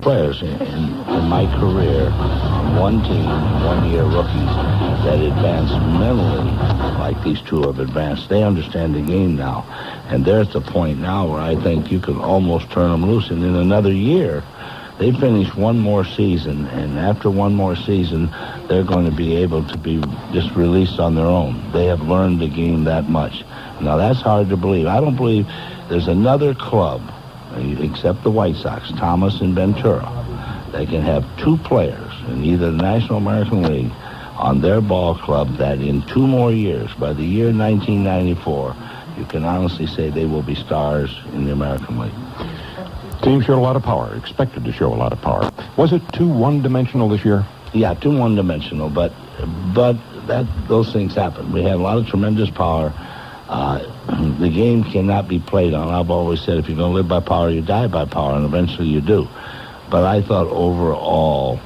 players in my career, one team, 1 year rookies that advance mentally like these two have advanced. They understand the game now, and they're at the point now where I think you can almost turn them loose, and in another year they finish one more season, and after one more season they're going to be able to be just released on their own. They have learned the game that much. Now that's hard to believe. I don't believe there's another club except the White Sox, Thomas and Ventura. They can have two players in either the National American League on their ball club that in 2 more years, by the year 1994, you can honestly say they will be stars in the American League. Team showed a lot of power, expected to show a lot of power. Was it too one-dimensional this year? Yeah, too one-dimensional, but those things happen. We had a lot of tremendous power. The game cannot be played on. I've always said if you're going to live by power, you die by power, and eventually you do. But I thought overall,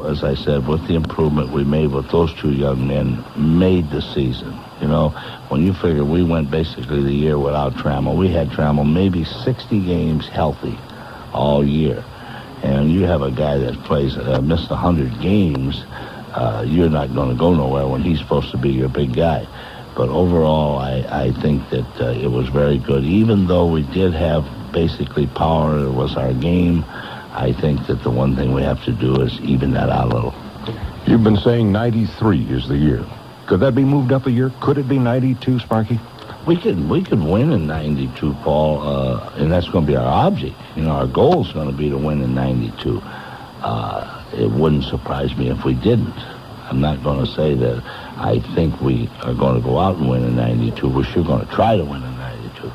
as I said, with the improvement we made with those two young men, made the season. You know, when you figure we went basically the year without Trammell, we had Trammell maybe 60 games healthy all year. And you have a guy that plays, missed 100 games, you're not going to go nowhere when he's supposed to be your big guy. But overall, I think that it was very good. Even though we did have basically power, it was our game, I think that the one thing we have to do is even that out a little. You've been saying 93 is the year. Could that be moved up a year? Could it be 92, Sparky? We could win in 92, Paul, and that's going to be our object. You know, our goal is going to be to win in 92. It wouldn't surprise me if we didn't. I'm not going to say that I think we are going to go out and win in 92. We're sure going to try to win in 92.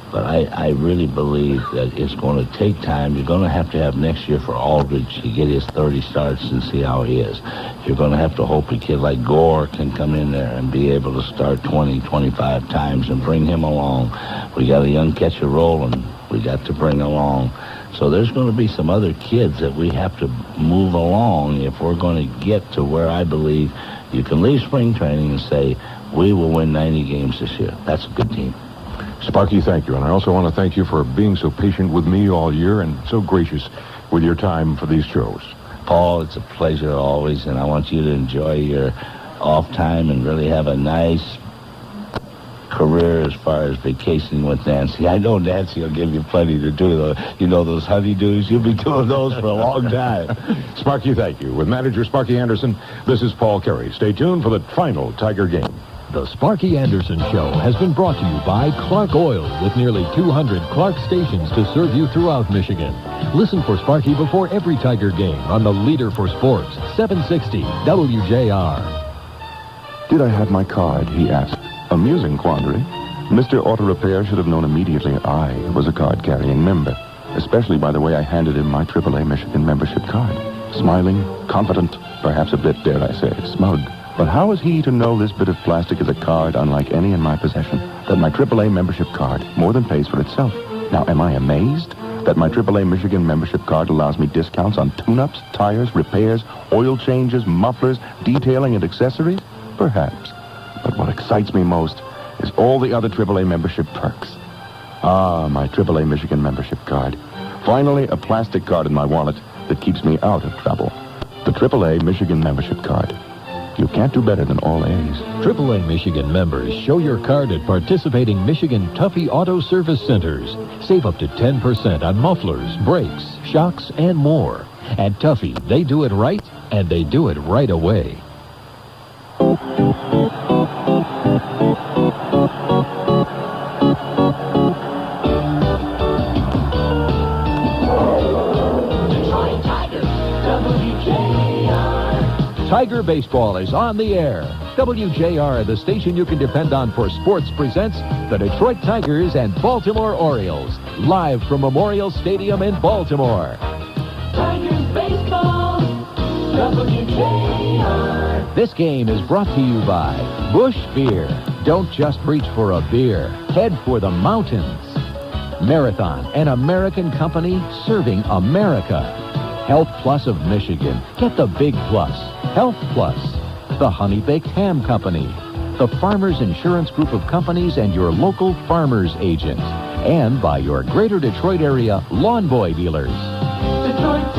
But I really believe that it's going to take time. You're going to have next year for Aldridge to get his 30 starts and see how he is. You're going to have to hope a kid like Gore can come in there and be able to start 20, 25 times and bring him along. We got a young catcher rolling. We got to bring along. So there's going to be some other kids that we have to move along if we're going to get to where I believe you can leave spring training and say, we will win 90 games this year. That's a good team. Sparky, thank you. And I also want to thank you for being so patient with me all year and so gracious with your time for these shows. Paul, it's a pleasure always, and I want you to enjoy your off time and really have a nice career as far as vacationing with Nancy. I know Nancy will give you plenty to do, though. You know, those honeydews, you'll be doing those for a long time. Sparky, thank you. With manager Sparky Anderson, this is Paul Carey. Stay tuned for the final Tiger game. The Sparky Anderson Show has been brought to you by Clark Oil, with nearly 200 Clark stations to serve you throughout Michigan. Listen for Sparky before every Tiger game on the leader for sports, 760 WJR. Did I have my card, he asked. Amusing quandary. Mr. Auto Repair should have known immediately I was a card-carrying member, especially by the way I handed him my AAA Michigan membership card. Smiling, confident, perhaps a bit, dare I say, smug. But how was he to know this bit of plastic is a card unlike any in my possession, that my AAA membership card more than pays for itself? Now, am I amazed that my AAA Michigan membership card allows me discounts on tune-ups, tires, repairs, oil changes, mufflers, detailing, and accessories? Perhaps. But what excites me most is all the other AAA membership perks. Ah, my AAA Michigan membership card. Finally, a plastic card in my wallet that keeps me out of trouble. The AAA Michigan membership card. You can't do better than all A's. AAA Michigan members, show your card at participating Michigan Tuffy Auto Service Centers. Save up to 10% on mufflers, brakes, shocks, and more. At Tuffy, they do it right, and they do it right away. Tiger Baseball is on the air. WJR, the station you can depend on for sports, presents the Detroit Tigers and Baltimore Orioles, live from Memorial Stadium in Baltimore. Tigers Baseball, WJR. This game is brought to you by Busch Beer. Don't just reach for a beer. Head for the mountains. Marathon, an American company serving America. Health Plus of Michigan. Get the big plus. Health Plus. The Honey Baked Ham Company. The Farmers Insurance Group of Companies and your local farmers agent. And by your Greater Detroit area Lawn Boy dealers. Detroit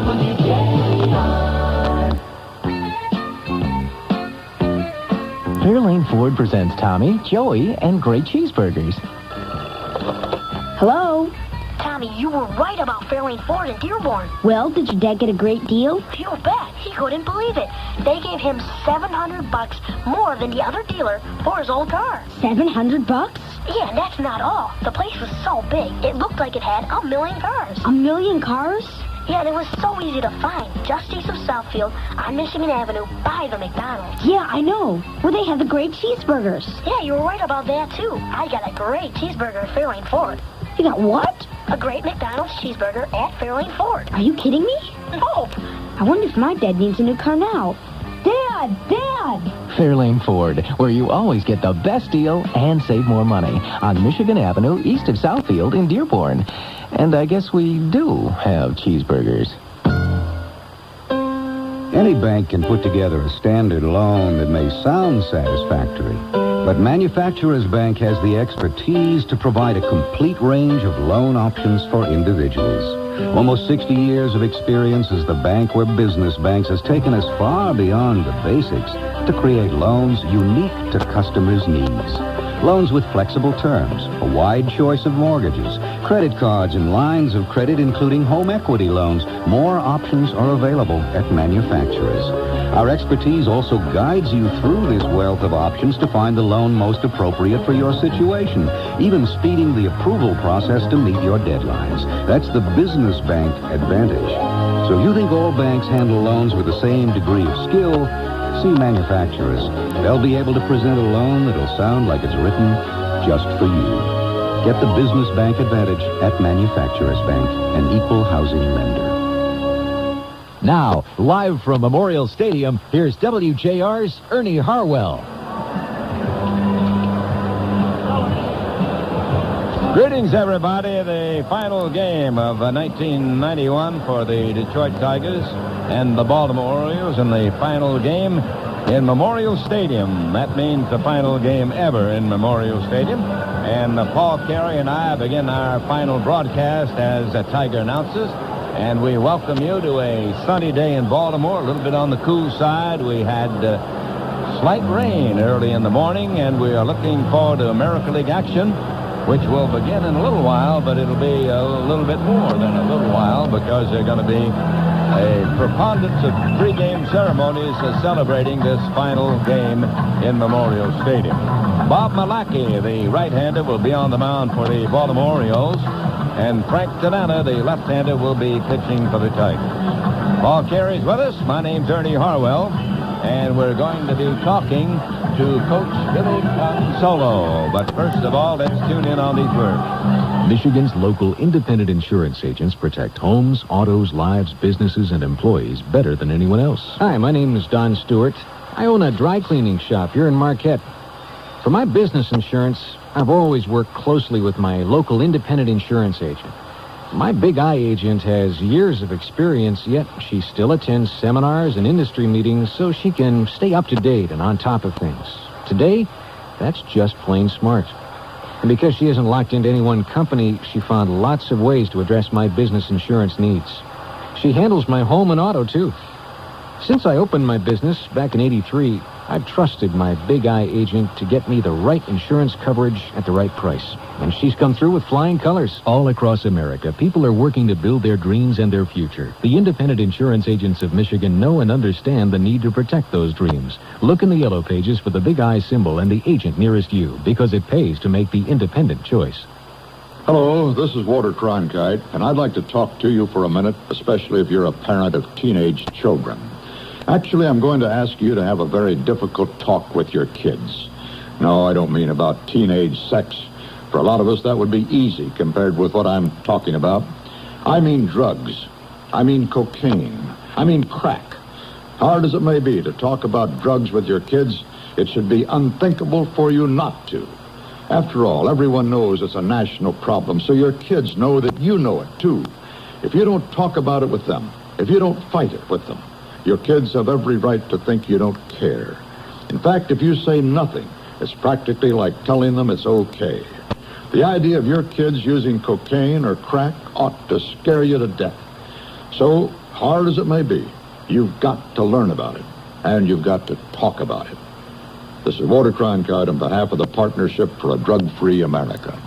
WJR. Fairlane Ford presents Tommy, Joey, and great cheeseburgers. Hello? Tommy, you were right about Fairlane Ford in Dearborn. Well, did your dad get a great deal? You bet. He couldn't believe it. They gave him $700 more than the other dealer for his old car. $700? Yeah, and that's not all. The place was so big, it looked like it had 1 million cars. 1 million cars? Yeah, and it was so easy to find. Just east of Southfield on Michigan Avenue by the McDonald's. Yeah, I know. Where they have the great cheeseburgers. Yeah, you were right about that, too. I got a great cheeseburger at Fairlane Ford. You got what? A great McDonald's cheeseburger at Fairlane Ford. Are you kidding me? No. I wonder if my dad needs a new car now. Dad! Dad! Fairlane Ford, where you always get the best deal and save more money on Michigan Avenue, east of Southfield in Dearborn. And I guess we do have cheeseburgers. Any bank can put together a standard loan that may sound satisfactory, but Manufacturers Bank has the expertise to provide a complete range of loan options for individuals. Almost 60 years of experience as the bank where business banks has taken us far beyond the basics to create loans unique to customers' needs. Loans with flexible terms, a wide choice of mortgages, credit cards and lines of credit, including home equity loans. More options are available at Manufacturers. Our expertise also guides you through this wealth of options to find the loan most appropriate for your situation, even speeding the approval process to meet your deadlines. That's the business bank advantage. So if you think all banks handle loans with the same degree of skill, see Manufacturers. They'll be able to present a loan that'll sound like it's written just for you. Get the business bank advantage at Manufacturers Bank, an equal housing lender. Now, live from Memorial Stadium, here's WJR's Ernie Harwell. Greetings, everybody. The final game of 1991 for the Detroit Tigers and the Baltimore Orioles in the final game in Memorial Stadium. That means the final game ever in Memorial Stadium. And Paul Carey and I begin our final broadcast as Tiger announces. And we welcome you to a sunny day in Baltimore, a little bit on the cool side. We had slight rain early in the morning, and we are looking forward to American League action, which will begin in a little while, but it'll be a little bit more than a little while because they're going to be a preponderance of pre-game ceremonies celebrating this final game in Memorial Stadium. Bob Malacky, the right-hander, will be on the mound for the Baltimore Orioles, and Frank Tanana, the left-hander, will be pitching for the Tigers. Paul Carey's with us. My name's Ernie Harwell, and we're going to be talking to Coach Billy Consolo. But first of all, let's tune in on these words. Michigan's local independent insurance agents protect homes, autos, lives, businesses, and employees better than anyone else. Hi, my name is Don Stewart. I own a dry cleaning shop here in Marquette. For my business insurance, I've always worked closely with my local independent insurance agent. My Big I agent has years of experience, yet she still attends seminars and industry meetings so she can stay up to date and on top of things. Today, that's just plain smart. And because she isn't locked into any one company, she found lots of ways to address my business insurance needs. She handles my home and auto, too. Since I opened my business back in '83, I've trusted my Big I agent to get me the right insurance coverage at the right price. And she's come through with flying colors. All across America, people are working to build their dreams and their future. The independent insurance agents of Michigan know and understand the need to protect those dreams. Look in the yellow pages for the Big I symbol and the agent nearest you, because it pays to make the independent choice. Hello, this is Walter Cronkite, and I'd like to talk to you for a minute, especially if you're a parent of teenage children. Actually, I'm going to ask you to have a very difficult talk with your kids. No, I don't mean about teenage sex. For a lot of us, that would be easy compared with what I'm talking about. I mean drugs. I mean cocaine. I mean crack. Hard as it may be to talk about drugs with your kids, it should be unthinkable for you not to. After all, everyone knows it's a national problem, so your kids know that you know it, too. If you don't talk about it with them, if you don't fight it with them, your kids have every right to think you don't care. In fact, if you say nothing, it's practically like telling them it's okay. The idea of your kids using cocaine or crack ought to scare you to death. So, hard as it may be, you've got to learn about it, and you've got to talk about it. This is Walter Cronkite on behalf of the Partnership for a Drug-Free America.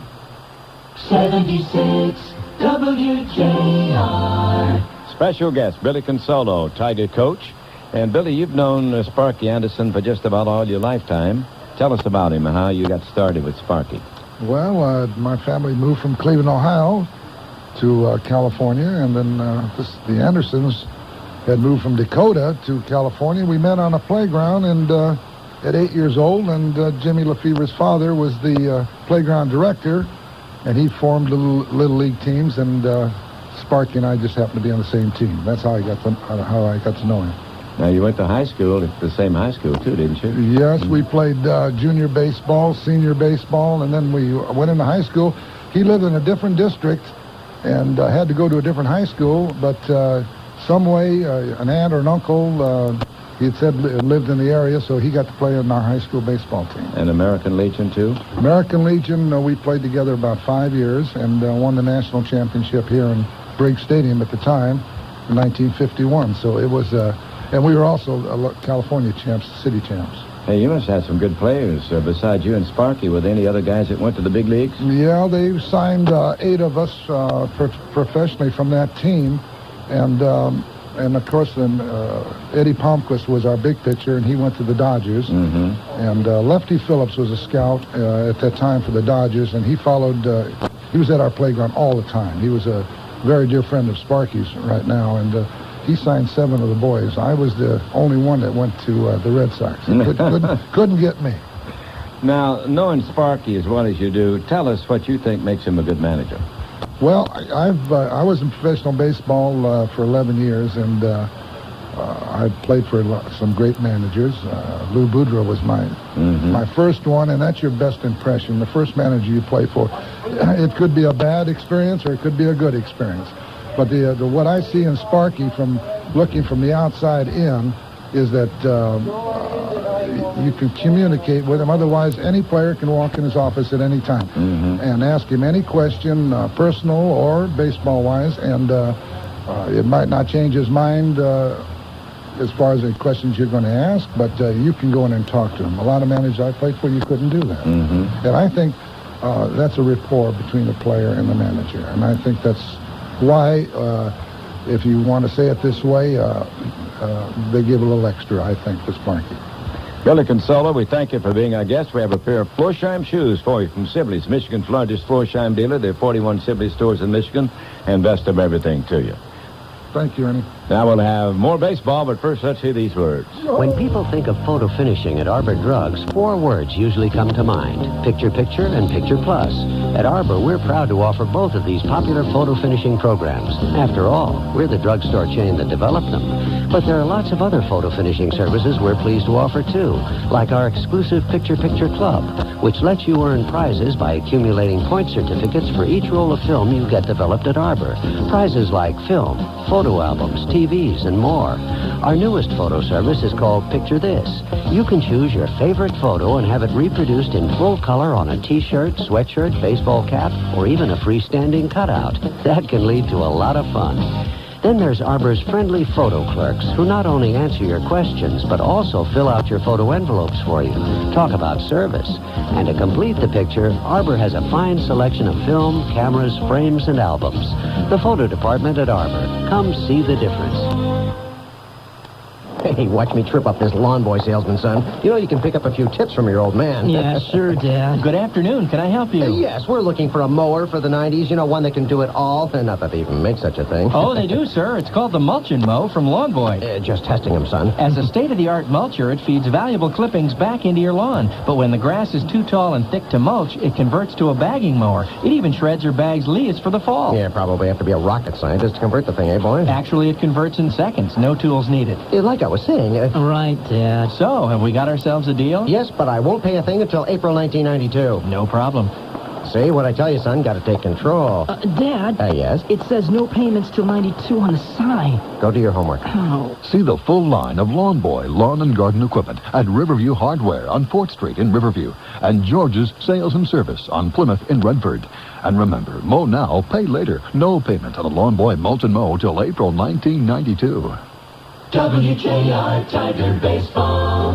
76 WJR. Special guest, Billy Consolo, Tiger coach. And, Billy, you've known Sparky Anderson for just about all your lifetime. Tell us about him and how you got started with Sparky. Well, my family moved from Cleveland, Ohio to California, and then the Andersons had moved from Dakota to California. We met on a playground and at 8 years old, and Jimmy Lefevre's father was the playground director, and he formed little league teams, and Sparky and I just happened to be on the same team. That's how I got to know him. Now, you went to high school at the same high school, too, didn't you? Yes, we played junior baseball, senior baseball, and then we went into high school. He lived in a different district and had to go to a different high school, but some way, an aunt or an uncle, he had said lived in the area, so he got to play on our high school baseball team. And American Legion, too? American Legion, we played together about 5 years and won the national championship here in Briggs Stadium at the time in 1951. So it was, and we were also California champs, city champs. Hey, you must have some good players besides you and Sparky. Were there any other guys that went to the big leagues? Yeah, they signed 8 of us professionally from that team. And of course, then Eddie Palmquist was our big pitcher, and he went to the Dodgers. Mm-hmm. And Lefty Phillips was a scout at that time for the Dodgers, and he followed, he was at our playground all the time. He was a very dear friend of Sparky's right now, and he signed 7 of the boys. I was the only one that went to the Red Sox. Couldn't get me. Now, knowing Sparky as well as you do, tell us what you think makes him a good manager. Well, I was in professional baseball for 11 years, and I played for some great managers. Lou Boudreau was my first one, and that's your best impression. The first manager you play for, it could be a bad experience or it could be a good experience. But what I see in Sparky from looking from the outside in is that you can communicate with him. Otherwise, any player can walk in his office at any time and ask him any question, personal or baseball-wise, and it might not change his mind as far as the questions you're going to ask, but you can go in and talk to him. A lot of managers I played for, you couldn't do that. And I think that's a rapport between the player and the manager, and I think that's why, if you want to say it this way, they give a little extra, I think, to Sparky. Billy Consolo, we thank you for being our guest. We have a pair of Florsheim shoes for you from Sibley's, Michigan's largest Florsheim dealer. There are 41 Sibley stores in Michigan, and best of everything to you. Thank you, Ernie. Now we'll have more baseball, but first let's hear these words. When people think of photo finishing at Arbor Drugs, 4 words usually come to mind: Picture Picture and Picture Plus. At Arbor, we're proud to offer both of these popular photo finishing programs. After all, we're the drugstore chain that developed them. But there are lots of other photo finishing services we're pleased to offer too, like our exclusive Picture Picture Club, which lets you earn prizes by accumulating point certificates for each roll of film you get developed at Arbor. Prizes like film, photo albums, TVs, and more. Our newest photo service is called Picture This. You can choose your favorite photo and have it reproduced in full color on a t-shirt, sweatshirt, baseball cap, or even a freestanding cutout. That can lead to a lot of fun. Then there's Arbor's friendly photo clerks, who not only answer your questions, but also fill out your photo envelopes for you. Talk about service. And to complete the picture, Arbor has a fine selection of film, cameras, frames, and albums. The photo department at Arbor. Come see the difference. Hey, watch me trip up this lawn boy salesman, son. You know you can pick up a few tips from your old man. Yeah, sure, Dad. Good afternoon. Can I help you? Yes, we're looking for a mower for the 90s. You know, one that can do it all. Not that they even make such a thing. Oh, they do, sir. It's called the Mulchin' Mow from Lawn Boy. Just testing them, son. As a state-of-the-art mulcher, it feeds valuable clippings back into your lawn. But when the grass is too tall and thick to mulch, it converts to a bagging mower. It even shreds or bags leaves for the fall. Yeah, probably have to be a rocket scientist to convert the thing, eh, boy? Actually, it converts in seconds. No tools needed. Like I was saying... Right, Dad. So, have we got ourselves a deal? Yes, but I won't pay a thing until April 1992. No problem. See, what I tell you, son, got to take control. Dad? Yes? It says no payments till 92 on the sign. Go do your homework. Oh. See the full line of Lawn Boy lawn and garden equipment at Riverview Hardware on 4th Street in Riverview and George's Sales and Service on Plymouth in Redford. And remember, mow now, pay later. No payment on a Lawn Boy Molten Mow till April 1992. WJR Tiger Baseball.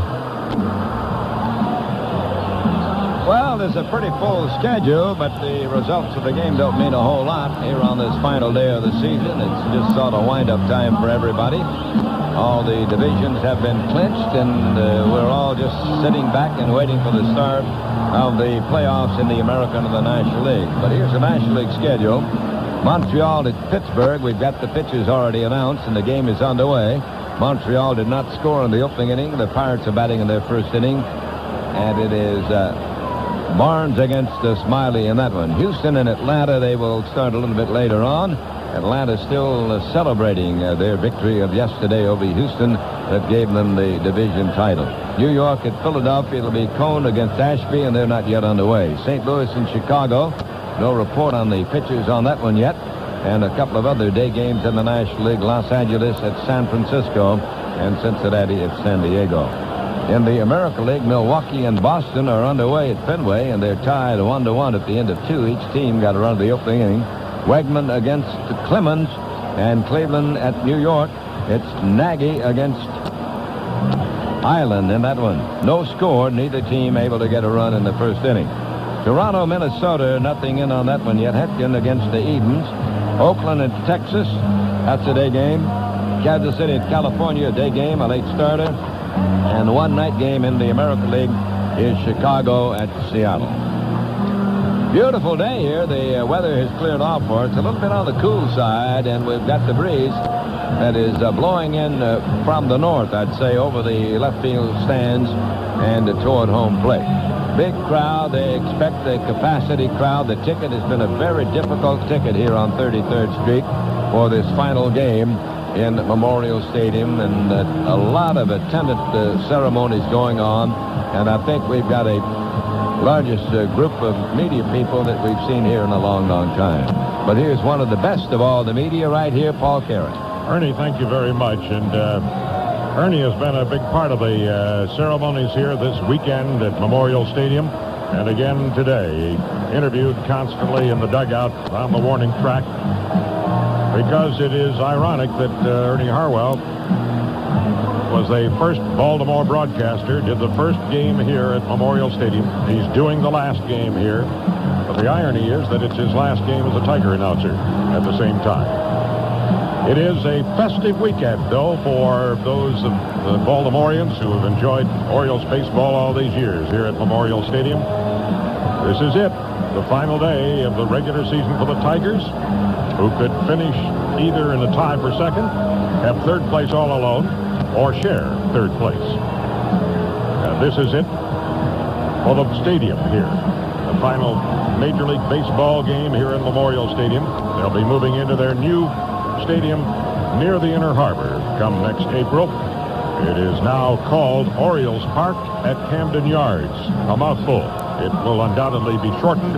Well, there's a pretty full schedule, but the results of the game don't mean a whole lot here on this final day of the season. It's just sort of wind-up time for everybody. All the divisions have been clinched, and we're all just sitting back and waiting for the start of the playoffs in the American and the National League. But here's the National League schedule. Montreal at Pittsburgh. We've got the pitchers already announced, and the game is underway. Montreal did not score in the opening inning. The Pirates are batting in their first inning, and it is Barnes against Smiley in that one. Houston and Atlanta, they will start a little bit later on. Atlanta still celebrating their victory of yesterday over Houston that gave them the division title. New York at Philadelphia, it'll be Cone against Ashby, and they're not yet underway. St. Louis and Chicago, no report on the pitchers on that one yet. And a couple of other day games in the National League. Los Angeles at San Francisco and Cincinnati at San Diego. In the American League, Milwaukee and Boston are underway at Fenway, and they're tied 1-1 at the end of two. Each team got a run of the opening inning. Wegman against Clemens, and Cleveland at New York. It's Nagy against Island in that one. No score, neither team able to get a run in the first inning. Toronto, Minnesota, nothing in on that one yet. Hetkin against the Edens. Oakland and Texas, that's a day game. Kansas City and California, a day game, a late starter. And one night game in the American League is Chicago at Seattle. Beautiful day here. The weather has cleared off for us. It's a little bit on the cool side, and we've got the breeze that is blowing in from the north, I'd say, over the left field stands and toward home plate. Big crowd. They expect the capacity crowd. The ticket has been a very difficult ticket here on 33rd Street for this final game in Memorial Stadium, and a lot of attendant ceremonies going on. And I think we've got a largest group of media people that we've seen here in a long, long time. But here's one of the best of all the media right here, Paul Carey. Ernie, thank you very much. And Ernie has been a big part of the ceremonies here this weekend at Memorial Stadium. And again today, interviewed constantly in the dugout on the warning track, because it is ironic that Ernie Harwell was the first Baltimore broadcaster, did the first game here at Memorial Stadium. He's doing the last game here. But the irony is that it's his last game as a Tiger announcer at the same time. It is a festive weekend, though, for those of the Baltimoreans who have enjoyed Orioles baseball all these years here at Memorial Stadium. This is it, the final day of the regular season for the Tigers, who could finish either in a tie for second, have third place all alone, or share third place. This is it for the stadium here. The final Major League Baseball game here in Memorial Stadium. They'll be moving into their new stadium near the Inner Harbor come next April. It is now called Orioles Park at Camden Yards. A mouthful. It will undoubtedly be shortened.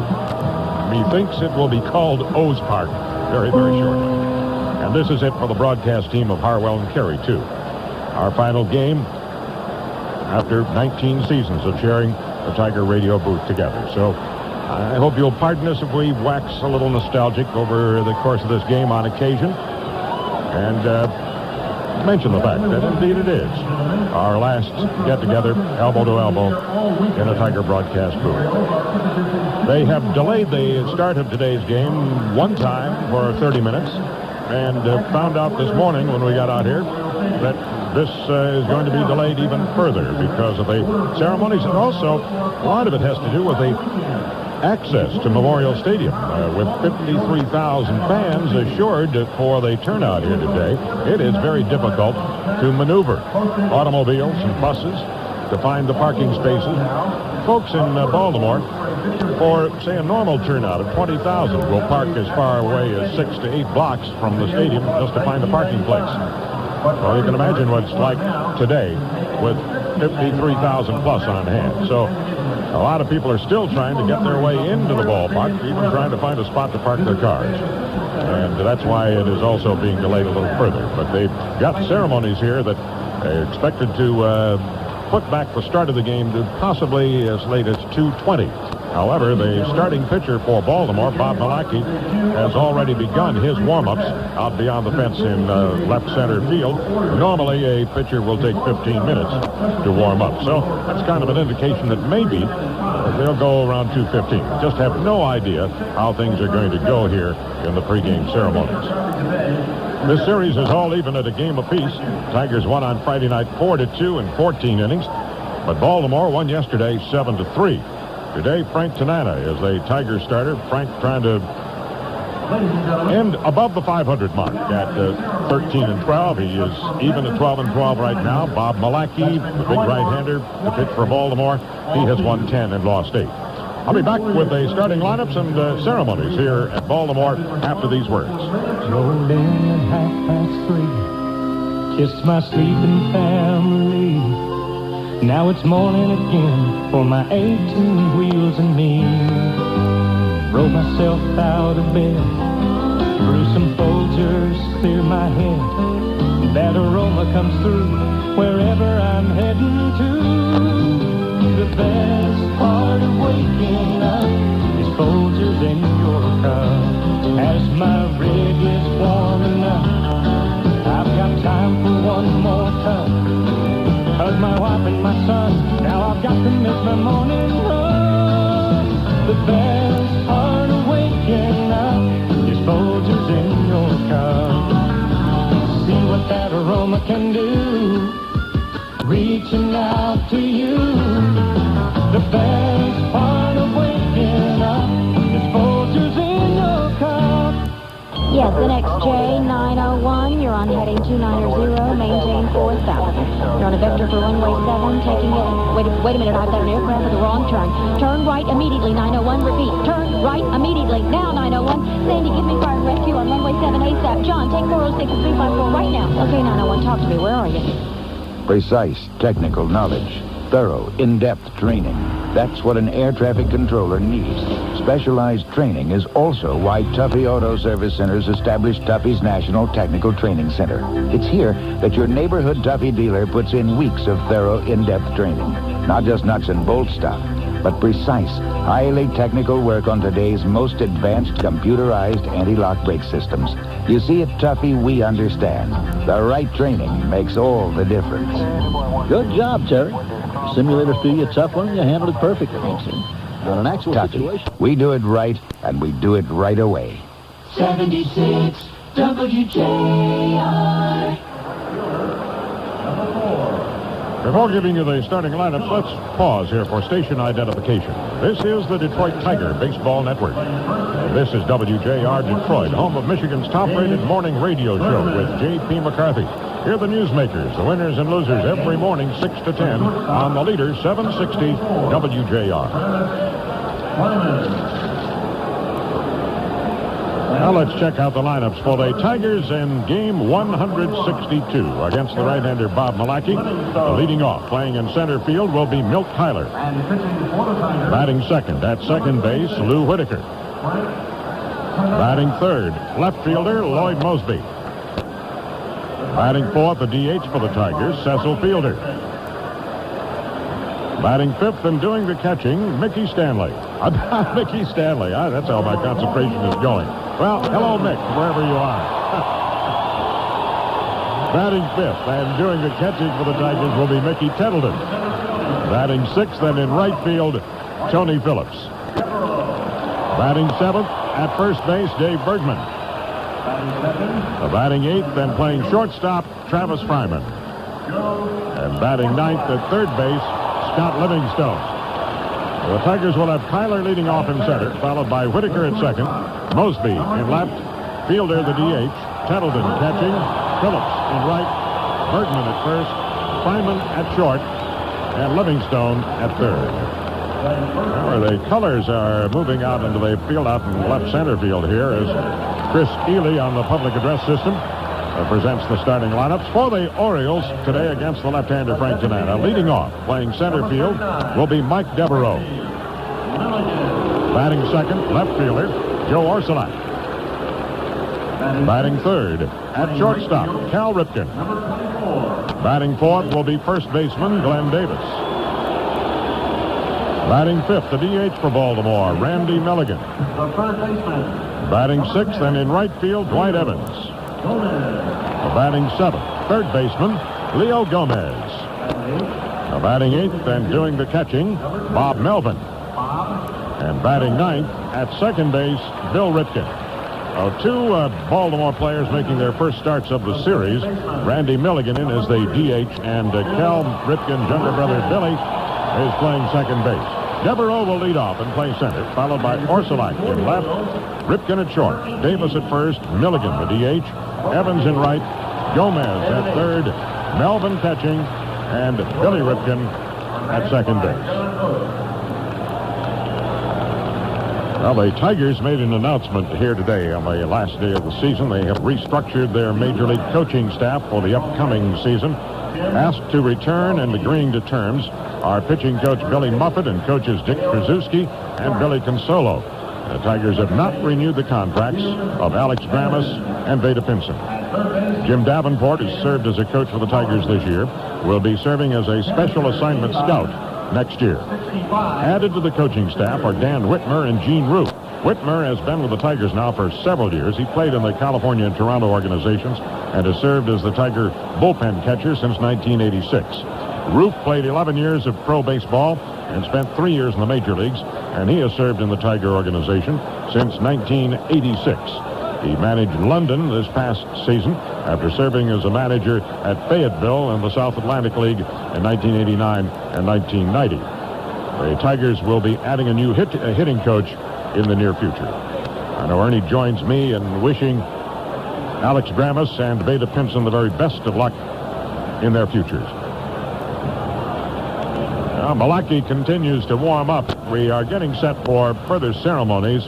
Methinks it will be called O's Park. Very, very short. And this is it for the broadcast team of Harwell and Carey, too. Our final game after 19 seasons of sharing the Tiger radio booth together. So I hope you'll pardon us if we wax a little nostalgic over the course of this game on occasion, and mention the fact that indeed it is our last get-together, elbow to elbow, in a Tiger broadcast booth. They have delayed the start of today's game one time for 30 minutes, and found out this morning when we got out here that this is going to be delayed even further because of the ceremonies, and also a lot of it has to do with the access to Memorial Stadium. With 53,000 fans assured for the turnout here today, it is very difficult to maneuver automobiles and buses to find the parking spaces. Folks in Baltimore, for, say, a normal turnout of 20,000, will park as far away as 6 to 8 blocks from the stadium just to find a parking place. Well, you can imagine what it's like today with 53,000 plus on hand. So a lot of people are still trying to get their way into the ballpark, even trying to find a spot to park their cars. And that's why it is also being delayed a little further. But they've got ceremonies here that are expected to put back the start of the game to possibly as late as 2:20 However, the starting pitcher for Baltimore, Bob Malachi, has already begun his warm-ups out beyond the fence in left center field. Normally, a pitcher will take 15 minutes to warm up. So that's kind of an indication that maybe they'll go around 2:15. Just have no idea how things are going to go here in the pregame ceremonies. This series is all even at a game apiece. Tigers won on Friday night 4-2 in 14 innings, but Baltimore won yesterday 7-3. Today, Frank Tanana is the Tiger starter. Frank trying to end above the 500 mark at 13-12. He is even at 12-12 right now. Bob Malachi, the big right-hander, to pitch for Baltimore. He has won 10 and lost 8. I'll be back with the starting lineups and ceremonies here at Baltimore after these words. Rolled in at 3:30, kissed my sleeping family. Now it's morning again for my 18 wheels and me. Rolled myself out of bed, threw some Folgers, clear my head. That aroma comes through wherever I'm heading to. The best part of waking up is Folgers in your cup. As my rig is warming up, I've got time for one more cup. Hug my wife and my son, now I've got to make my morning run. The best part of waking up is Folgers in your cup. See what that aroma can do, reaching out to you. The best part of waking up is Folgers in your cup. Yes, the next J901, you're on heading 290, maintain 4000. You're on a vector for runway 7, taking it. Wait a minute, I've got an aircraft with the wrong turn. Turn right immediately, 901, repeat. Turn right immediately, now 901. Sandy, give me fire and rescue on runway 7 ASAP. John, take 406 and 354 right now. Okay, 901, talk to me, where are you? Precise technical knowledge. Thorough, in-depth training. That's what an air traffic controller needs. Specialized training is also why Tuffy Auto Service Centers established Tuffy's National Technical Training Center. It's here that your neighborhood Tuffy dealer puts in weeks of thorough, in-depth training. Not just nuts and bolt stuff, but precise, highly technical work on today's most advanced computerized anti-lock brake systems. You see, at Tuffy, we understand. The right training makes all the difference. Good job, Terry. Simulators do you a tough one, you handled it perfectly. On an actual situation. We do it right, and we do it right away. 76 WJR. Before giving you the starting lineups, let's pause here for station identification. This is the Detroit Tiger Baseball Network. This is WJR Detroit, home of Michigan's top-rated morning radio show with J.P. McCarthy. Here are the newsmakers, the winners and losers every morning 6 to 10 on the leader 760 WJR. Now let's check out the lineups for the Tigers in game 162 against the right-hander Bob Malachi. Leading off, playing in center field, will be Milt Tyler. Batting second at second base, Lou Whitaker. Batting third, left fielder Lloyd Mosby. Batting fourth, the DH for the Tigers, Cecil Fielder. Batting fifth and doing the catching, Mickey Stanley. Mickey Stanley. That's how my concentration is going. Well, hello, Mick, wherever you are. Batting fifth and doing the catching for the Tigers will be Mickey Tettleton. Batting sixth and in right field, Tony Phillips. Batting seventh at first base, Dave Bergman. Batting eighth and playing shortstop, Travis Fryman. And batting ninth at third base, Scott Livingstone. The Tigers will have Tyler leading off in center, followed by Whitaker at second, Mosby in left, Fielder the DH, Tettleton catching, Phillips in right, Bergman at first, Fryman at short, and Livingstone at third. Well, the colors are moving out into the field out in left center field here as Chris Ely on the public address system presents the starting lineups for the Orioles today against the left-hander Frank Tanana. Leading off, playing center field, will be Mike Devereaux. Batting second, left fielder, Joe Orsolak. Batting third, at shortstop, Cal Ripken. Batting fourth will be first baseman Glenn Davis. Batting fifth, the DH for Baltimore, Randy Milligan. The third baseman. Batting sixth, and in right field, Dwight Evans. Batting seventh, third baseman, Leo Gomez. Batting eighth and doing the catching, Bob Melvin. And batting ninth at second base, Bill Ripken. Two Baltimore players making their first starts of the series. Randy Milligan in as the DH, and Cal Ripken's younger brother Billy is playing second base. Devereaux will lead off and play center, followed by Orsolak in left, Ripken at short, Davis at first, Milligan the DH, Evans in right, Gomez at third, Melvin catching, and Billy Ripken at second base. Well, the Tigers made an announcement here today on the last day of the season. They have restructured their Major League coaching staff for the upcoming season. Asked to return and agreeing to terms are pitching coach Billy Muffett and coaches Dick Krasuski and Billy Consolo. The Tigers have not renewed the contracts of Alex Gramis and Veda Pinson. Jim Davenport, who served as a coach for the Tigers this year, will be serving as a special assignment scout next year. Added to the coaching staff are Dan Whitmer and Gene Roop. Whitmer has been with the Tigers now for several years. He played in the California and Toronto organizations and has served as the Tiger bullpen catcher since 1986. Roop played 11 years of pro baseball and spent 3 years in the major leagues, and he has served in the Tiger organization since 1986. He managed London this past season after serving as a manager at Fayetteville in the South Atlantic League in 1989 and 1990. The Tigers will be adding a new hitting coach in the near future. I know Ernie joins me in wishing Alex Gramis and Veda Pinson the very best of luck in their futures. Now, Malachi continues to warm up. We are getting set for further ceremonies.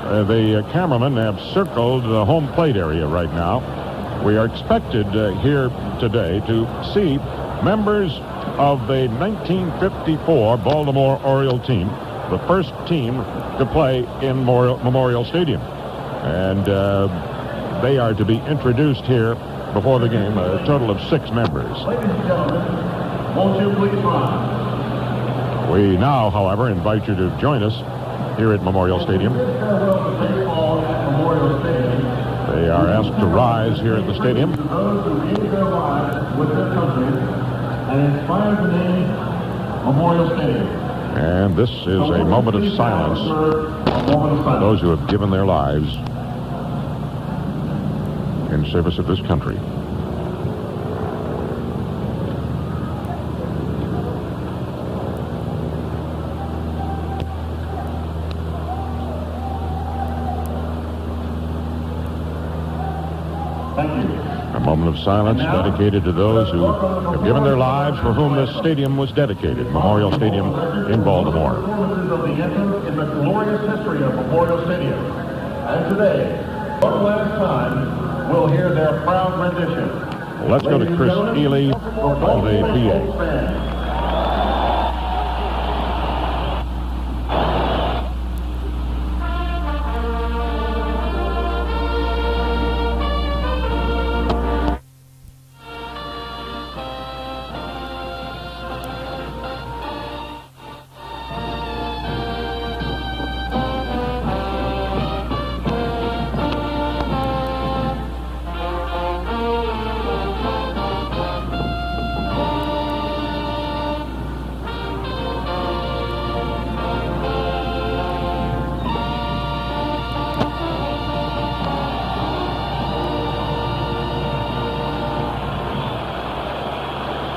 The cameramen have circled the home plate area right now. We are expected here today to see members of the 1954 Baltimore Oriole team, the first team to play in Memorial Stadium. And they are to be introduced here before the game, a total of 6 members. Ladies and gentlemen, won't you please rise? We now, however, invite you to join us here at Memorial Stadium. They are asked to rise here at the stadium. Those who gave their lives with their country and inspired the name Memorial Stadium. And this is a moment of silence for those who have given their lives in service of this country. A moment of silence dedicated to those who have given their lives for whom this stadium was dedicated, Memorial Stadium in Baltimore. Performances of the anthem in the glorious history of Memorial Stadium. And today, for the last time, we'll hear their proud rendition. Let's go to Chris Ely of the PA.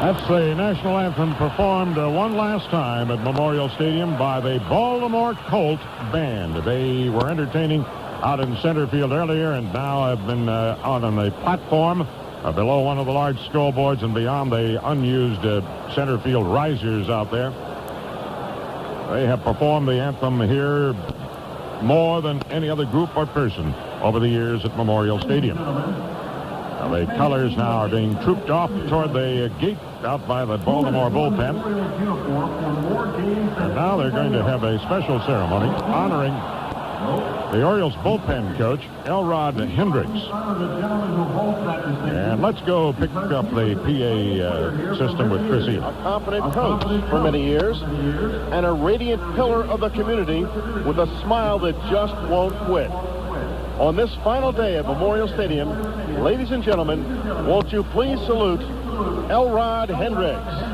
That's the national anthem performed one last time at Memorial Stadium by the Baltimore Colt Band. They were entertaining out in center field earlier and now have been out on the platform below one of the large scoreboards and beyond the unused center field risers out there. They have performed the anthem here more than any other group or person over the years at Memorial Stadium. The colors now are being trooped off toward the gate out by the Baltimore bullpen. And now they're going to have a special ceremony honoring the Orioles bullpen coach, Elrod Hendricks. And let's go pick up the PA system with Chrissy. A confident coach for many years and a radiant pillar of the community with a smile that just won't quit. On this final day at Memorial Stadium, ladies and gentlemen, won't you please salute Elrod Hendricks.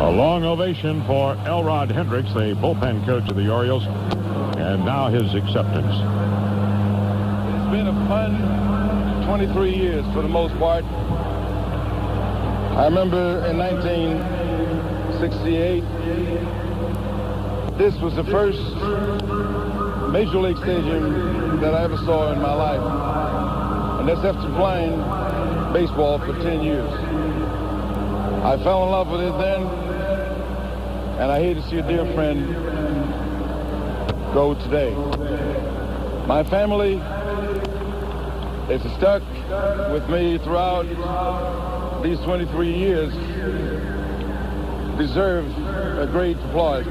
A long ovation for Elrod Hendricks, the bullpen coach of the Orioles, and now his acceptance. It's been a fun 23 years for the most part. I remember in 1968, this was the first Major League Stadium that I ever saw in my life. And that's after playing baseball for 10 years. I fell in love with it then, and I hate to see a dear friend go today. My family is stuck with me throughout these 23 years. Deserve a great applause.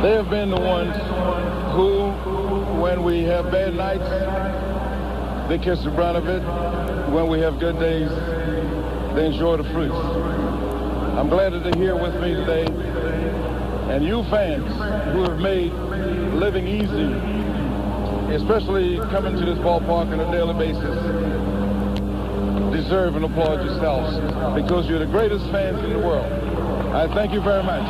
They have been the ones who, when we have bad nights, they kiss the brunt of it. When we have good days, they enjoy the fruits. I'm glad that they're here with me today. And you fans who have made living easy, especially coming to this ballpark on a daily basis, deserve an applaud yourselves because you're the greatest fans in the world. I thank you very much.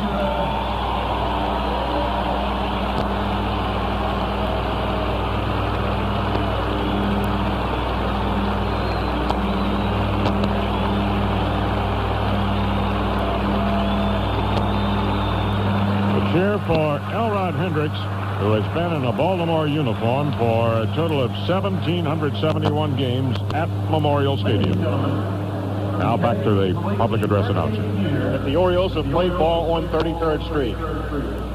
Cheer for Elrod Hendricks, who has been in a Baltimore uniform for a total of 1,771 games at Memorial Stadium. Now back to the public address announcer. The Orioles have played ball on 33rd Street.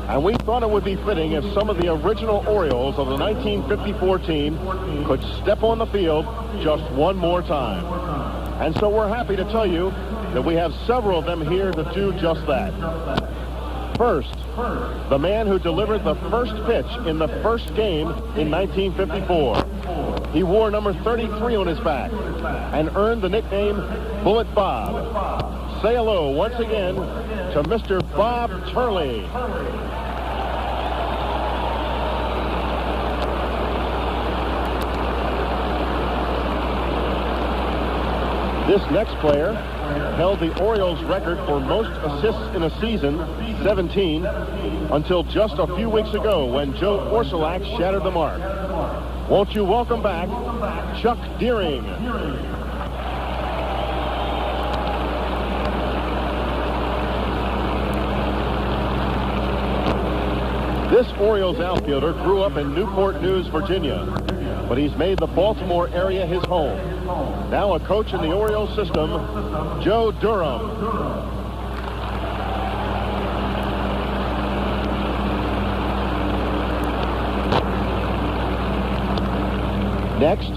And we thought it would be fitting if some of the original Orioles of the 1954 team could step on the field just one more time. And so we're happy to tell you that we have several of them here to do just that. First, the man who delivered the first pitch in the first game in 1954. He wore number 33 on his back and earned the nickname Bullet Bob. Say hello once again to Mr. Bob Turley. This next player held the Orioles record for most assists in a season, 17, until just a few weeks ago when Joe Orsulak shattered the mark. Won't you welcome back Chuck Deering. This Orioles outfielder grew up in Newport News, Virginia, but he's made the Baltimore area his home. Now a coach in the Orioles system, Joe Durham. Next,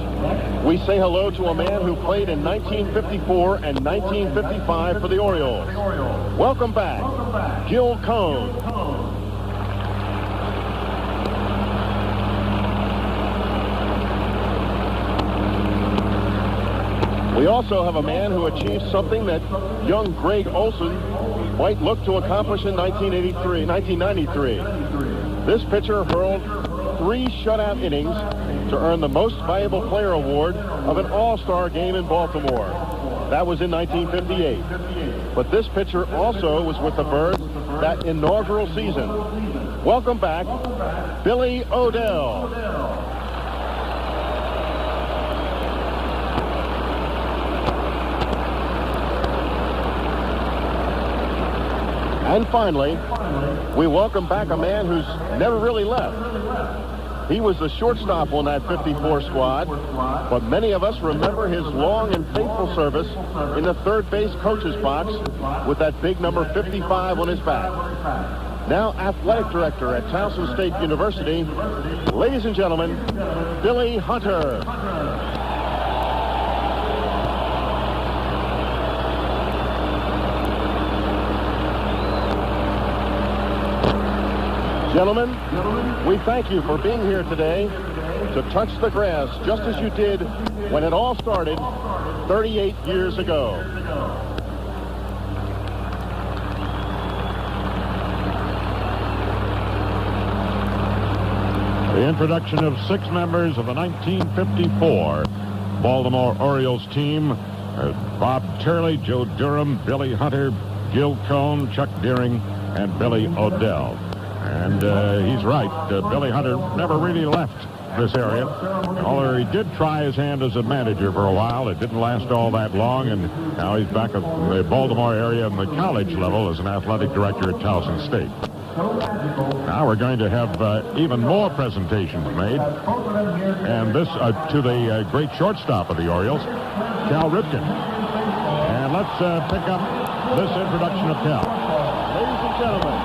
we say hello to a man who played in 1954 and 1955 for the Orioles. Welcome back, Gil Cone. We also have a man who achieved something that young Greg Olson might look to accomplish in 1993. This pitcher hurled 3 shutout innings to earn the Most Valuable Player award of an All-Star game in Baltimore. That was in 1958. But this pitcher also was with the Birds that inaugural season. welcome back Billy Odell. And finally, we welcome back a man who's never really left. He was the shortstop on that 54 squad, but many of us remember his long and faithful service in the third base coach's box with that big number 55 on his back. Now athletic director at Towson State University, ladies and gentlemen, Billy Hunter. Gentlemen, we thank you for being here today to touch the grass just as you did when it all started 38 years ago. The introduction of 6 members of the 1954 Baltimore Orioles team. Bob Turley, Joe Durham, Billy Hunter, Gil Cone, Chuck Deering, and Billy Odell. And he's right. Billy Hunter never really left this area. Although he did try his hand as a manager for a while. It didn't last all that long, and now he's back at the Baltimore area in the college level as an athletic director at Towson State. Now we're going to have even more presentations made. And this to the great shortstop of the Orioles, Cal Ripken. And let's pick up this introduction of Cal. Ladies and gentlemen,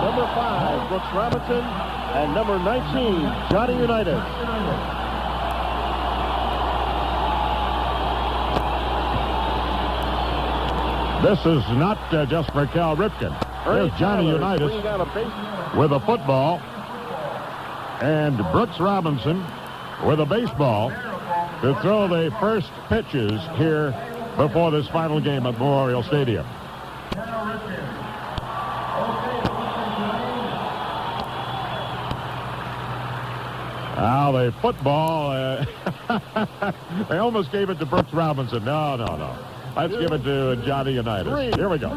number 5, Brooks Robinson, and number 19, Johnny Unitas. This is not just for Cal Ripken. There's Johnny Unitas with a football, and Brooks Robinson with a baseball to throw the first pitches here before this final game at Memorial Stadium. Now the football, they almost gave it to Brooks Robinson. No. Let's give it to Johnny Unitas. Here we go.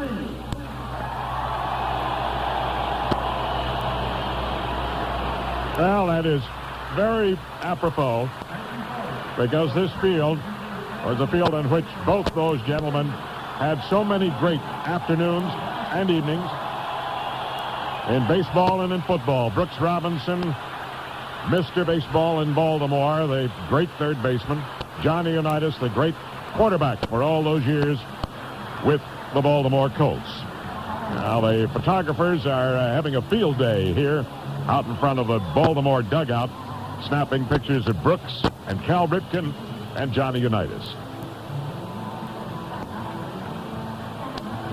Well, that is very apropos because this field was a field in which both those gentlemen had so many great afternoons and evenings in baseball and in football. Brooks Robinson, Mr. Baseball in Baltimore, the great third baseman. Johnny Unitas, the great quarterback for all those years with the Baltimore Colts. Now the photographers are having a field day here out in front of the Baltimore dugout, snapping pictures of Brooks and Cal Ripken and Johnny Unitas.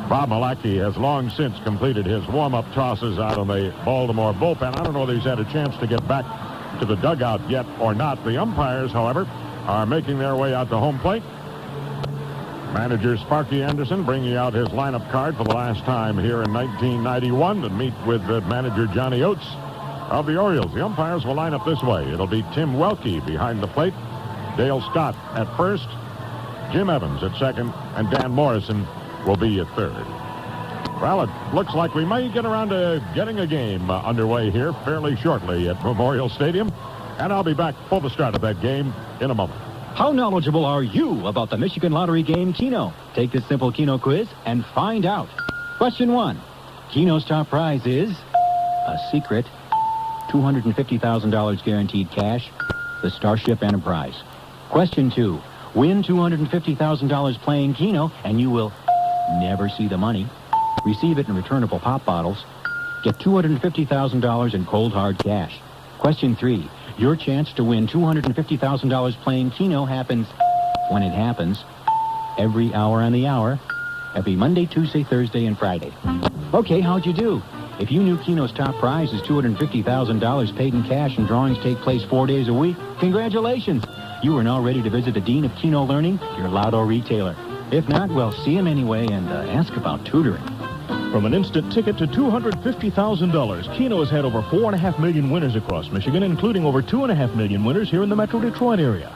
Bob Malacky has long since completed his warm-up tosses out on the Baltimore bullpen. I don't know if he's had a chance to get back to the dugout yet or not. The umpires, however, are making their way out to home plate. Manager Sparky Anderson bringing out his lineup card for the last time here in 1991 to meet with manager Johnny Oates of the Orioles. The umpires will line up this way. It'll be Tim Welke behind the plate, Dale Scott at first, Jim Evans at second, and Dan Morrison will be at third. Well, it looks like we may get around to getting a game underway here fairly shortly at Memorial Stadium, and I'll be back for the start of that game in a moment. How knowledgeable are you about the Michigan Lottery game Keno? Take this simple Keno quiz and find out. Question 1. Keno's top prize is a secret $250,000 guaranteed cash, the Starship Enterprise. Question 2. Win $250,000 playing Keno and you will never see the money. Receive it in returnable pop bottles. Get $250,000 in cold hard cash. Question 3. Your chance to win $250,000 playing Keno happens when it happens. Every hour on the hour. Every Monday, Tuesday, Thursday, and Friday. Okay, how'd you do? If you knew Keno's top prize is $250,000 paid in cash and drawings take place 4 days a week, congratulations! You are now ready to visit the Dean of Keno Learning, your Lotto retailer. If not, well, see him anyway and ask about tutoring. From an instant ticket to $250,000, Keno has had over 4.5 million winners across Michigan, including over 2.5 million winners here in the Metro Detroit area.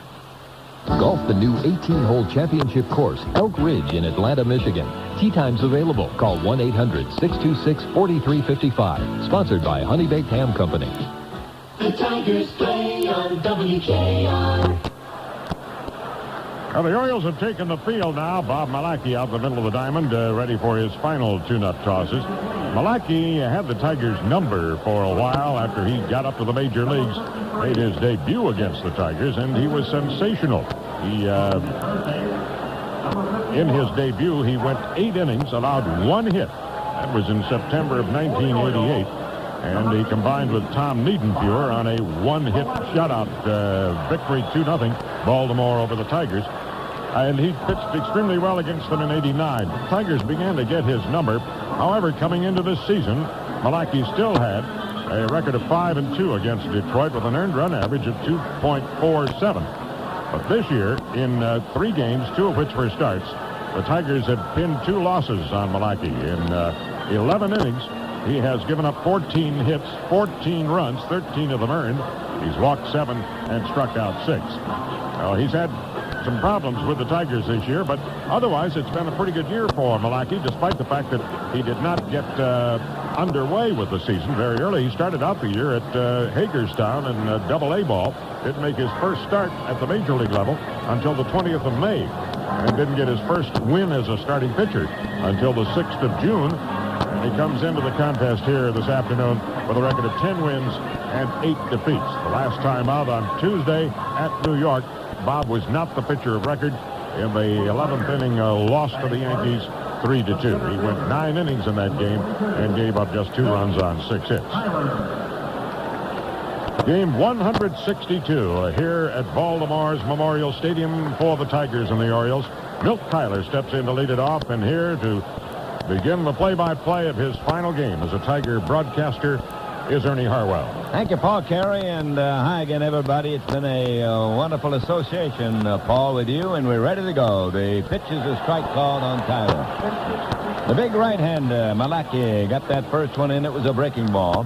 Golf the new 18-hole championship course, Elk Ridge in Atlanta, Michigan. Tee times available. Call 1-800-626-4355. Sponsored by Honey Baked Ham Company. The Tigers play on WJR. Well, the Orioles have taken the field now. Bob Malachi out the middle of the diamond, ready for his final tune-up tosses. Malachi had the Tigers' number for a while after he got up to the major leagues, made his debut against the Tigers, and he was sensational. He, in his debut, he went 8 innings, allowed 1 hit. That was in September of 1988. And he combined with Tom Niedenfuer on a 1-hit shutout victory 2-0 Baltimore over the Tigers. And he pitched extremely well against them in '89. The Tigers began to get his number. However, coming into this season, Malachi still had a record of 5-2 against Detroit with an earned run average of 2.47. But this year, in 3 games, 2 of which were starts, the Tigers had pinned 2 losses on Malachi. In 11 innings, he has given up 14 hits, 14 runs, 13 of them earned. He's walked 7 and struck out 6. Well, he's had some problems with the Tigers this year, but otherwise it's been a pretty good year for Malachi, despite the fact that he did not get underway with the season very early. He started out the year at Hagerstown in Double-A ball. Didn't make his first start at the major league level until the 20th of May, and didn't get his first win as a starting pitcher until the 6th of June. He comes into the contest here this afternoon with a record of 10 wins and 8 defeats. The last time out on Tuesday at New York, Bob was not the pitcher of record in the 11th inning loss to the Yankees 3-2. He went 9 innings in that game and gave up just 2 runs on 6 hits. Game 162 here at Baltimore's Memorial Stadium for the Tigers and the Orioles. Milt Tyler steps in to lead it off, and here to begin the play-by-play of his final game as a Tiger broadcaster is Ernie Harwell. Thank you, Paul, Carey, and hi again, everybody. It's been a wonderful association, Paul, with you, and we're ready to go. The pitch is a strike called on Tyler. The big right-hander, Malachi, got that first one in. It was a breaking ball.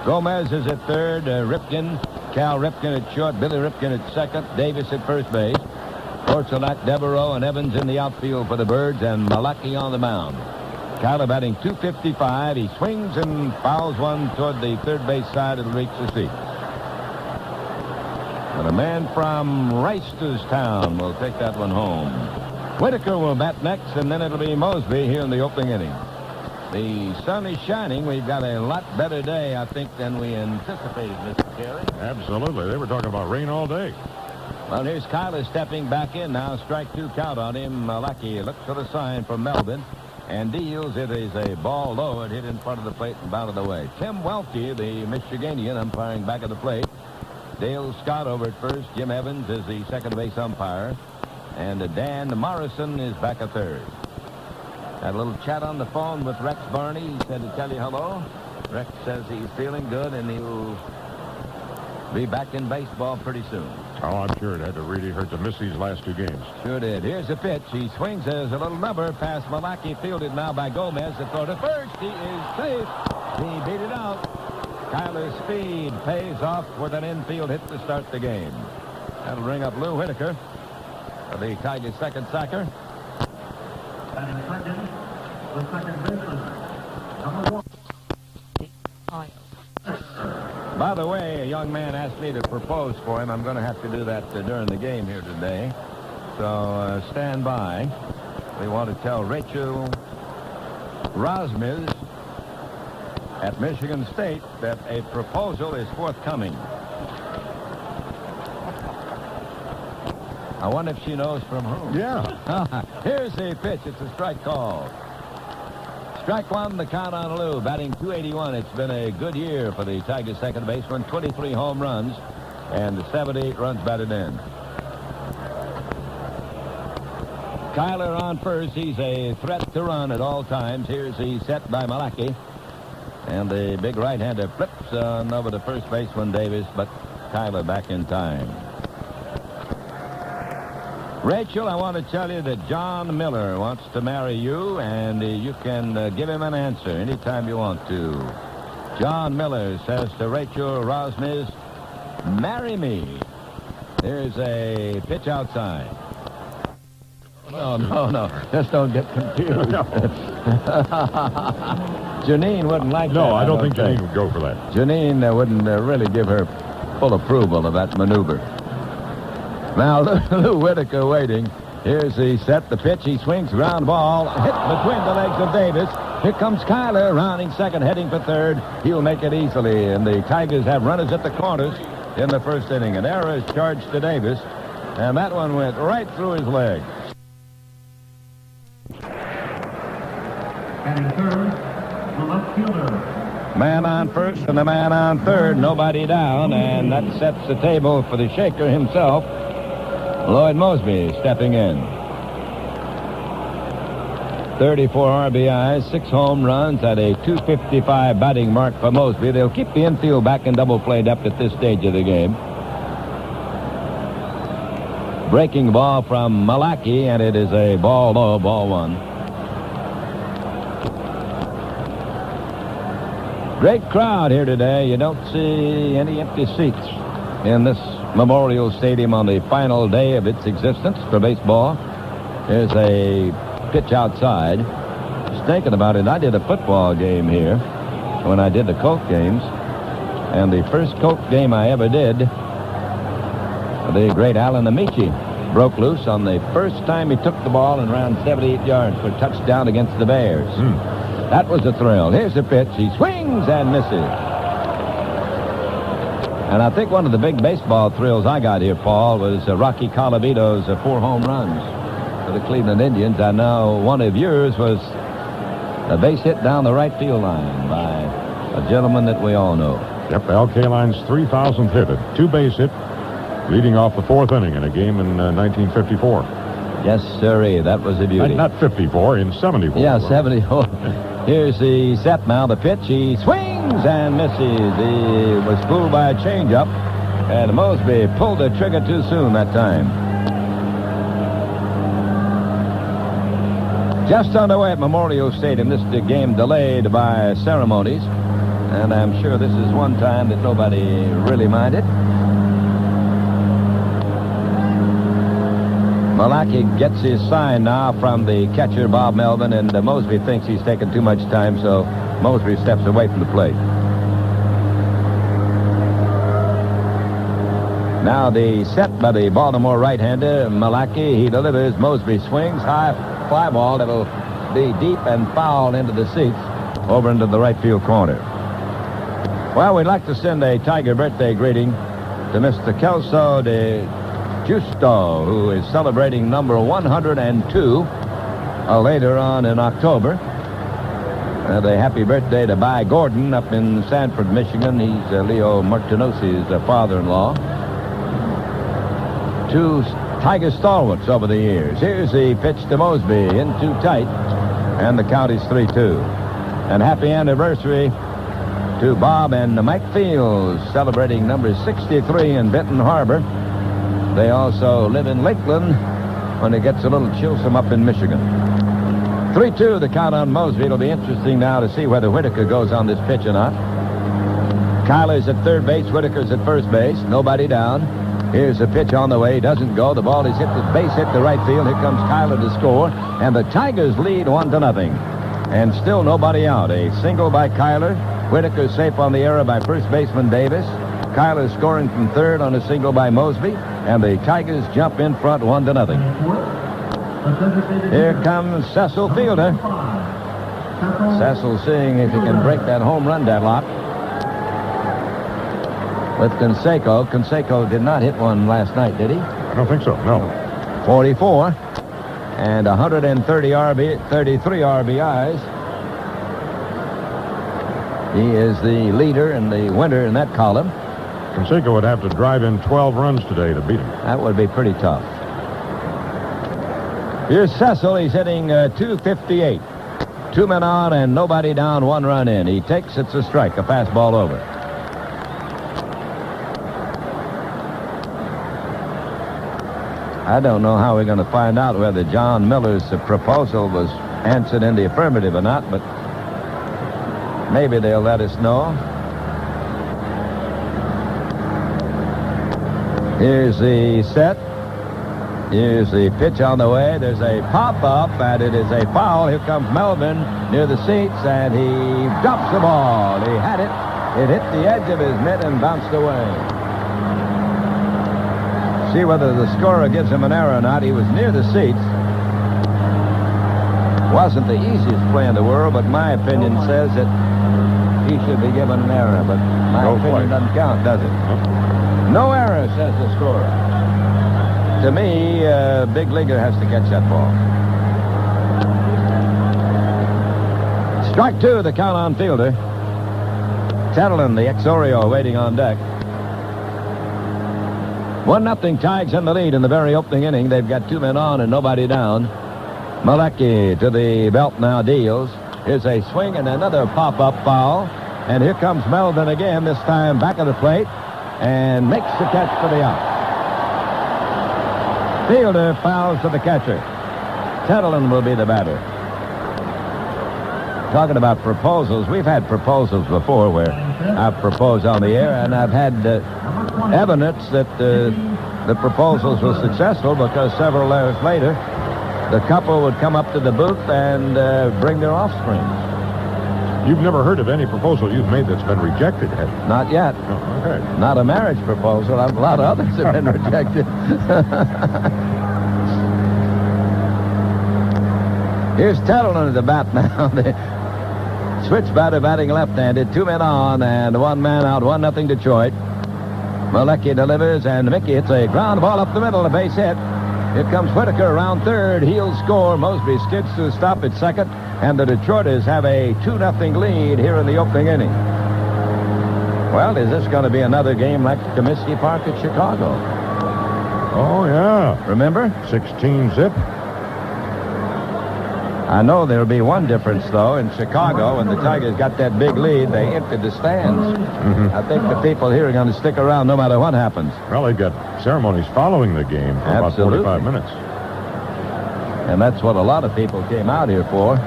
Gomez is at third, Cal Ripken at short, Billy Ripken at second, Davis at first base, Orsolak, Devereaux, and Evans in the outfield for the Birds, and Malachi on the mound. Tyler batting .255. He swings and fouls one toward the third base side. It'll reach the seat. But a man from Reisterstown will take that one home. Whitaker will bat next, and then it'll be Mosby here in the opening inning. The sun is shining. We've got a lot better day, I think, than we anticipated, Mr. Carey. Absolutely. They were talking about rain all day. Well, here's Kyler stepping back in now. Strike 2 count on him. Malachi looks for the sign from Melvin. And deals it is a ball low. It hit in front of the plate and bounded away. Tim Welke, the Michiganian, umpiring back of the plate. Dale Scott over at first. Jim Evans is the second base umpire. And Dan Morrison is back at third. Had a little chat on the phone with Rex Barney. He said to tell you hello. Rex says he's feeling good and he'll be back in baseball pretty soon. Oh, I'm sure it had to really hurt to miss these last 2 games. Sure did. Here's the pitch. He swings as a little number past Malachi, fielded now by Gomez. The throw to first. He is safe. He beat it out. Kyler's speed pays off with an infield hit to start the game. That'll bring up Lou Whitaker, the Tigers' second sacker. And second, the second baseman, number 1. By the way, a young man asked me to propose for him. I'm going to have to do that during the game here today. So stand by. We want to tell Rachel Rosmiz at Michigan State that a proposal is forthcoming. I wonder if she knows from whom. Yeah. Here's the pitch. It's a strike call. Strike 1, the count on Lou, batting .281. It's been a good year for the Tigers' second baseman. 23 home runs and 78 runs batted in. Kyler on first. He's a threat to run at all times. Here's the set by Malachi. And the big right-hander flips on over to first baseman Davis, but Kyler back in time. Rachel, I want to tell you that John Miller wants to marry you, and you can give him an answer anytime you want to. John Miller says to Rachel Rosmiz, marry me. Here's a pitch outside. No. Just don't get confused. Janine wouldn't like that. No, I don't think Janine would go for that. Janine wouldn't really give her full approval of that maneuver. Now, Lou Whitaker waiting. Here's the set, the pitch. He swings, ground ball, hit between the legs of Davis. Here comes Kyler, rounding second, heading for third. He'll make it easily, and the Tigers have runners at the corners in the first inning. An error is charged to Davis, and that one went right through his leg. And in third, the left fielder. Man on first and the man on third, nobody down, and that sets the table for the shaker himself, Lloyd Mosby, stepping in. 34 RBIs, 6 home runs at a .255 batting mark for Mosby. They'll keep the infield back in double play depth at this stage of the game. Breaking ball from Malaki, and it is a ball low, ball one. Great crowd here today. You don't see any empty seats in this Memorial Stadium on the final day of its existence for baseball. Here's a pitch outside. Just thinking about it, I did a football game here when I did the Colt games. And the first Colt game I ever did, the great Alan Amici broke loose on the first time he took the ball and ran 78 yards for a touchdown against the Bears. That was a thrill. Here's the pitch. He swings and misses. And I think one of the big baseball thrills I got here, Paul, was Rocky Colavito's 4 home runs for the Cleveland Indians. I know one of yours was a base hit down the right field line by a gentleman that we all know. Yep, Al Kaline's 3,000th hit, a 2-base hit, leading off the 4th inning in a game in 1954. Yes, sirree, that was a beauty. Not 54, in 74. Yeah, 74. Here's the set now, the pitch. He swings and misses. He was fooled by a changeup, and Mosby pulled the trigger too soon that time. Just underway at Memorial Stadium. This is the game delayed by ceremonies, and I'm sure this is one time that nobody really minded. Malaki gets his sign now from the catcher, Bob Melvin, and Mosby thinks he's taken too much time, so Mosby steps away from the plate. Now the set by the Baltimore right-hander, Malaki. He delivers. Mosby swings. High fly ball that'll be deep and foul into the seats over into the right field corner. Well, we'd like to send a Tiger birthday greeting to Mr. Kelso de Justo, who is celebrating number 102 later on in October. A happy birthday to By Gordon up in Sanford, Michigan. He's Leo Martinosi's father-in-law. 2 Tiger stalwarts over the years. Here's the pitch to Mosby, in too tight, and the count is 3-2. And happy anniversary to Bob and Mike Fields, celebrating number 63 in Benton Harbor. They also live in Lakeland when it gets a little chillsome up in Michigan. 3-2, the count on Mosby. It'll be interesting now to see whether Whitaker goes on this pitch or not. Kyler's at third base. Whitaker's at first base. Nobody down. Here's a pitch on the way. He doesn't go. The ball is hit. The base hit to right field. Here comes Kyler to score. And the Tigers lead 1-0. And still nobody out. A single by Kyler. Whitaker safe on the error by first baseman Davis. Kyler scoring from third on a single by Mosby. And the Tigers jump in front 1-0. Here comes Cecil Fielder. Cecil seeing if he can break that home run deadlock with Canseco. Canseco did not hit one last night, did he? I don't think so, no. 44 and 133 RBIs. He is the leader and the winner in that column. Canseco would have to drive in 12 runs today to beat him. That would be pretty tough. Here's Cecil. He's hitting .258. 2 men on and nobody down, 1 run in. He takes, it's a strike, a fastball over. I don't know how we're going to find out whether John Miller's proposal was answered in the affirmative or not, but maybe they'll let us know. Here's the set. Here's the pitch on the way. There's a pop-up, and it is a foul. Here comes Melvin near the seats, and he drops the ball. He had it. It hit the edge of his mitt and bounced away. See whether the scorer gives him an error or not. He was near the seats. Wasn't the easiest play in the world, but my opinion says that he should be given an error. But my opinion doesn't count, does it? No error, says the scorer. To me, big leaguer has to catch that ball. Strike two, the count on fielder. Tettleton, the ex-Oriole, waiting on deck. 1-0 Tigers in the lead in the very opening inning. They've got 2 men on and nobody down. Malecki to the belt now deals. Here's a swing and another pop-up foul. And here comes Melvin again, this time back of the plate, and makes the catch for the out. Fielder fouls to the catcher. Tettleton will be the batter. Talking about proposals, we've had proposals before where I've proposed on the air, and I've had evidence that the proposals were successful because several hours later, the couple would come up to the booth and bring their offspring. You've never heard of any proposal you've made that's been rejected, have you? Not yet. Oh, okay. Not a marriage proposal. A lot of others have been rejected. Here's Tettleton at the bat now. The switch batter batting left-handed. 2 men on and 1 man out. 1-0 Detroit. Malecki delivers, and Mickey hits a ground ball up the middle, a base hit. Here comes Whitaker around third. He'll score. Mosby skids to a stop at second, and the Detroiters have a 2-0 lead here in the opening inning. Well, is this going to be another game like Comiskey Park at Chicago? Oh, yeah. Remember? 16 zip. I know there'll be one difference, though. In Chicago, when the Tigers got that big lead, they emptied the stands. Mm-hmm. I think the people here are going to stick around no matter what happens. Well, they got ceremonies following the game for about 45 minutes. And that's what a lot of people came out here for.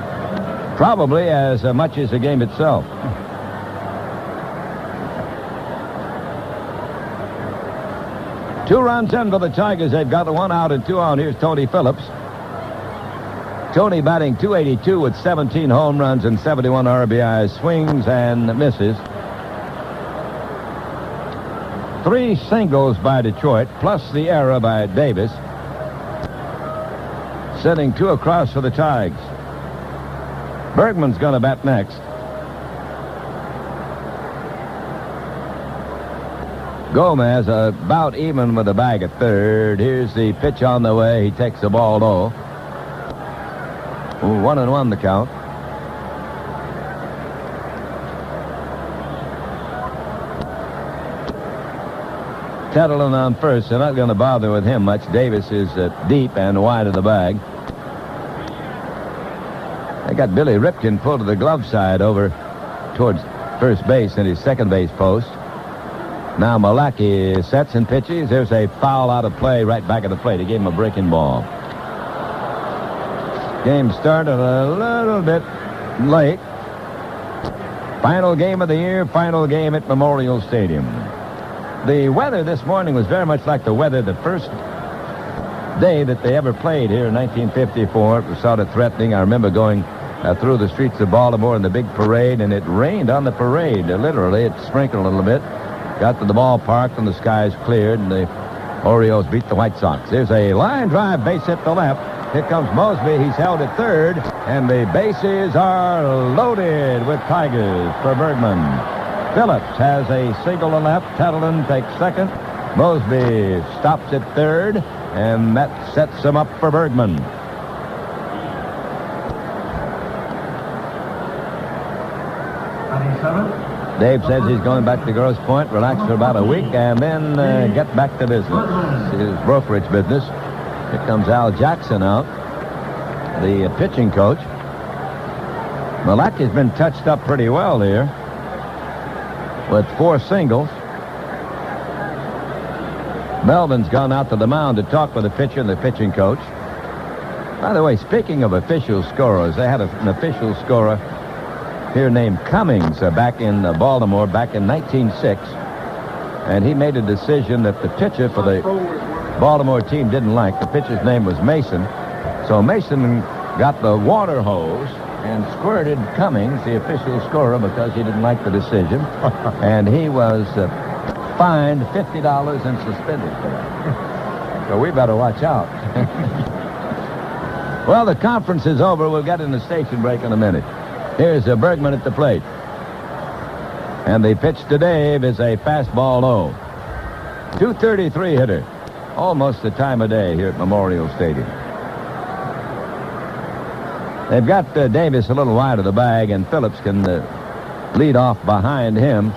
Probably as much as the game itself. Two runs in for the Tigers. They've got 1 out and 2 on. Here's Tony Phillips. Tony batting .282 with 17 home runs and 71 RBIs, swings and misses. 3 singles by Detroit, plus the error by Davis. Sending 2 across for the Tigers. Bergman's going to bat next. Gomez about even with the bag at third. Here's the pitch on the way. He takes the ball low. 1-1 the count. Tettleton on first. They're not going to bother with him much. Davis is deep and wide of the bag. They got Billy Ripken pulled to the glove side over towards first base in his second base post. Now Malecki sets and pitches. There's a foul out of play right back of the plate. He gave him a breaking ball. Game started a little bit late. Final game of the year, final game at Memorial Stadium. The weather this morning was very much like the weather the first day that they ever played here in 1954. It was sort of threatening. I remember going through the streets of Baltimore in the big parade, and it rained on the parade. Literally, it sprinkled a little bit. Got to the ballpark, and the skies cleared, and the Orioles beat the White Sox. There's a line drive base hit to left. Here comes Mosby. He's held at third, and the bases are loaded with Tigers for Bergman. Phillips has a single to left. Tettleton takes second. Mosby stops at third, and that sets him up for Bergman. Dave says he's going back to Grosse Pointe, relax for about a week, and then get back to business. His brokerage business. Here comes Al Jackson out, the pitching coach. Malecki's been touched up pretty well here with 4 singles. Melvin's gone out to the mound to talk with the pitcher and the pitching coach. By the way, speaking of official scorers, they had an official scorer here named Cummings back in Baltimore back in 1906. And he made a decision that the pitcher for the Baltimore team didn't like. The pitcher's name was Mason. So Mason got the water hose and squirted Cummings, the official scorer, because he didn't like the decision. And he was fined $50 and suspended for that. So we better watch out. Well, the conference is over. We'll get in the station break in a minute. Here's Bergman at the plate. And the pitch to Dave is a fastball low. 233 hitter. Almost the time of day here at Memorial Stadium. They've got Davis a little wide of the bag, and Phillips can lead off behind him.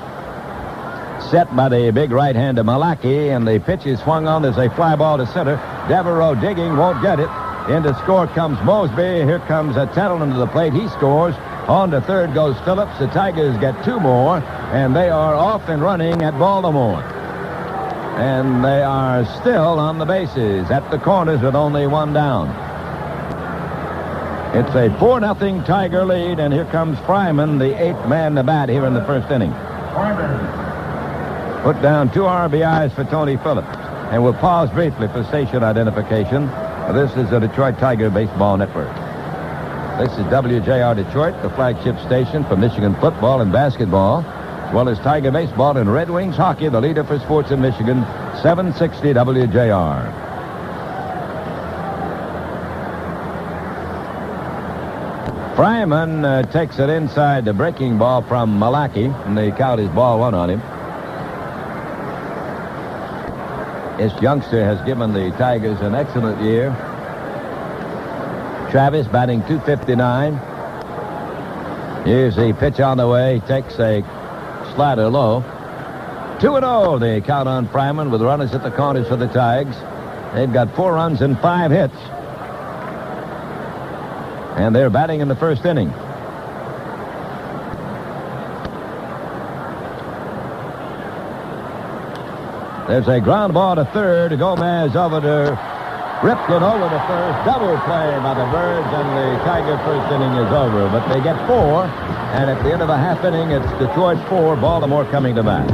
Set by the big right-hander Malaki, and the pitch is swung on. There's a fly ball to center. Devereaux digging, won't get it. Into score comes Mosby. Here comes Tettleton to the plate. He scores. On to third goes Phillips. The Tigers get two more, and they are off and running at Baltimore. And they are still on the bases at the corners with only one down. It's a 4-0 Tiger lead, and here comes Fryman, the 8th man to bat here in the first inning. Put down 2 RBIs for Tony Phillips. And we'll pause briefly for station identification. This is the Detroit Tiger Baseball Network. This is WJR Detroit, the flagship station for Michigan football and basketball, as well as Tiger Baseball and Red Wings hockey, the leader for sports in Michigan, 760 WJR. Fryman takes it inside, the breaking ball from Malaki, and the count is ball 1 on him. This youngster has given the Tigers an excellent year. Travis batting .259. Here's the pitch on the way. He takes a slider low. 2-0, the count on Fryman with runners at the corners for the Tigers. They've got 4 runs and 5 hits. And they're batting in the first inning. There's a ground ball to third. Gomez over to Ripken over to first. Double play by the Birds, and the Tiger first inning is over. But they get 4, and at the end of the half inning, it's Detroit 4, Baltimore coming to bat.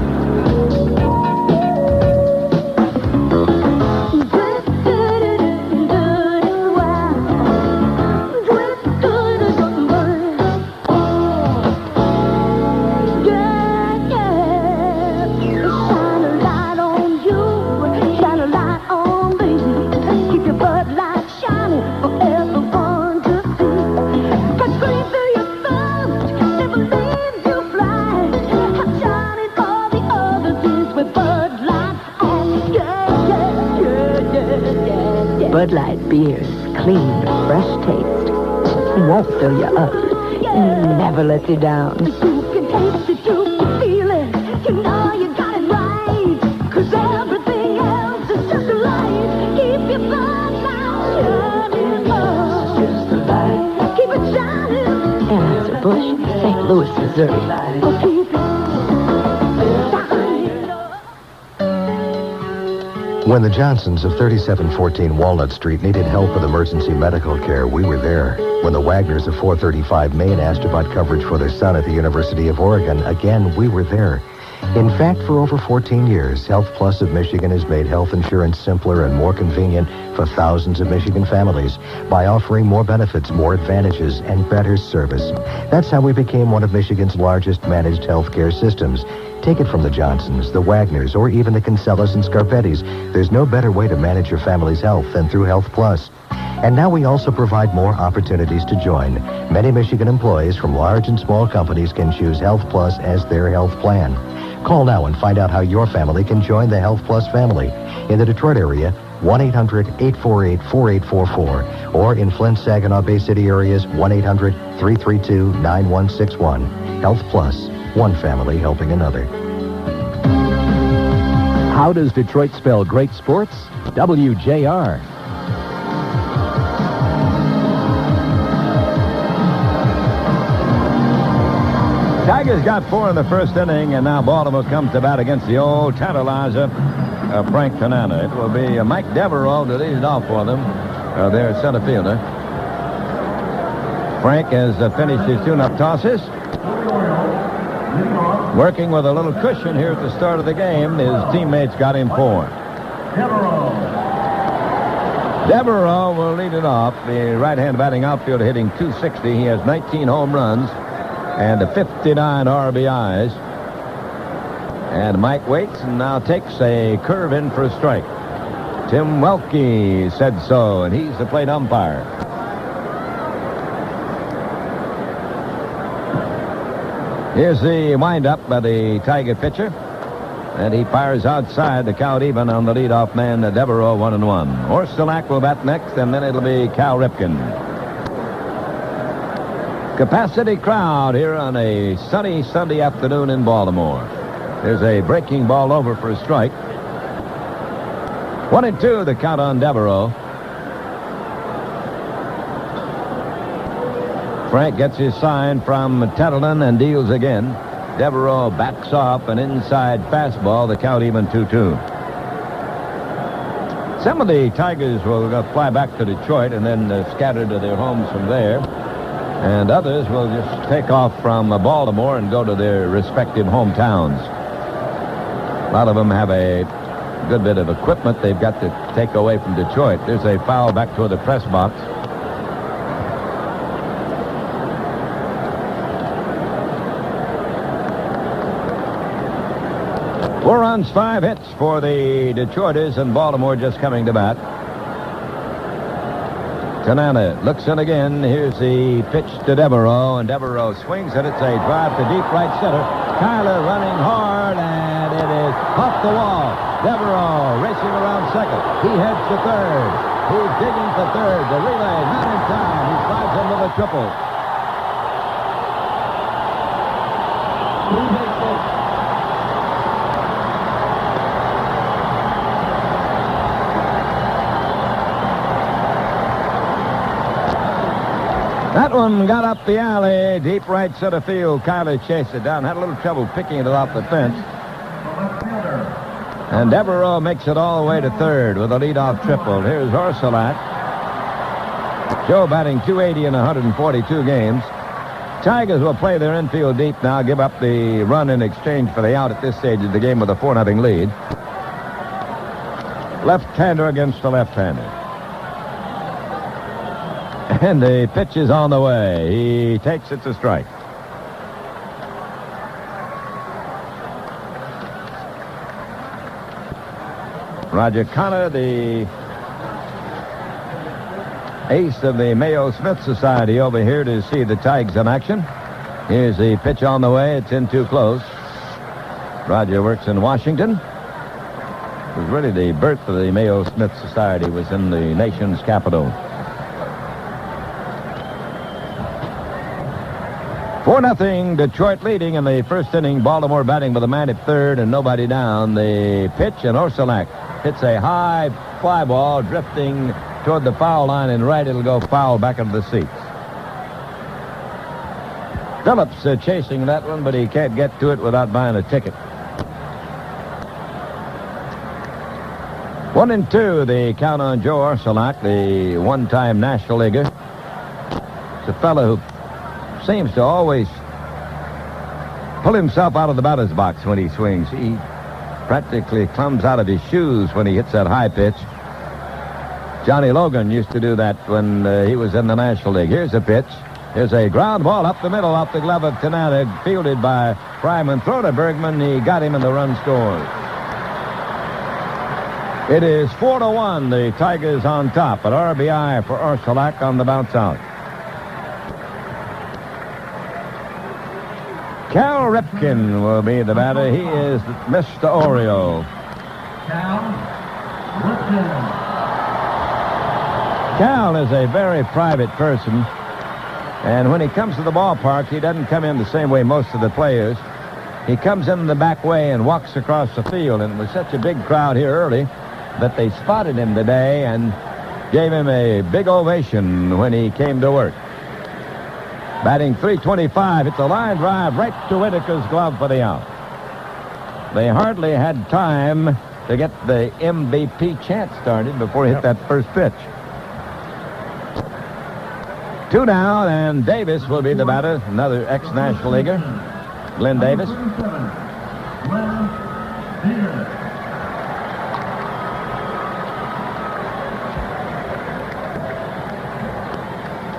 Bud Light beer's clean, fresh taste. Won't fill you up. Never let you down. You can taste it, you can feel it. You know you got it right. 'Cause everything else is just a light. Keep your Bud Light shining on. Just the light. Keep it shining. Anheuser-Busch, St. Louis, Missouri. Keep it. When the Johnsons of 3714 Walnut Street needed help with emergency medical care, we were there. When the Wagners of 435 Main asked about coverage for their son at the University of Oregon, again, we were there. In fact, for over 14 years, Health Plus of Michigan has made health insurance simpler and more convenient for thousands of Michigan families by offering more benefits, more advantages, and better service. That's how we became one of Michigan's largest managed health care systems. Take it from the Johnsons, the Wagners, or even the Kinsellas and Scarpettis. There's no better way to manage your family's health than through Health Plus. And now we also provide more opportunities to join. Many Michigan employees from large and small companies can choose Health Plus as their health plan. Call now and find out how your family can join the Health Plus family. In the Detroit area, 1-800-848-4844. Or in Flint, Saginaw Bay City areas, 1-800-332-9161. Health Plus. One family helping another. How does Detroit spell great sports? WJR. Tigers got 4 in the first inning, and now Baltimore comes to bat against the old tantalizer, Frank Tanana. It will be Mike Devereaux to lead it off for them, their center fielder. Frank has finished his tune-up tosses. Working with a little cushion here at the start of the game, his teammates got him 4. Devereaux will lead it off. The right-hand batting outfielder hitting .260. He has 19 home runs and 59 RBIs. And Mike waits and now takes a curve in for a strike. Tim Welke said so, and he's the plate umpire. Here's the windup by the Tiger pitcher. And he fires outside the count even on the leadoff man, Devereaux, 1-1. Orsilak will bat next, and then it'll be Cal Ripken. Capacity crowd here on a sunny Sunday afternoon in Baltimore. There's a breaking ball over for a strike. 1-2, the count on Devereaux. Frank gets his sign from Tettleton and deals again. Devereaux backs off an inside fastball, the count even 2-2. Some of the Tigers will fly back to Detroit and then scatter to their homes from there. And others will just take off from Baltimore and go to their respective hometowns. A lot of them have a good bit of equipment they've got to take away from Detroit. There's a foul back toward the press box. Four runs, 5 hits for the Detroiters, and Baltimore just coming to bat. Tanana looks in again. Here's the pitch to Devereaux, and Devereaux swings it. It's a drive to deep right center. Kyler running hard, and it is off the wall. Devereaux racing around second. He heads to third. He's digging for third. The relay not in time. He slides in with a triple. That one got up the alley, deep right center field. Kyler chased it down, had a little trouble picking it off the fence. And Devereaux makes it all the way to third with a leadoff triple. Here's Orsilak. Joe batting .280 in 142 games. Tigers will play their infield deep now, give up the run in exchange for the out at this stage of the game with a 4-0 lead. Left-hander against the left-hander. And the pitch is on the way. He takes it to strike. Roger Connor, the ace of the Mayo Smith Society, over here to see the Tigers in action. Here's the pitch on the way. It's in too close. Roger works in Washington. It was really the birth of the Mayo Smith Society was in the nation's capital. 4-0, Detroit leading in the first inning. Baltimore batting with a man at third and nobody down. The pitch, and Orsilak hits a high fly ball drifting toward the foul line, and right it'll go foul back into the seats. Phillips chasing that one, but he can't get to it without buying a ticket. 1-2, the count on Joe Orsilak, the one-time National Leaguer. It's a fellow who seems to always pull himself out of the batter's box when he swings. He practically comes out of his shoes when he hits that high pitch. Johnny Logan used to do that when he was in the National League. Here's a pitch. Here's a ground ball up the middle off the glove of Tanana, fielded by Fryman. Throw to Bergman. He got him, and the run scores. It is 4-1. The Tigers on top. An RBI for Orsilak on the bounce out. Cal Ripken will be the batter. He is Mr. Oriole. Cal is a very private person, and when he comes to the ballpark, he doesn't come in the same way most of the players. He comes in the back way and walks across the field, and it was such a big crowd here early that they spotted him today and gave him a big ovation when he came to work. Batting .325, it's a line drive right to Whitaker's glove for the out. They hardly had time to get the MVP chant started before he hit that first pitch. 2 down, and Davis will be the batter, another ex-National Leaguer. Glenn Davis.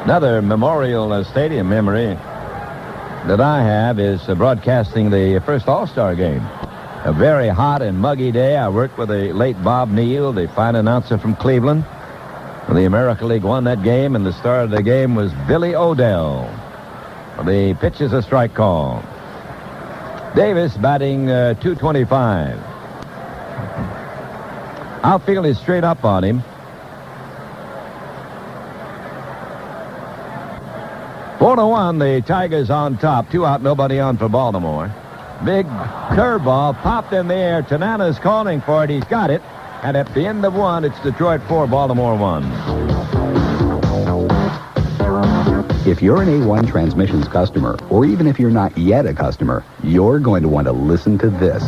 Another Memorial Stadium memory that I have is broadcasting the first All-Star game. A very hot and muggy day. I worked with the late Bob Neal, the fine announcer from Cleveland. The American League won that game, and the star of the game was Billy Odell. The pitch is a strike call. Davis batting .225. Outfield is straight up on him. 4-1, the Tigers on top. 2 out, nobody on for Baltimore. Big curveball popped in the air. Tanana's calling for it. He's got it. And at the end of 1, it's Detroit 4, Baltimore 1. If you're an A1 Transmissions customer, or even if you're not yet a customer, you're going to want to listen to this.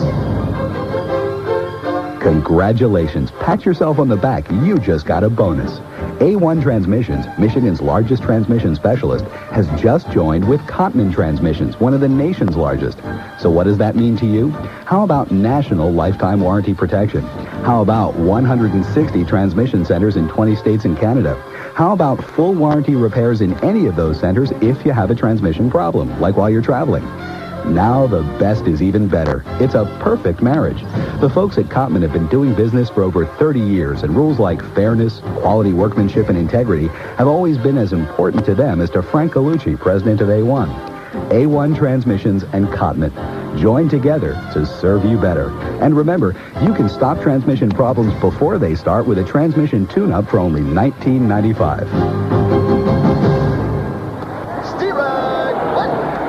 Congratulations. Pat yourself on the back. You just got a bonus. A1 Transmissions, Michigan's largest transmission specialist, has just joined with Cottman Transmissions, one of the nation's largest. So what does that mean to you? How about national lifetime warranty protection? How about 160 transmission centers in 20 states and Canada? How about full warranty repairs in any of those centers if you have a transmission problem, like while you're traveling? Now the best is even better. It's a perfect marriage. The folks at Cottman have been doing business for over 30 years, and rules like fairness, quality workmanship, and integrity have always been as important to them as to Frank Gallucci, president of A1. A1 Transmissions and Cottman. Join together to serve you better. And remember, you can stop transmission problems before they start with a transmission tune-up for only $19.95.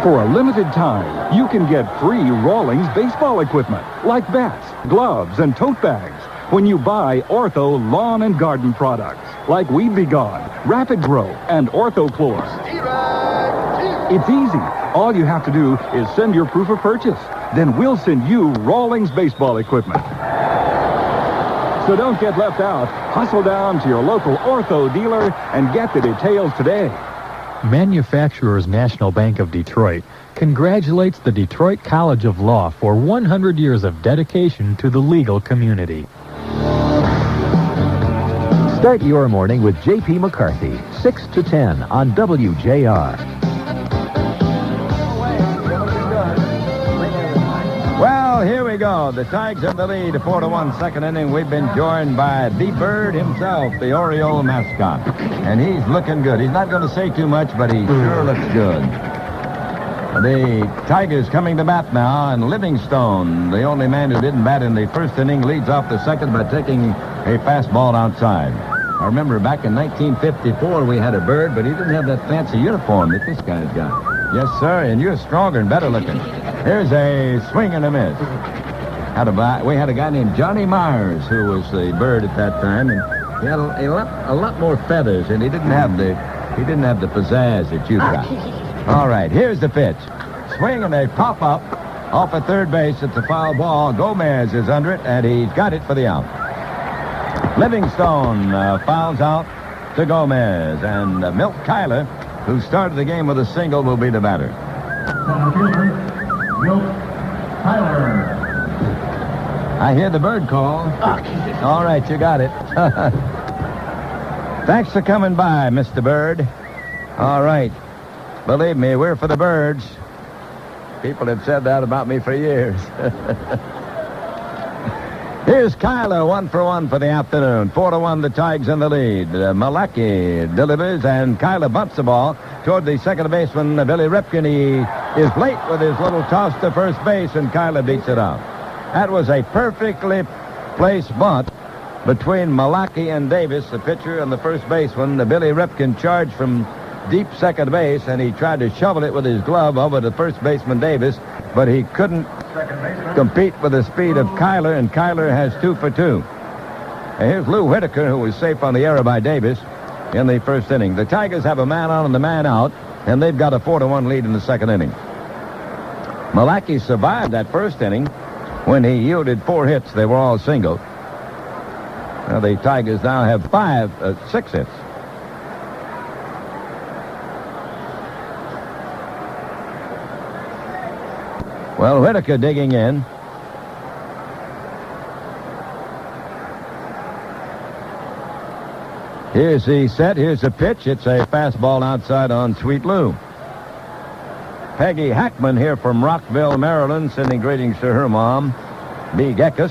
For a limited time, you can get free Rawlings baseball equipment, like bats, gloves, and tote bags, when you buy Ortho lawn and garden products, like Weed Be Gone, Rapid Grow, and Ortho-Chlor. It's easy. All you have to do is send your proof of purchase. Then we'll send you Rawlings baseball equipment. So don't get left out. Hustle down to your local Ortho dealer and get the details today. Manufacturers National Bank of Detroit congratulates the Detroit College of Law for 100 years of dedication to the legal community. Start your morning with J.P. McCarthy, 6 to 10 on WJR. Well, here we go. The Tigers in the lead, 4-1 second inning. We've been joined by the Bird himself, the Oriole mascot. And he's looking good. He's not going to say too much, but he sure looks good. The Tigers coming to bat now, and Livingstone, the only man who didn't bat in the first inning, leads off the second by taking a fastball outside. I remember back in 1954 we had a Bird, but he didn't have that fancy uniform that this guy's got. Yes, sir, and you're stronger and better looking. Here's a swing and a miss. We had a guy named Johnny Myers who was the Bird at that time, and he had a lot more feathers, and he didn't have the pizzazz that you've got. All right, here's the pitch. Swing and a pop up off at third base. It's a foul ball. Gomez is under it, and he's got it for the out. Livingstone fouls out to Gomez, and Milt Kyler, who started the game with a single, will be the batter. Milt Kyler. I hear the Bird call. All right, you got it. Thanks for coming by, Mr. Bird. All right. Believe me, we're for the Birds. People have said that about me for years. Here's Kyler, 1 for 1 for the afternoon. 4-1, the Tigers in the lead. Malaki delivers, and Kyler bumps the ball toward the second baseman, Billy Ripken. He is late with his little toss to first base, and Kyler beats it out. That was a perfectly placed bunt between Malaki and Davis, the pitcher, and the first baseman. Billy Ripken charged from deep second base, and he tried to shovel it with his glove over to first baseman Davis, but he couldn't compete with the speed of Kyler, and Kyler has 2 for 2. And here's Lou Whitaker, who was safe on the error by Davis in the first inning. The Tigers have a man on and the man out, and they've got a 4-1 lead in the second inning. Malaki survived that first inning when he yielded 4 hits. They were all single. Now the Tigers now have 6 hits. Well, Whitaker digging in. Here's the set. Here's the pitch. It's a fastball outside on Sweet Lou. Peggy Hackman here from Rockville, Maryland, sending greetings to her mom, B. Gekas,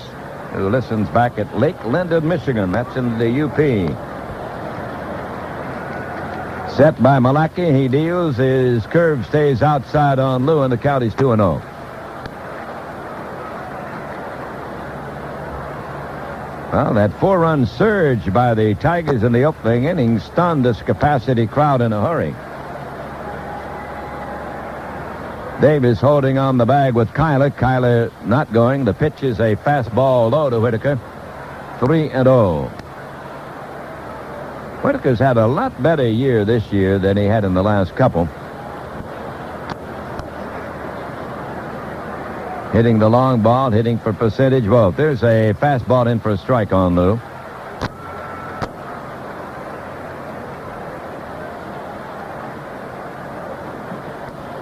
who listens back at Lake Linden, Michigan. That's in the UP. Set by Malachi. He deals. His curve stays outside on Lou, and the count is 2-0. Well, that 4-run surge by the Tigers in the opening inning stunned this capacity crowd in a hurry. Davis holding on the bag with Kyler. Kyler not going. The pitch is a fastball low to Whitaker. 3-0. Whitaker's had a lot better year this year than he had in the last couple. Hitting the long ball, hitting for percentage both. There's a fastball in for a strike on Lou.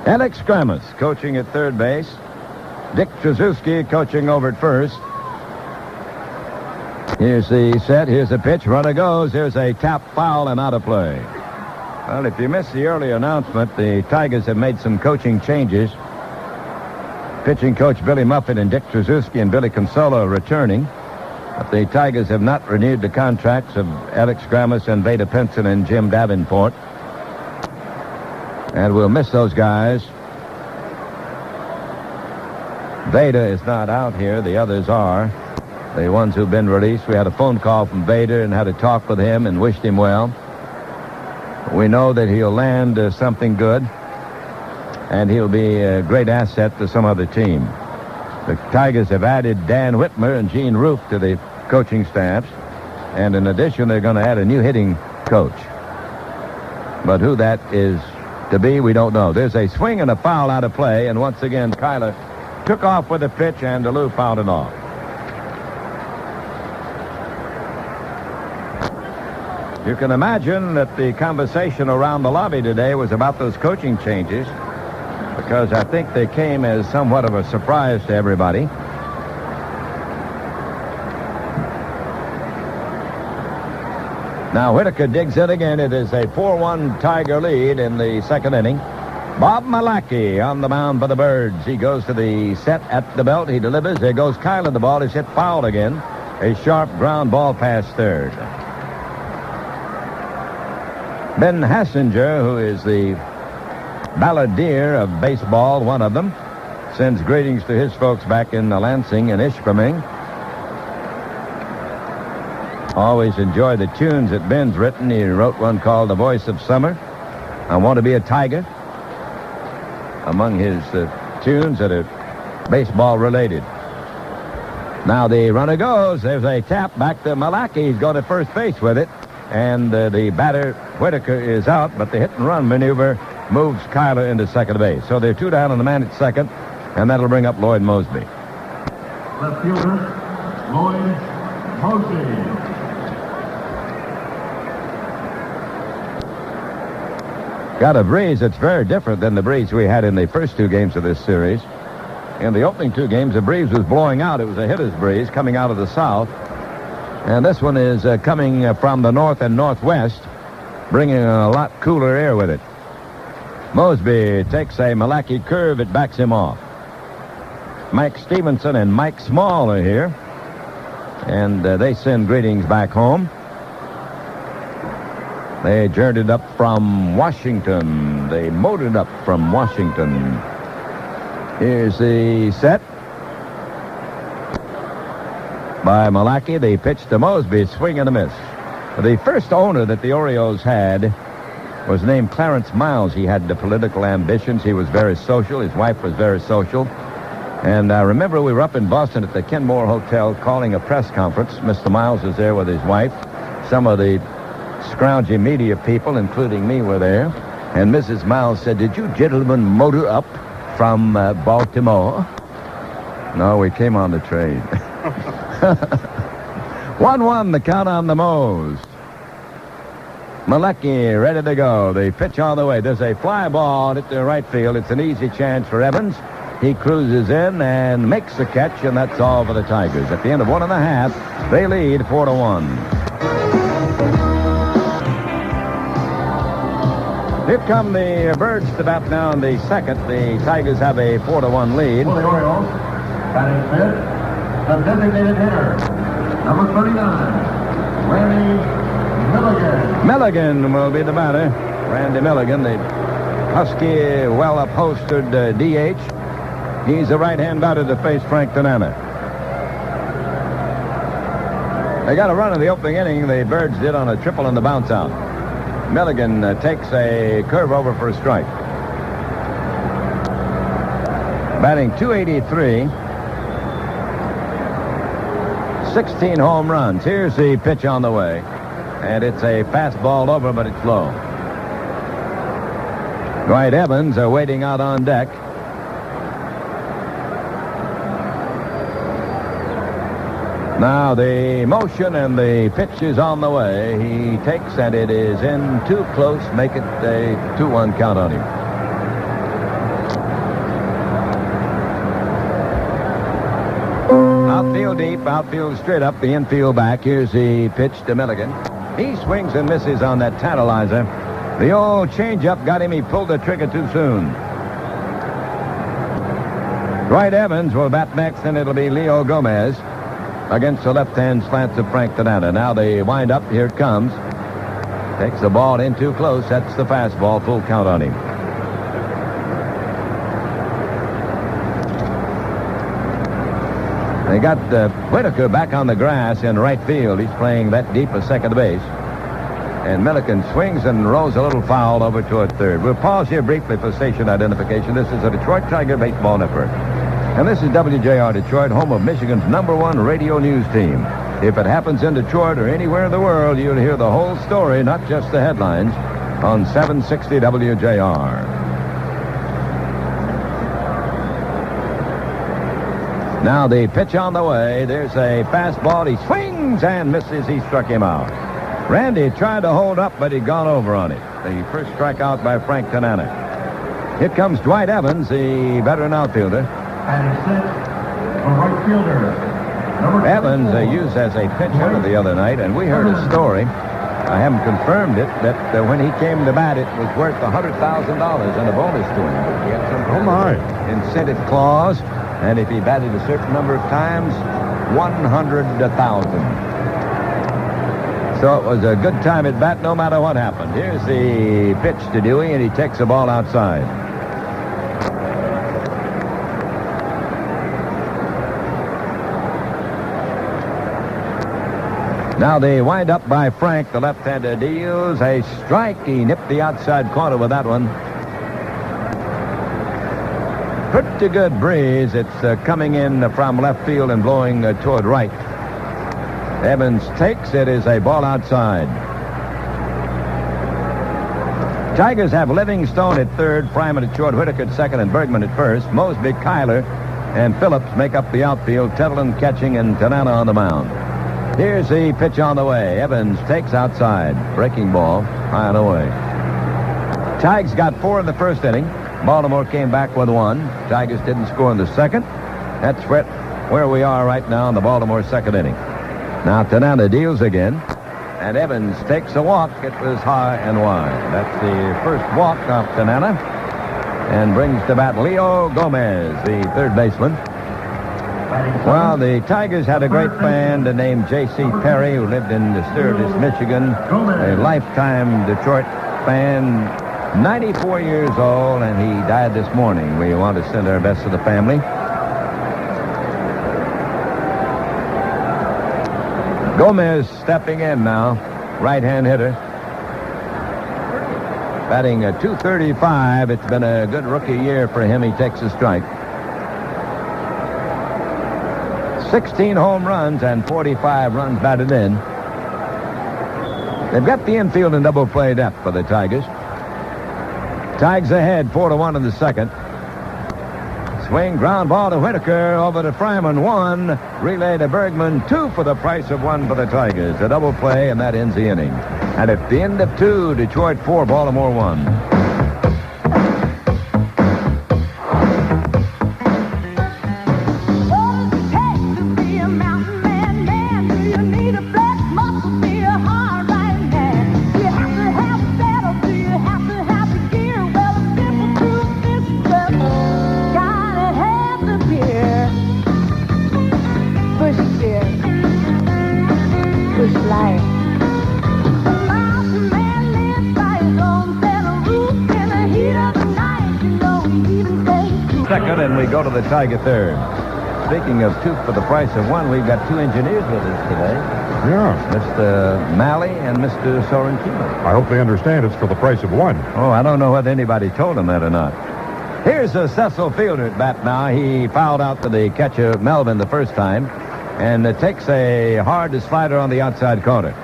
Alex Kramus coaching at third base. Dick Trzaskowski coaching over at first. Here's the set. Here's the pitch. Runner goes. Here's a tap foul and out of play. Well, if you missed the early announcement, the Tigers have made some coaching changes. Pitching coach Billy Muffet and Dick Trzaskowski and Billy Consolo returning. But the Tigers have not renewed the contracts of Alex Kramus and Veda Pinson and Jim Davenport. And we'll miss those guys. Veda is not out here. The others are. The ones who've been released. We had a phone call from Veda and had a talk with him and wished him well. We know that he'll land something good. And he'll be a great asset to some other team. The Tigers have added Dan Whitmer and Gene Roof to the coaching staffs. And in addition, they're going to add a new hitting coach. But who that is to be, we don't know. There's a swing and a foul out of play. And once again, Kyler took off with a pitch and Lou fouled it off. You can imagine that the conversation around the lobby today was about those coaching changes, because I think they came as somewhat of a surprise to everybody. Now Whitaker digs in again. It is a 4-1 Tiger lead in the second inning. Bob Malachi on the mound for the Birds. He goes to the set at the belt. He delivers. There goes Kyler. The ball is hit foul again. A sharp ground ball past third. Ben Hassinger, who is the balladeer of baseball, one of them, sends greetings to his folks back in Lansing and Ishpeming. Always enjoy the tunes that Ben's written. He wrote one called The Voice of Summer, I Want to Be a Tiger, among his tunes that are baseball related. Now the runner goes. There's a tap back to Malachi. He's going to first base with it. And the batter, Whitaker, is out, but the hit-and-run maneuver moves Kyler into second base. So they're two down on the man at second, and that'll bring up Lloyd Mosby. Left fielder, Lloyd Mosby. Got a breeze that's very different than the breeze we had in the first two games of this series. In the opening two games, the breeze was blowing out. It was a hitter's breeze coming out of the south. And this one is coming from the north and northwest, bringing a lot cooler air with it. Mosby takes a Malachi curve. It backs him off. Mike Stevenson and Mike Small are here. And they send greetings back home. They journeyed up from Washington. They motored up from Washington. Here's the set by Malachi. The pitch to Mosby, swing and a miss. The first owner that the Orioles had was named Clarence Miles. He had the political ambitions. He was very social. His wife was very social. And I remember we were up in Boston at the Kenmore Hotel calling a press conference. Mr. Miles was there with his wife. Some of the scroungy media people, including me, were there. And Mrs. Miles said, "Did you gentlemen motor up from Baltimore?" No, we came on the train. 1-1, the count on the Moes. Malachi ready to go. The pitch on the way. There's a fly ball at the right field. It's an easy chance for Evans. He cruises in and makes the catch, and that's all for the Tigers. At the end of 1.5, they lead 4-1. Here come the Birds to bat now in the second. The Tigers have a 4-1 lead. For the Orioles, batting fifth, the designated hitter, number 39, Randy Milligan. Milligan will be the batter. Randy Milligan, the husky, well-upholstered DH. He's the right-hand batter to face Frank Tanana. They got a run in the opening inning. The Birds did on a triple in the bounce out. Milligan takes a curve over for a strike. Batting .283. 16 home runs. Here's the pitch on the way. And it's a fastball over, but it's low. Dwight Evans are waiting out on deck. Now the motion and the pitch is on the way. He takes, and it is in too close. Make it a 2-1 count on him. Outfield deep, outfield straight up, the infield back. Here's the pitch to Milligan. He swings and misses on that tantalizer. The old changeup got him. He pulled the trigger too soon. Dwight Evans will bat next, and it'll be Leo Gomez against the left-hand slants of Frank Tanana. Now they wind up. Here it comes. Takes the ball in too close. That's the fastball. Full count on him. They got Whitaker back on the grass in right field. He's playing that deep at second base. And Milligan swings and rolls a little foul over toward third. We'll pause here briefly for station identification. This is the Detroit Tiger Baseball Network. And this is WJR Detroit, home of Michigan's #1 radio news team. If it happens in Detroit or anywhere in the world, you'll hear the whole story, not just the headlines, on 760 WJR. Now the pitch on the way. There's a fastball. He swings and misses. He struck him out. Randy tried to hold up, but he'd gone over on it. The first strikeout by Frank Tanana. Here comes Dwight Evans, the veteran outfielder. And sixth, the right fielder, number Evans used as a pinch hitter the other night, and we heard a story. I haven't confirmed it, that when he came to bat, it was worth $100,000 and a bonus to him. He had some incentive clause, and if he batted a certain number of times, $100,000. So it was a good time at bat no matter what happened. Here's the pitch to Dewey, and he takes the ball outside. Now they wind up by Frank. The left-hander deals a strike. He nipped the outside corner with that one. Pretty good breeze. It's coming in from left field and blowing toward right. Evans takes it as a ball outside. Tigers have Livingstone at third, Fryman at short, Whitaker at second, and Bergman at first. Mosby, Kyler, and Phillips make up the outfield. Tettleton catching and Tanana on the mound. Here's the pitch on the way. Evans takes outside. Breaking ball, high and away. Tigers got 4 in the first inning. Baltimore came back with 1. Tigers didn't score in the second. That's where we are right now in the Baltimore second inning. Now Tanana deals again, and Evans takes a walk. It was high and wide. That's the first walk off Tanana, and brings to bat Leo Gomez, the third baseman. Well, the Tigers had a great fan named J.C. Perry, who lived in Sturgis, Michigan, a lifetime Detroit fan, 94 years old, and he died this morning. We want to send our best to the family. Gomez stepping in now, right-hand hitter. Batting .235. It's been a good rookie year for him. He takes a strike. 16 home runs and 45 runs batted in. They've got the infield in double play depth for the Tigers. Tigers ahead 4-1 in the second. Swing, ground ball to Whitaker, over to Fryman, 1. Relay to Bergman, 2 for the price of 1 for the Tigers. A double play, and that ends the inning. And at the end of 2, Detroit 4, Baltimore 1. go to the Tiger third. Speaking of two for the price of one, we've got two engineers with us today. Yeah. Mr. Malley and Mr. Sorrentino. I hope they understand it's for the price of one. Oh, I don't know whether anybody told him that or not. Here's a Cecil Fielder at bat now. He fouled out to the catcher, Melvin, the first time, and takes a hard slider on the outside corner.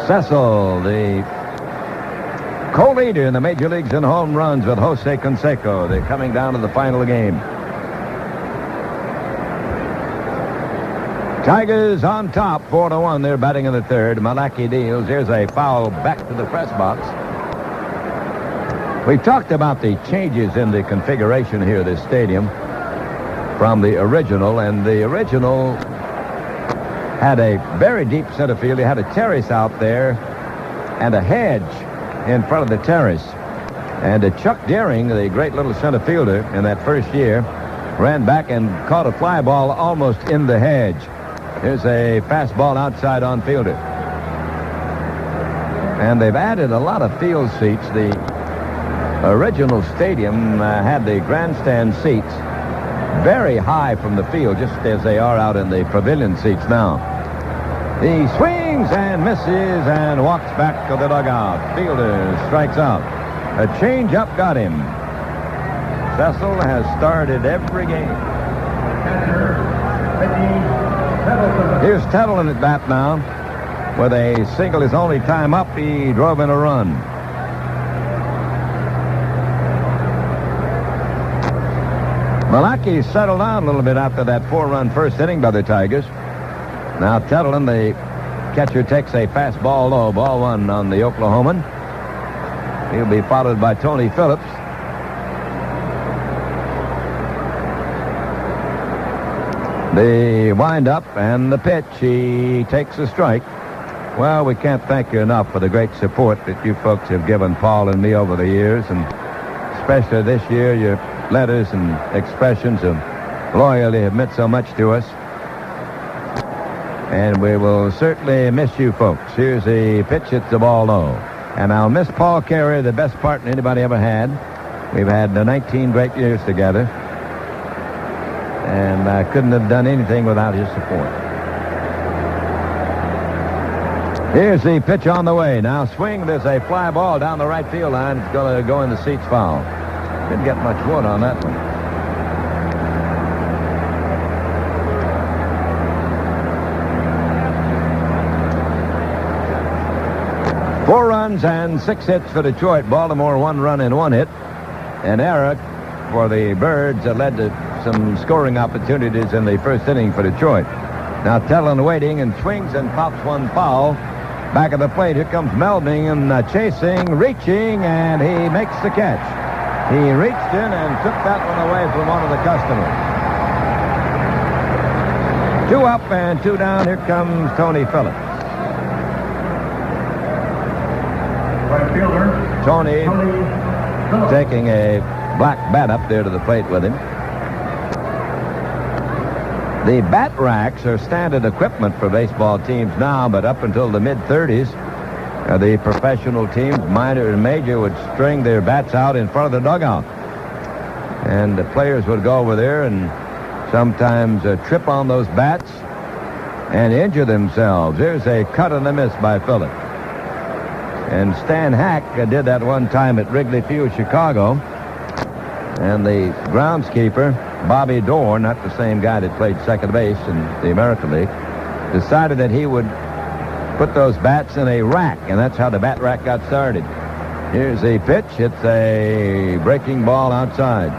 Cecil, the co-leader in the major leagues in home runs with Jose Canseco. They're coming down to the final game. Tigers on top, 4-1. They're batting in the third. Malaki deals. Here's a foul back to the press box. We talked about the changes in the configuration here at this stadium from the original, and the original had a very deep center field. He had a terrace out there and a hedge in front of the terrace. And Chuck Deering, the great little center fielder in that first year, ran back and caught a fly ball almost in the hedge. Here's a fastball outside on fielder. And they've added a lot of field seats. The original stadium had the grandstand seats very high from the field, just as they are out in the pavilion seats now. He swings and misses and walks back to the dugout. Fielder strikes out. A changeup got him. Cecil has started every game. Here's Tettleton at bat now. With a single his only time up, he drove in a run. Malaki settled down a little bit after that 4-run first inning by the Tigers. Now Tettleton, the catcher, takes a fastball low. Ball one on the Oklahoman. He'll be followed by Tony Phillips. The windup and the pitch. He takes a strike. Well, we can't thank you enough for the great support that you folks have given Paul and me over the years, and especially this year, your letters and expressions of loyalty have meant so much to us. And we will certainly miss you folks. Here's the pitch. It's the ball low. And I'll miss Paul Carey, the best partner anybody ever had. We've had 19 great years together. And I couldn't have done anything without his support. Here's the pitch on the way. Now swing. There's a fly ball down the right field line. It's going to go in the seats foul. Didn't get much wood on that one. Four runs and 6 hits for Detroit. Baltimore 1 run and 1 hit. An error for the Birds that led to some scoring opportunities in the first inning for Detroit. Now Tettleton waiting and swings and pops one foul. Back of the plate, here comes Melvin and chasing, reaching, and he makes the catch. He reached in and took that one away from one of the customers. 2 up and 2 down. Here comes Tony Phillips. Right fielder. Tony taking a black bat up there to the plate with him. The bat racks are standard equipment for baseball teams now, but up until the mid-30s, the professional teams, minor and major, would string their bats out in front of the dugout. And the players would go over there and sometimes trip on those bats and injure themselves. Here's a cut and a miss by Phillips. And Stan Hack did that one time at Wrigley Field, Chicago. And the groundskeeper, Bobby Dorr, not the same guy that played second base in the American League, decided that he would put those bats in a rack, and that's how the bat rack got started. Here's the pitch. It's a breaking ball outside.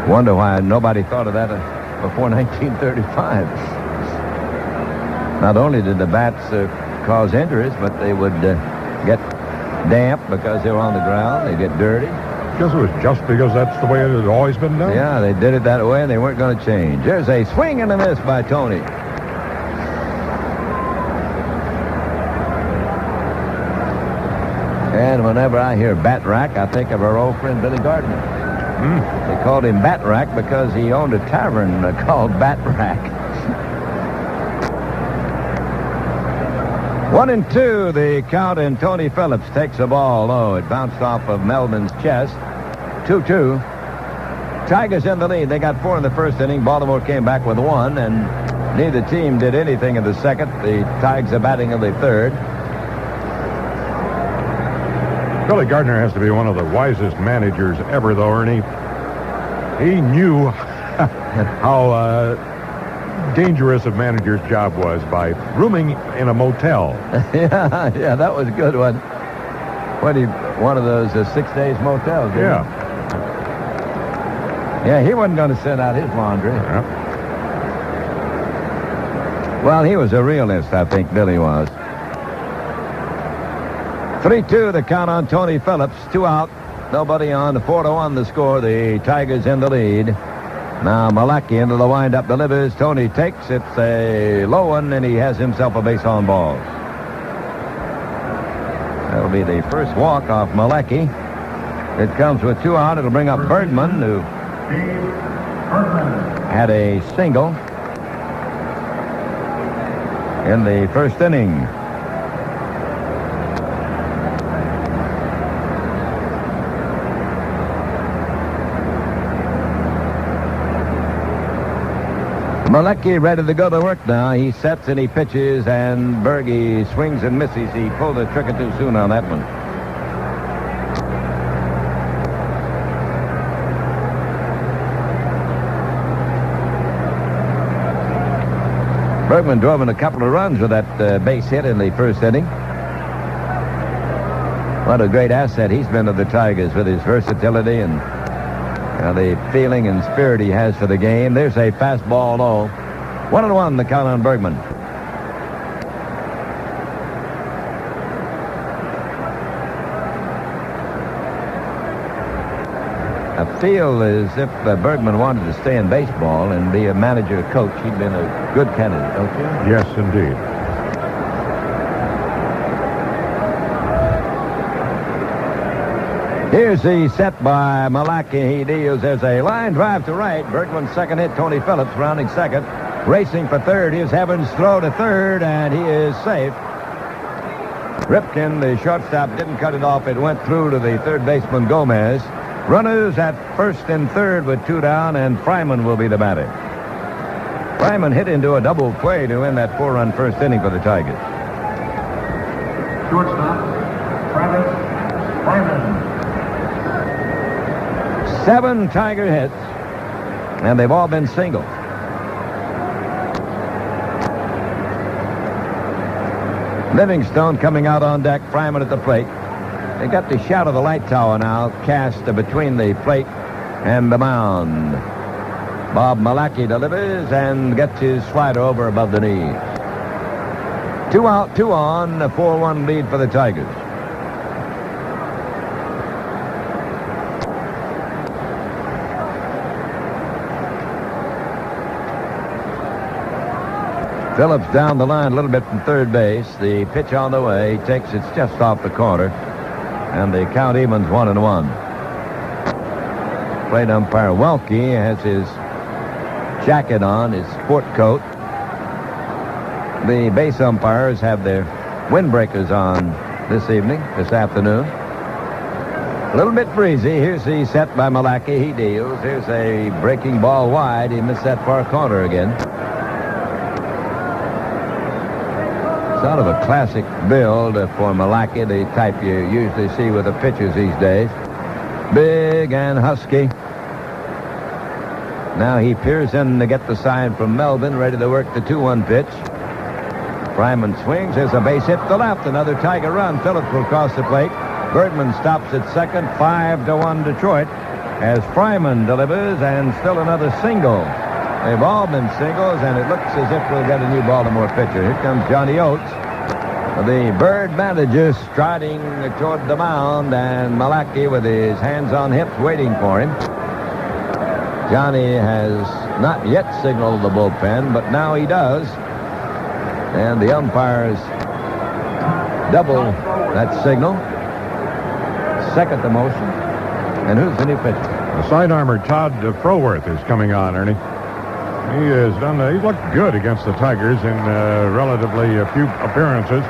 Wonder why nobody thought of that before 1935. Not only did the bats cause injuries, but they would get damp because they were on the ground. They get dirty. Guess it was just because that's the way it had always been done. Yeah, they did it that way, and they weren't going to change. There's a swing and a miss by Tony. And whenever I hear Bat Rack, I think of our old friend Billy Gardner. They called him Bat Rack because he owned a tavern called Bat Rack. 1-2, the count, and Tony Phillips takes the ball low. It bounced off of Melvin's chest. 2-2. Tigers in the lead. They got 4 in the first inning. Baltimore came back with 1, and neither team did anything in the second. The Tigers are batting in the third. Billy Gardner has to be one of the wisest managers ever, though, Ernie. He knew how dangerous a manager's job was by rooming in a motel. yeah, that was a good one. One of those 6 days motels, didn't Yeah. Yeah, he wasn't going to send out his laundry. Yeah. Well, he was a realist, I think Billy was. 3-2 the count on Tony Phillips. 2 out, nobody on. 4-1 the score. The Tigers in the lead. Now Malachi into the windup delivers. Tony takes. It's a low one, and he has himself a base on ball. That'll be the first walk off Malachi. It comes with 2 out. It'll bring up Bergman, who had a single in the first inning. Malecki ready to go to work now. He sets and he pitches, and Berge swings and misses. He pulled the trigger too soon on that one. Bergman drove in a couple of runs with that base hit in the first inning. What a great asset he's been to the Tigers with his versatility and the feeling and spirit he has for the game. There's a fastball low. 1-1 the count on Bergman. I feel as if Bergman wanted to stay in baseball and be a manager or coach. He'd been a good candidate, don't you? Yes, indeed. Here's the set by Malachi. He deals. There's a line drive to right. Bergman's second hit. Tony Phillips rounding second. Racing for third. Here's Evans' throw to third, and he is safe. Ripken, the shortstop, didn't cut it off. It went through to the third baseman, Gomez. Runners at first and third with 2 down, and Fryman will be the batter. Fryman hit into a double play to win that 4-run first inning for the Tigers. Shortstop, Travis Fryman. 7 Tiger hits, and they've all been singles. Livingstone coming out on deck, Fryman at the plate. They got the shot of the light tower now cast between the plate and the mound. Bob Malachi delivers and gets his slider over above the knee. 2 out, 2 on, a 4-1 lead for the Tigers. Phillips down the line a little bit from third base. The pitch on the way. He takes it just off the corner. And the count evens 1-1. Plate umpire Welke has his jacket on, his sport coat. The base umpires have their windbreakers on this afternoon. A little bit breezy. Here's the set by Malachi. He deals. Here's a breaking ball wide. He missed that far corner again. Sort of a classic build for Malachi, the type you usually see with the pitchers these days. Big and husky. Now he peers in to get the sign from Melvin, ready to work the 2-1 pitch. Fryman swings. There's a base hit to left. Another Tiger run. Phillips will cross the plate. Bergman stops at second. 5-1 Detroit as Fryman delivers, and still another single. They've all been singles, and it looks as if we'll get a new Baltimore pitcher. Here comes Johnny Oates, the Bird manager, striding toward the mound, and Malachi with his hands on hips waiting for him. Johnny has not yet signaled the bullpen, but now he does. And the umpires double that signal. Second the motion. And who's the new pitcher? The sidearmer Todd Froworth is coming on, Ernie. He has he's looked good against the Tigers in relatively a few appearances.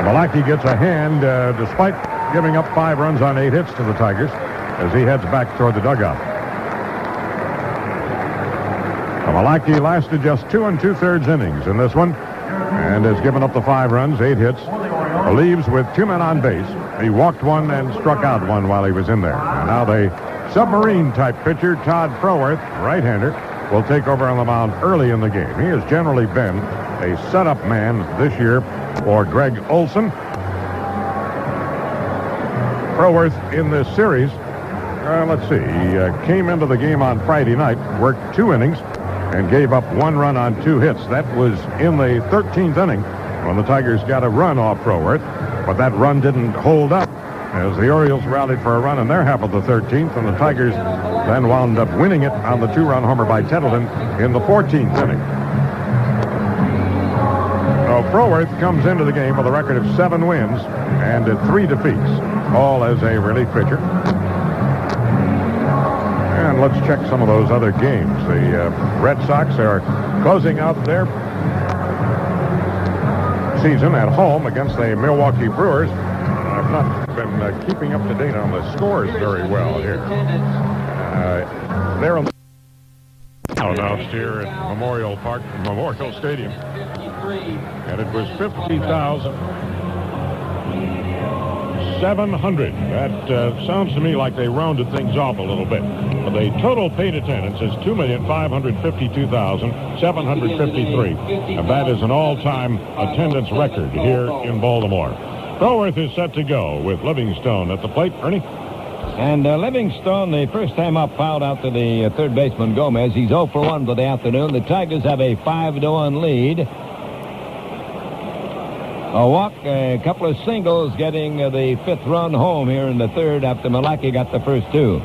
Malachi gets a hand despite giving up 5 runs on 8 hits to the Tigers. as he heads back toward the dugout. Malaki lasted just 2 2/3 innings in this one and has given up the 5 runs, 8 hits. Leaves with 2 men on base. He walked 1 and struck out 1 while he was in there. And now the submarine-type pitcher, Todd Froworth, right-hander, will take over on the mound early in the game. He has generally been a setup man this year for Greg Olson. Froworth in this series, let's see, he came into the game on Friday night, worked 2 innings, and gave up 1 run on 2 hits. That was in the 13th inning when the Tigers got a run off Froworth, but that run didn't hold up as the Orioles rallied for a run in their half of the 13th, and the Tigers then wound up winning it on the 2-run homer by Tettleton in the 14th inning. So Froworth comes into the game with a record of 7 wins and 3 defeats, all as a relief pitcher. And let's check some of those other games. The Red Sox are closing out their season at home against the Milwaukee Brewers. I've not been keeping up to date on the scores very well here. They're announced here at Memorial Stadium. And it was 50,700. That sounds to me like they rounded things off a little bit. But the total paid attendance is 2,552,753. And that is an all-time attendance record here in Baltimore. Froworth is set to go with Livingstone at the plate. Ernie? And Livingstone, the first time up, fouled out to the third baseman Gomez. He's 0 for 1 for the afternoon. The Tigers have a 5-1 lead. A walk, a couple of singles, getting the 5th run home here in the 3rd after Malaki got the first 2.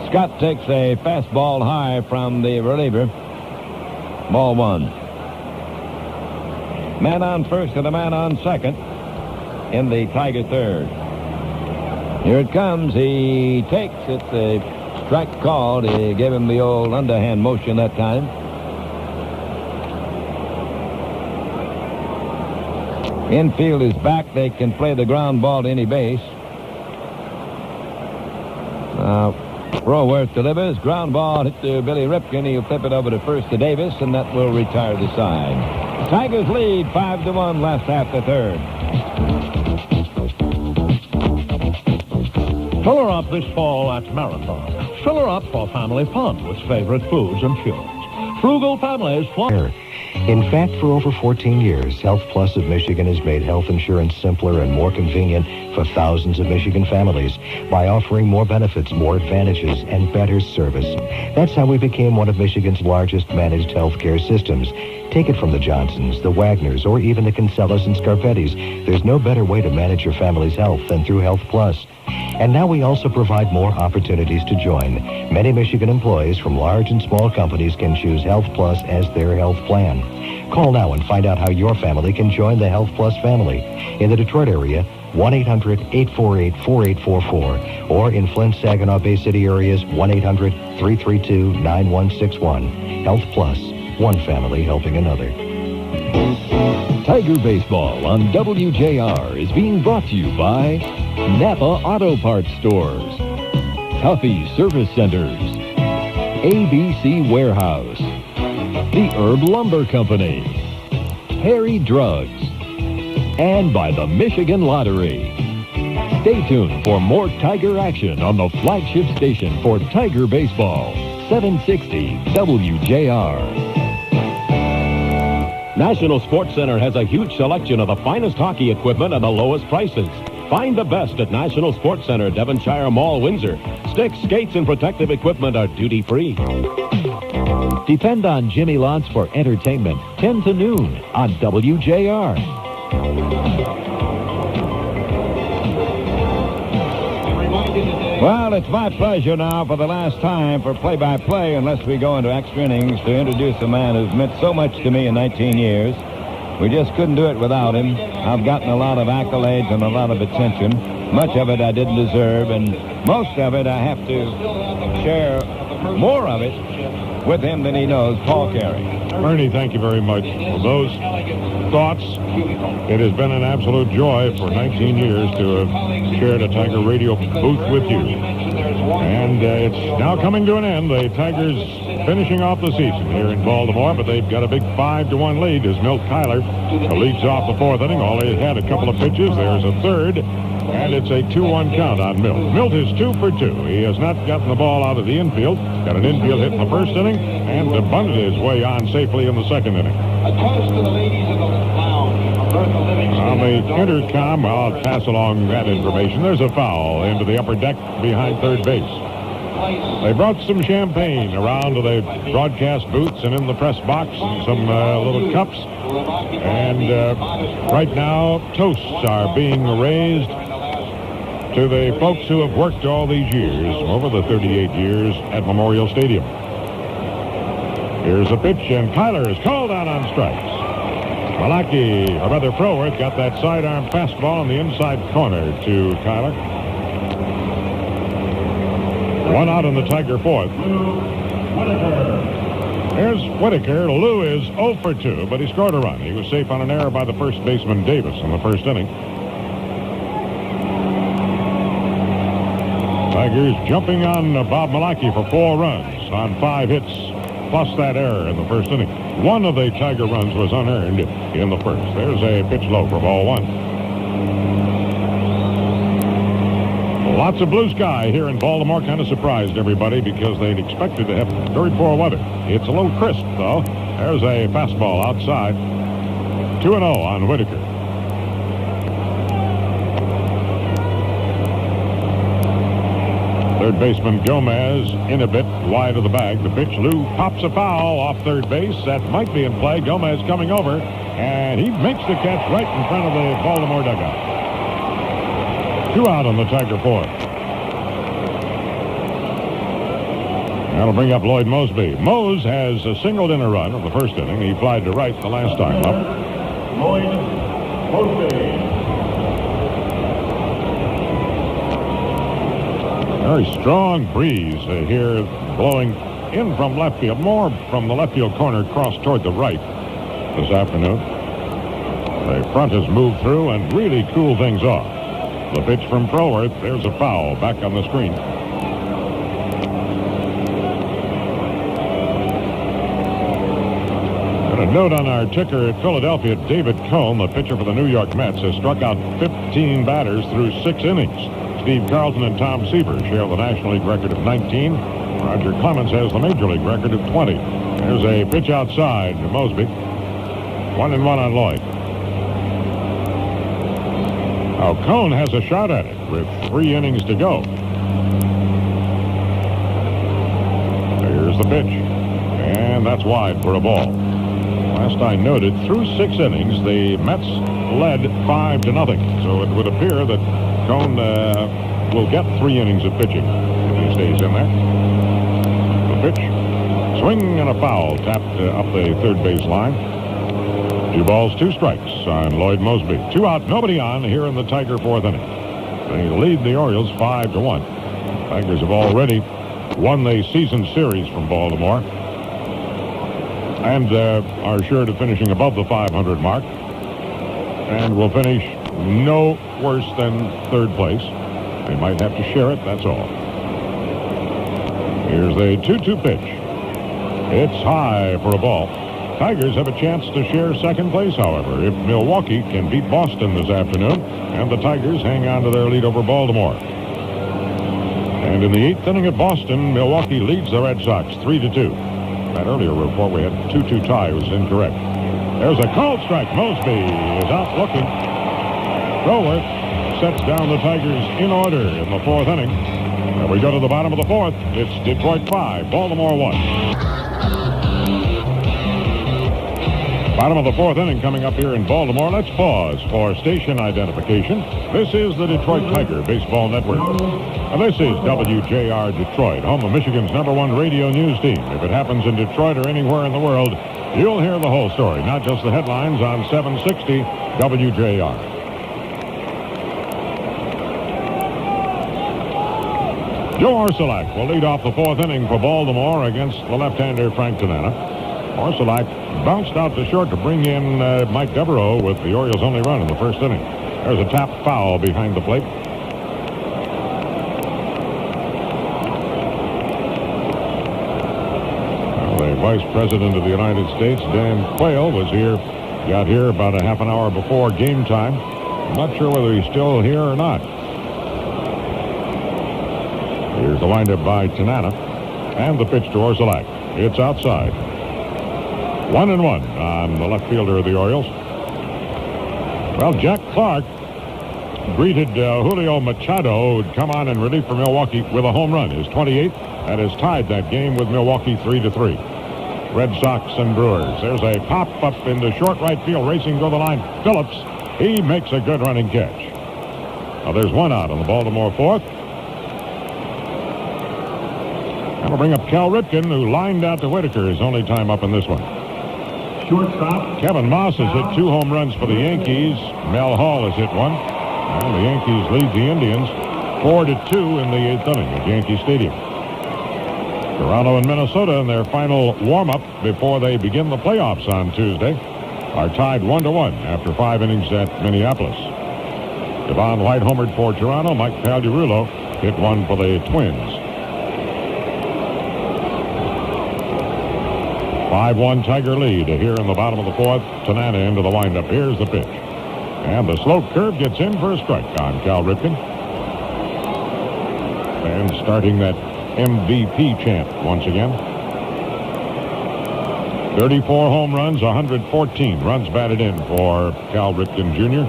Scott takes a fastball high from the reliever. Ball 1. Man on first and a man on second in the Tiger 3rd. Here it comes. He takes it. A strike called. He gave him the old underhand motion that time. Infield is back. They can play the ground ball to any base. Froworth delivers. Ground ball hit to Billy Ripken. He'll flip it over to first to Davis, and that will retire the side. Tigers lead 5-1 last half the 3rd. Fill her up this fall at Marathon. Fill her up for family fun with favorite foods and fuels. Frugal families fly. In fact, for over 14 years, Health Plus of Michigan has made health insurance simpler and more convenient for thousands of Michigan families by offering more benefits, more advantages, and better service. That's how we became one of Michigan's largest managed health care systems. Take it from the Johnsons, the Wagners, or even the Kinsellas and Scarvettis. There's no better way to manage your family's health than through Health Plus. And now we also provide more opportunities to join. Many Michigan employees from large and small companies can choose Health Plus as their health plan. Call now and find out how your family can join the Health Plus family. In the Detroit area, 1-800-848-4844. Or in Flint, Saginaw Bay City areas, 1-800-332-9161. Health Plus, one family helping another. Tiger Baseball on WJR is being brought to you by Napa Auto Parts Stores, Tuffy Service Centers, ABC Warehouse, the Herb Lumber Company, Harry Drugs, and by the Michigan Lottery. Stay tuned for more Tiger action on the flagship station for Tiger Baseball, 760 WJR. National Sports Center has a huge selection of the finest hockey equipment at the lowest prices. Find the best at National Sports Center, Devonshire Mall, Windsor. Sticks, skates, and protective equipment are duty-free. Depend on Jimmy Lance for entertainment, 10 to noon on WJR. Well, it's my pleasure now for the last time for play-by-play, unless we go into extra innings, to introduce a man who's meant so much to me in 19 years. We just couldn't do it without him. I've gotten a lot of accolades and a lot of attention. Much of it I didn't deserve, and most of it I have to share more of it with him than he knows. Paul Carey. Ernie, thank you very much. For those thoughts. It has been an absolute joy for 19 years to have shared a Tiger radio booth with you. And it's now coming to an end. The Tigers finishing off the season here in Baltimore, but they've got a big 5-1 lead as Milt Kyler leads off the fourth inning. All he had a couple of pitches. There's a third, and it's a 2-1 count on Milt. Milt is 2 for 2. He has not gotten the ball out of the infield. Got an infield hit in the first inning, and bunted his way on safely in the second inning. A toast to the ladies of the lounge. On the intercom, I'll pass along that information. There's a foul into the upper deck behind third base. They brought some champagne around to the broadcast booths and in the press box and some little cups. And right now, toasts are being raised to the folks who have worked all these years, over the 38 years at Memorial Stadium. Here's a pitch, and Kyler is called out on strikes. Malaki, or rather Froworth, got that sidearm fastball in the inside corner to Kyler. One out in the Tiger fourth. There's Whitaker. Lou is 0 for 2, but he scored a run. He was safe on an error by the first baseman Davis in the first inning. Tigers jumping on Bob Malaki for 4 runs on 5 hits, plus that error in the first inning. One of the Tiger runs was unearned in the first. There's a pitch low for ball 1. Lots of blue sky here in Baltimore. Kind of surprised everybody because they'd expected to have very poor weather. It's a little crisp, though. There's a fastball outside. 2-0 on Whitaker. Third baseman Gomez in a bit wide of the bag. The pitch, Lou pops a foul off third base. That might be in play. Gomez coming over, and he makes the catch right in front of the Baltimore dugout. 2 out on the Tiger fourth. That'll bring up Lloyd Mosby. Mose has singled in a run of the first inning. He flied to right the last time up. Lloyd Mosby. Very strong breeze here blowing in from left field, more from the left field corner across toward the right this afternoon. The front has moved through and really cooled things off. The pitch from Froworth. There's a foul back on the screen. And a note on our ticker at Philadelphia, David Cone, the pitcher for the New York Mets, has struck out 15 batters through 6 innings. Steve Carlton and Tom Seaver share the National League record of 19. Roger Clemens has the Major League record of 20. There's a pitch outside to Mosby. 1-1 on Lloyd. Now, Cone has a shot at it with 3 innings to go. Here's the pitch. And that's wide for a ball. Last I noted, through 6 innings, the Mets led 5-0. So it would appear that Cone will get 3 innings of pitching if he stays in there. The pitch. Swing and a foul tapped up the third base line. 2 balls, 2 strikes on Lloyd Mosby. 2 out, nobody on here in the Tiger fourth inning. They lead the Orioles 5-1. Tigers have already won the season series from Baltimore and are sure to finishing above the 500 mark and will finish no worse than third place. They might have to share it, that's all. Here's the 2-2 pitch. It's high for a ball. Tigers have a chance to share second place, however, if Milwaukee can beat Boston this afternoon, and the Tigers hang on to their lead over Baltimore. And in the 8th inning at Boston, Milwaukee leads the Red Sox 3-2. That earlier report we had 2-2 tie was incorrect. There's a called strike. Mosby is out looking. Froworth sets down the Tigers in order in the 4th inning. And we go to the bottom of the 4th. It's Detroit 5, Baltimore 1. Bottom of the 4th inning coming up here in Baltimore. Let's pause for station identification. This is the Detroit Tiger Baseball Network. And this is WJR Detroit, home of Michigan's #1 radio news team. If it happens in Detroit or anywhere in the world, you'll hear the whole story, not just the headlines on 760 WJR. Joe Orsulak will lead off the 4th inning for Baltimore against the left-hander Frank Tanana. Orsolak bounced out to short to bring in Mike Devereaux with the Orioles' only run in the first inning. There's a tap foul behind the plate. Well, the Vice President of the United States, Dan Quayle, got here about a half an hour before game time. I'm not sure whether he's still here or not. Here's the windup by Tanana. And the pitch to Orsolak. It's outside. 1-1 on the left fielder of the Orioles. Well, Jack Clark greeted Julio Machado, who'd come on in relief for Milwaukee with a home run, his 28th, and has tied that game with Milwaukee 3-3. Red Sox and Brewers. There's a pop-up into short right field, racing to the line. Phillips, he makes a good running catch. Now there's one out on the Baltimore fourth. That'll bring up Cal Ripken, who lined out to Whitaker, his only time up in this one. Shortstop. Kevin Moss has hit 2 home runs for the Yankees. Mel Hall has hit 1. And the Yankees lead the Indians 4-2 in the 8th inning at Yankee Stadium. Toronto and Minnesota in their final warm-up before they begin the playoffs on Tuesday are tied 1-1 after 5 innings at Minneapolis. Devon White homered for Toronto. Mike Pagliarulo hit 1 for the Twins. 5-1 Tiger lead here in the bottom of the fourth. Tanana into the windup. Here's the pitch. And the slow curve gets in for a strike on Cal Ripken. And starting that MVP chant once again. 34 home runs, 114 runs batted in for Cal Ripken Jr.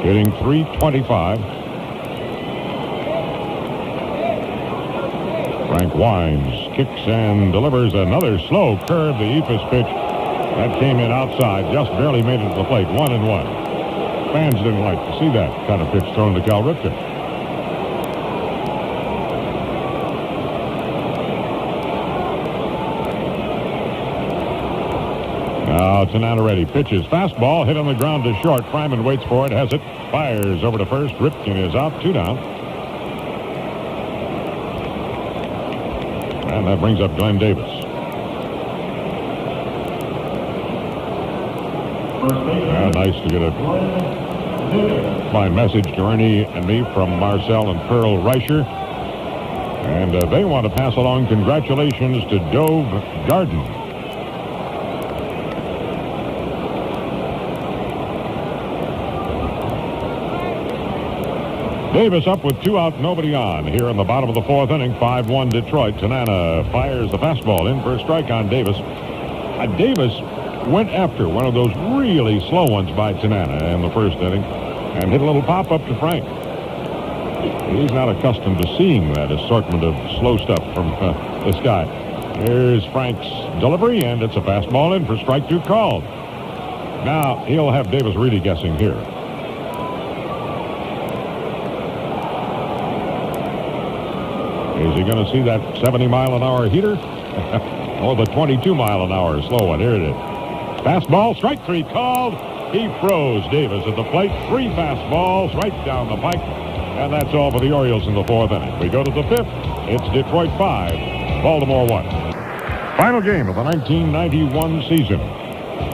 Hitting .325. Frank Wines kicks and delivers another slow curve. The Ephus pitch that came in outside, just barely made it to the plate. 1-1. Fans didn't like to see that kind of pitch thrown to Cal Ripken. Now Tanana ready. Pitches. Fastball hit on the ground to short. Fryman waits for it. Has it. Fires over to first. Ripken is out. 2 down. And that brings up Glenn Davis. Nice to get a fine message to Ernie and me from Marcel and Pearl Reicher. And they want to pass along congratulations to Dove Garden. Davis up with 2 out, nobody on here in the bottom of the 4th inning. 5-1 Detroit. Tanana fires the fastball in for a strike on Davis. Davis went after one of those really slow ones by Tanana in the first inning and hit a little pop-up to Frank. He's not accustomed to seeing that assortment of slow stuff from this guy. Here's Frank's delivery, and it's a fastball in for strike 2 called. Now, he'll have Davis really guessing here. Is he going to see that 70-mile-an-hour heater? Or the 22-mile-an-hour slow one? Here it is. Fastball, strike 3 called. He froze Davis at the plate. 3 fastballs right down the pike. And that's all for the Orioles in the 4th inning. We go to the 5th. It's Detroit 5, Baltimore 1. Final game of the 1991 season.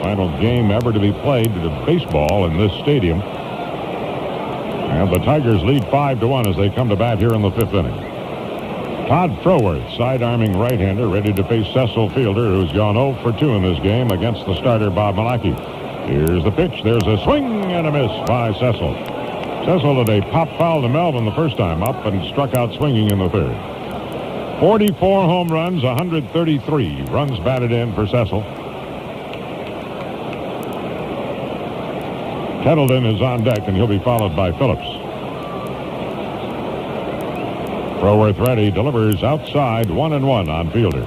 Final game ever to be played to baseball in this stadium. And the Tigers lead 5-1 as they come to bat here in the 5th inning. Todd Froworth, side-arming right-hander, ready to face Cecil Fielder, who's gone 0 for 2 in this game against the starter Bob Malachi. Here's the pitch. There's a swing and a miss by Cecil. Cecil had a pop foul to Melvin the first time up and struck out swinging in the 3rd. 44 home runs, 133 runs batted in for Cecil. Kettleton is on deck, and he'll be followed by Phillips. Froworth ready, delivers outside, 1-1 on Fielder.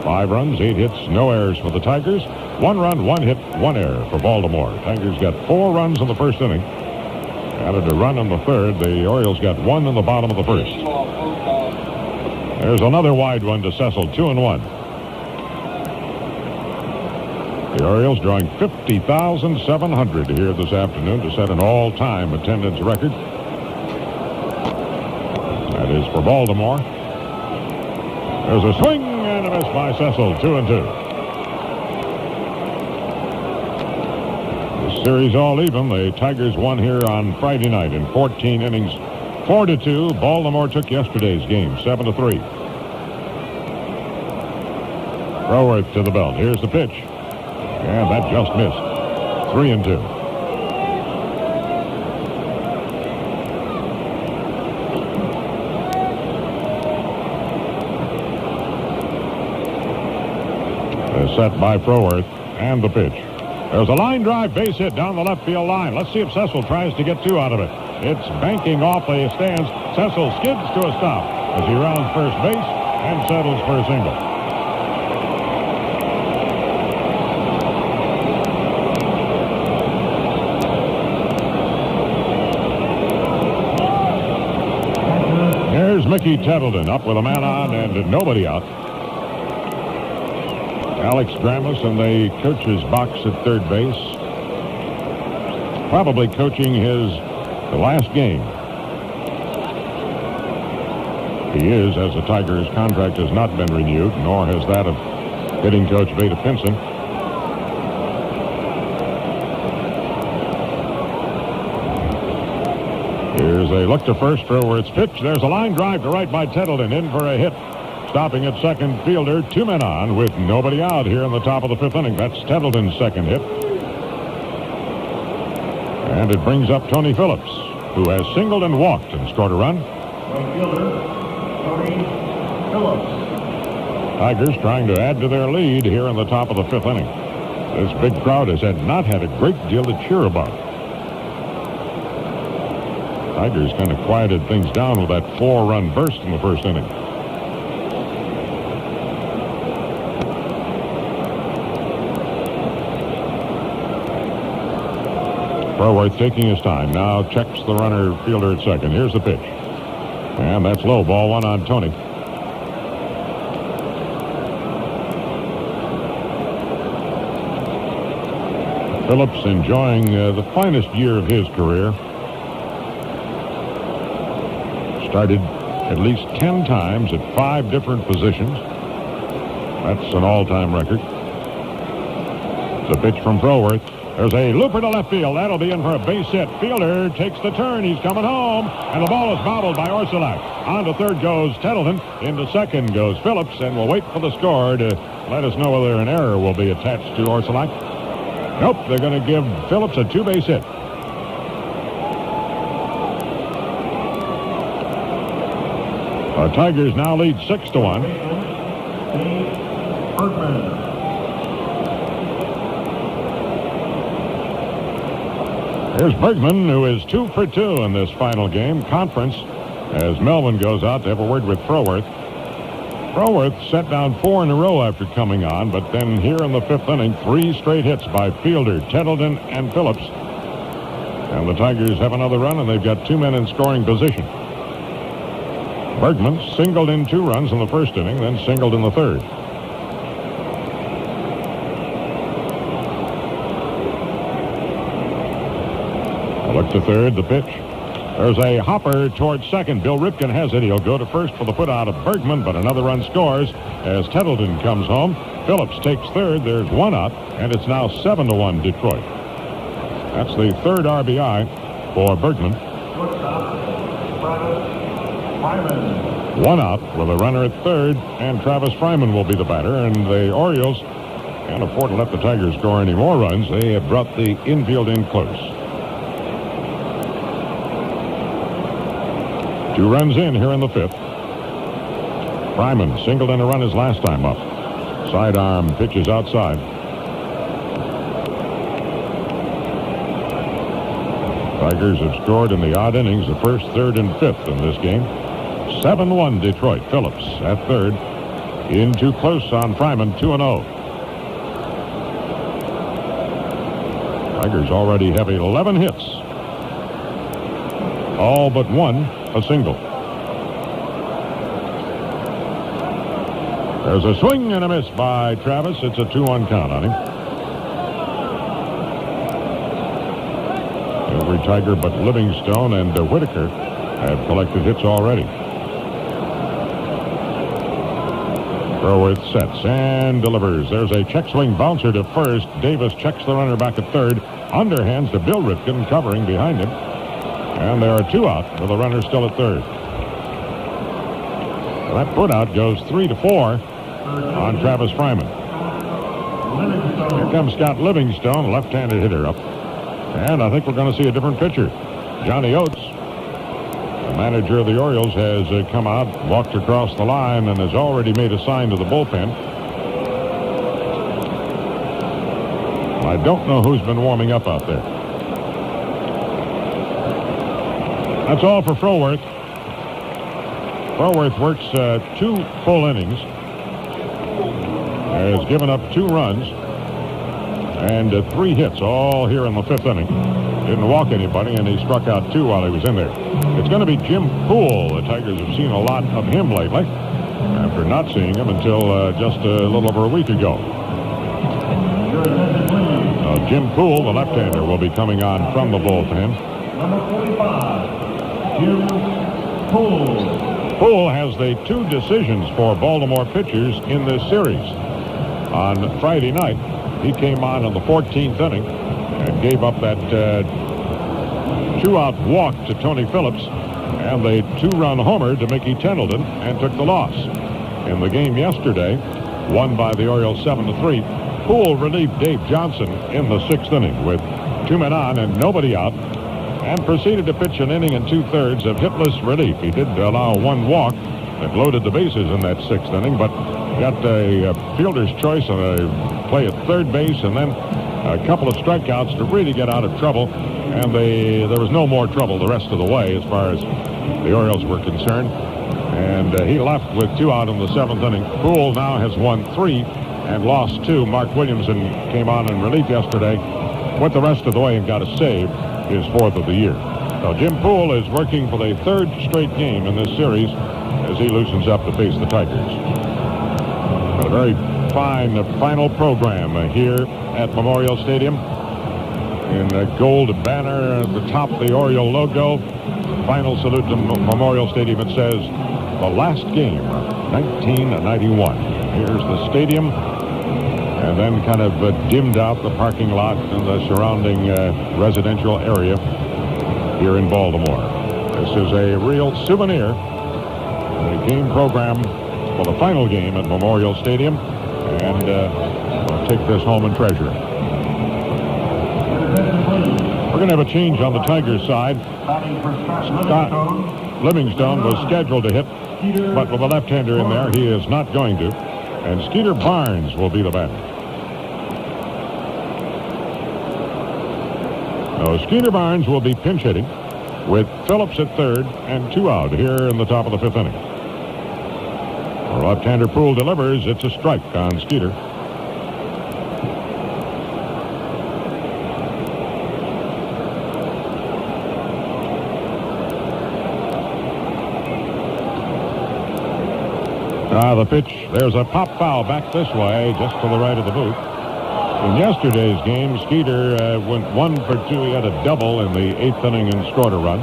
5 runs, 8 hits, no errors for the Tigers. 1 run, 1 hit, 1 error for Baltimore. Tigers got 4 runs in the first inning. Added a run in the 3rd. The Orioles got 1 in the bottom of the 1st. There's another wide one to Cecil, 2-1. The Orioles drawing 50,700 here this afternoon to set an all-time attendance record. That is for Baltimore. There's a swing and and a miss by Cecil, 2-2. The series all even. The Tigers won here on Friday night in 14 innings, 4-2. Baltimore took yesterday's game, 7-3. Roworth to the belt. Here's the pitch. And that just missed. 3-2. Set by Froworth, and the pitch. There's a line drive base hit down the left field line. Let's see if Cecil tries to get two out of it. It's banking off the stands. Cecil skids to a stop as he rounds first base and settles for a single. Here's Mickey Tettleton up with a man on and nobody out. Alex Gramlis in the coach's box at third base. Probably coaching the last game. He is, as the Tigers' contract has not been renewed, nor has that of hitting coach Veda Pinson. Here's a look to first for where it's pitched. There's a line drive to right by Tettleton, in for a hit. Stopping at second fielder, two men on with nobody out here in the top of the fifth inning. That's Tettleton's second hit. And it brings up Tony Phillips, who has singled and walked and scored a run. Right fielder, Tony Phillips. Tigers trying to add to their lead here in the top of the fifth inning. This big crowd has not had a great deal to cheer about. Tigers kind of quieted things down with that 4-run burst in the first inning. Froworth taking his time. Now checks the runner fielder at second. Here's the pitch. And that's low. Ball one on Tony. Phillips enjoying the finest year of his career. Started at least 10 times at 5 different positions. That's an all-time record. The pitch from Froworth. There's a looper to left field. That'll be in for a base hit. Fielder takes the turn. He's coming home. And the ball is bobbled by Orsolak. On to third goes Tettleton. Into second goes Phillips. And we'll wait for the score to let us know whether an error will be attached to Orsolak. Nope, they're going to give Phillips a 2-base hit. The Tigers now lead 6-1. Bergman. Here's Bergman, who is 2 for 2 in this final game. Conference, as Melvin goes out to have a word with Froworth. Froworth set down 4 in a row after coming on, but then here in the fifth inning, 3 straight hits by Fielder, Tettleton, and Phillips. And the Tigers have another run, and they've got 2 men in scoring position. Bergman singled in 2 runs in the first inning, then singled in the third. Look to third, the pitch. There's a hopper towards second. Bill Ripken has it. He'll go to first for the put out of Bergman, but another run scores as Tettleton comes home. Phillips takes third. There's 1 out, and it's now 7-1 Detroit. That's the third RBI for Bergman. 1 out with a runner at third, and Travis Fryman will be the batter. And the Orioles can't afford to let the Tigers score any more runs. They have brought the infield in close. 2 runs in here in the fifth. Fryman singled in a run his last time up. Sidearm pitches outside. Tigers have scored in the odd innings, the first, third, and fifth in this game. 7-1 Detroit. Phillips at third. In too close on Fryman, 2-0. Tigers already have 11 hits. All but 1 a single. There's a swing and a miss by Travis. It's a 2-1 count on him. Every Tiger but Livingstone and Whitaker have collected hits already. Throw sets and delivers. There's a check swing bouncer to first. Davis checks the runner back at third. Underhands to Bill Ripken, covering behind him. And there are 2 out with the runner still at third. That put out goes 3-4 on Travis Fryman. Here comes Scott Livingstone, left-handed hitter up. And I think we're going to see a different pitcher. Johnny Oates, the manager of the Orioles, has come out, walked across the line, and has already made a sign to the bullpen. I don't know who's been warming up out there. That's all for Froworth. Froworth works 2 full innings. Has given up 2 runs and 3 hits, all here in the 5th inning. Didn't walk anybody, and he struck out 2 while he was in there. It's going to be Jim Poole. The Tigers have seen a lot of him lately, after not seeing him until just a little over a week ago. Jim Poole, the left-hander, will be coming on from the bullpen. Number 45, Jim Poole. Poole has the 2 decisions for Baltimore pitchers in this series. On Friday night, he came on in the 14th inning and gave up that 2-out walk to Tony Phillips and the 2-run homer to Mickey Tendleton, and took the loss. In the game yesterday, won by the Orioles 7-3, Poole relieved Dave Johnson in the 6th inning with 2 men on and nobody out, and proceeded to pitch an inning and 2/3 of hitless relief. He did allow 1 walk that loaded the bases in that 6th inning, but got a fielder's choice on a play at third base, and then a couple of strikeouts to really get out of trouble. And there was no more trouble the rest of the way as far as the Orioles were concerned. And he left with 2 out in the 7th inning. Poole now has won 3 and lost 2. Mark Williamson came on in relief yesterday, went the rest of the way and got a save, his 4th of the year. So Jim Poole is working for the 3rd straight game in this series as he loosens up to face the Tigers. But a very fine final program here at Memorial Stadium. In a gold banner at the top, the Oriole logo. Final salute to Memorial Stadium. It says, the last game, 1991. Here's the stadium. And then kind of dimmed out the parking lot and the surrounding residential area here in Baltimore. This is a real souvenir. The game program for the final game at Memorial Stadium. And we'll take this home and treasure it. We're going to have a change on the Tigers side. Scott Livingstone was scheduled to hit, but with a left-hander in there, he is not going to. And Skeeter Barnes will be the batter. Now, Skeeter Barnes will be pinch hitting with Phillips at third and 2 out here in the top of the 5th inning. Our left-hander Poole delivers. It's a strike on Skeeter. The pitch, there's a pop foul back this way, just to the right of the booth. In yesterday's game, Skeeter went 1 for 2. He had a double in the 8th inning and scored a run.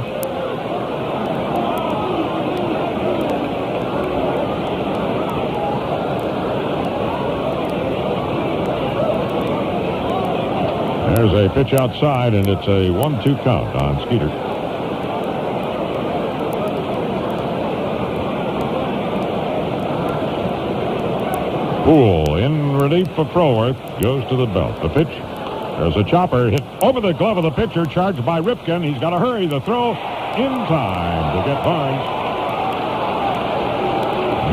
There's a pitch outside, and it's a 1-2 count on Skeeter. Poole in relief for Froworth, goes to the belt. The pitch, there's a chopper hit over the glove of the pitcher, charged by Ripken. He's got to hurry the throw in time to get Barnes.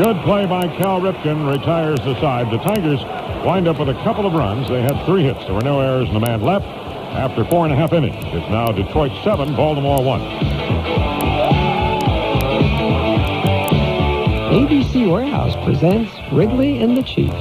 Good play by Cal Ripken, retires the side. The Tigers wind up with a couple of runs. They had 3 hits. There were no errors and a man left after 4.5 innings. It's now Detroit 7, Baltimore 1. ABC Warehouse presents Wrigley and the Chief.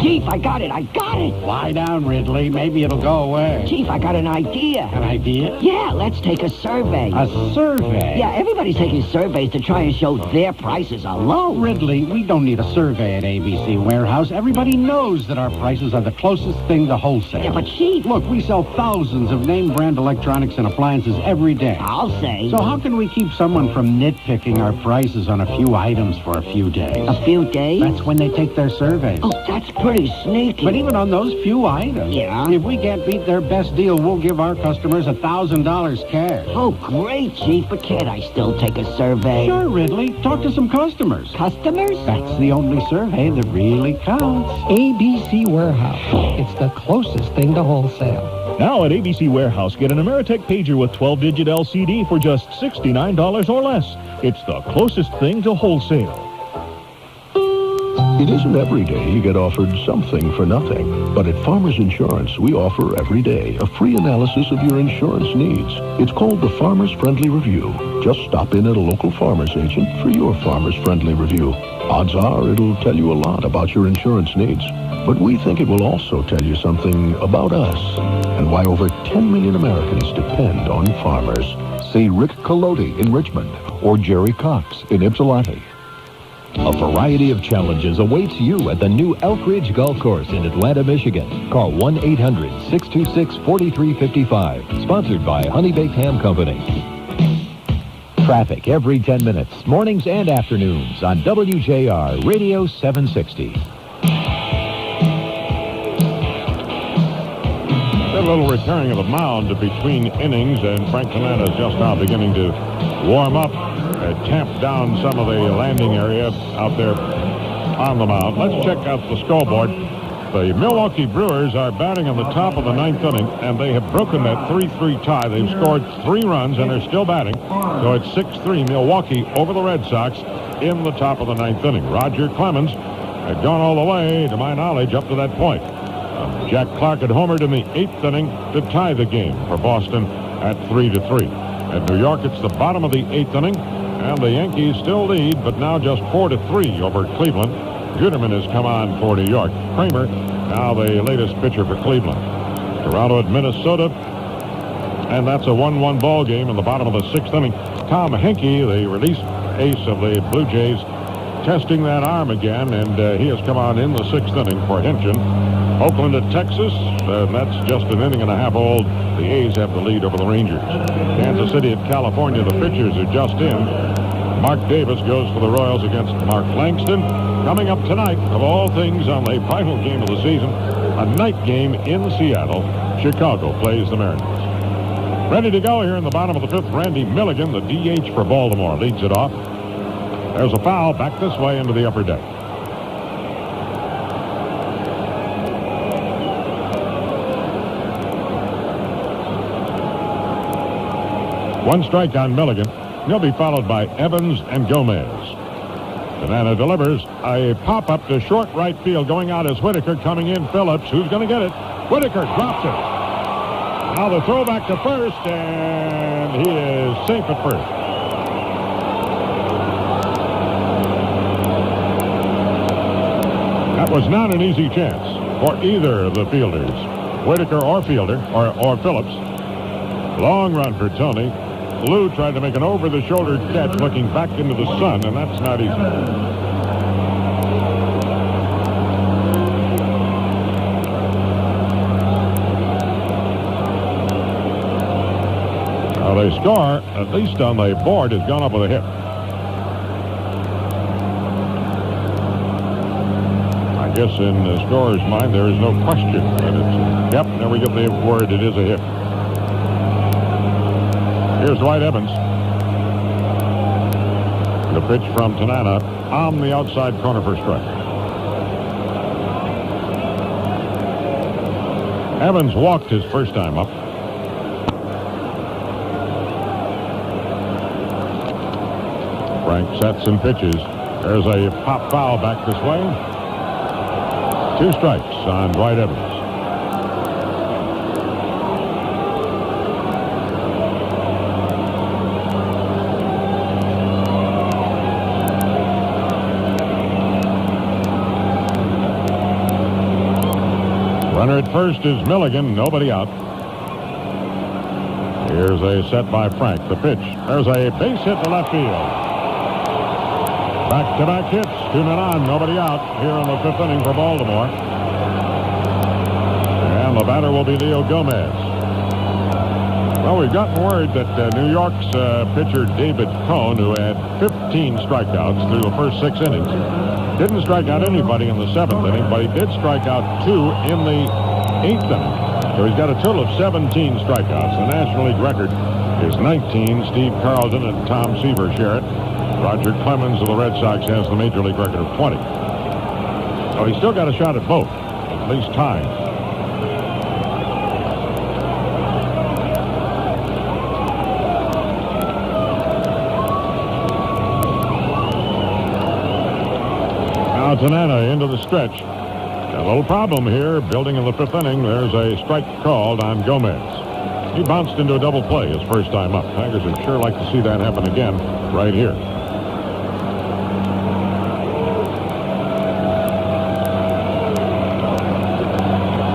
Chief, I got it. Lie down, Ridley. Maybe it'll go away. Chief, I got an idea. An idea? Yeah, let's take a survey. A survey? Yeah, everybody's taking surveys to try and show their prices are low. Ridley, we don't need a survey at ABC Warehouse. Everybody knows that our prices are the closest thing to wholesale. Yeah, but Chief... Look, we sell thousands of name-brand electronics and appliances every day. I'll say. So how can we keep someone from nitpicking our prices on a few items for a few days? A few days? That's when they take their surveys. Oh, that's pretty sneaky. But even on those few items, if we can't beat their best deal, we'll give our customers $1,000 cash. Oh, great, Chief. But can't I still take a survey? Sure, Ridley. Talk to some customers. Customers? That's the only survey that really counts. ABC Warehouse. It's the closest thing to wholesale. Now at ABC Warehouse, get an Ameritech pager with 12-digit LCD for just $69 or less. It's the closest thing to wholesale. It isn't every day you get offered something for nothing. But at Farmers Insurance, we offer every day a free analysis of your insurance needs. It's called the Farmers Friendly Review. Just stop in at a local farmers agent for your Farmers Friendly Review. Odds are it'll tell you a lot about your insurance needs. But we think it will also tell you something about us and why over 10 million Americans depend on farmers. See Rick Collodi in Richmond or Jerry Cox in Ypsilanti. A variety of challenges awaits you at the new Elk Ridge Golf Course in Atlanta, Michigan. Call 1-800-626-4355. Sponsored by Honey Baked Ham Company. Traffic every 10 minutes, mornings and afternoons on WJR Radio 760. A little returning of the mound between innings, and Frank Tanana is just now beginning to warm up, tamp down some of the landing area out there on the mound. Let's check out the scoreboard. The Milwaukee Brewers are batting in the top of the ninth inning, and they have broken that 3-3 tie. They've scored 3 runs, and they're still batting. So it's 6-3 Milwaukee over the Red Sox in the top of the ninth inning. Roger Clemens had gone all the way, to my knowledge, up to that point. Jack Clark had homered in the 8th inning to tie the game for Boston at 3-3. At New York, it's the bottom of the 8th inning, and the Yankees still lead, but now just 4-3 over Cleveland. Juderman has come on for New York. Kramer, now the latest pitcher for Cleveland. Toronto at Minnesota, and that's a 1-1 ball game in the bottom of the 6th inning. Tom Henke, the release ace of the Blue Jays, testing that arm again, and he has come on in the 6th inning for Hinchin. Oakland at Texas, that's just an inning and a half old. The A's have the lead over the Rangers. Kansas City at California, the pitchers are just in. Mark Davis goes for the Royals against Mark Langston. Coming up tonight, of all things, on the final game of the season, a night game in Seattle. Chicago plays the Mariners. Ready to go here in the bottom of the 5th. Randy Milligan, the DH for Baltimore, leads it off. There's a foul back this way into the upper deck. One strike on Milligan. He'll be followed by Evans and Gomez. Tanana delivers a pop-up to short right field. Going out is Whitaker. Coming in, Phillips. Who's going to get it? Whitaker drops it. Now the throw back to first, and he is safe at first. That was not an easy chance for either of the fielders, Whitaker or Fielder, or Phillips. Long run for Tony. Lou tried to make an over-the-shoulder catch looking back into the sun, and that's not easy. Now they score, at least on the board, has gone up with a hit. I guess in the scorer's mind there is no question that it's, yep, there we get the word, it is a hit. Here's Dwight Evans. The pitch from Tanana on the outside corner for strike. Evans walked his first time up. Frank sets and pitches. There's a pop foul back this way. 2 strikes on Dwight Evans. first is Milligan. Nobody out. Here's a set by Frank. The pitch. There's a base hit to left field. Back-to-back hits. 2 men on. Nobody out here in the 5th inning for Baltimore. And the batter will be Leo Gomez. Well, we've gotten word that New York's pitcher David Cohn, who had 15 strikeouts through the first 6 innings, didn't strike out anybody in the 7th inning, but he did strike out 2 in the 8th inning. So he's got a total of 17 strikeouts. The National League record is 19. Steve Carlton and Tom Seaver share it. Roger Clemens of the Red Sox has the Major League record of 20. So he's still got a shot at both, at least tying. Now Tanana into the stretch. A little problem here, building in the 5th inning. There's a strike called on Gomez. He bounced into a double play his first time up. Tigers would sure like to see that happen again right here.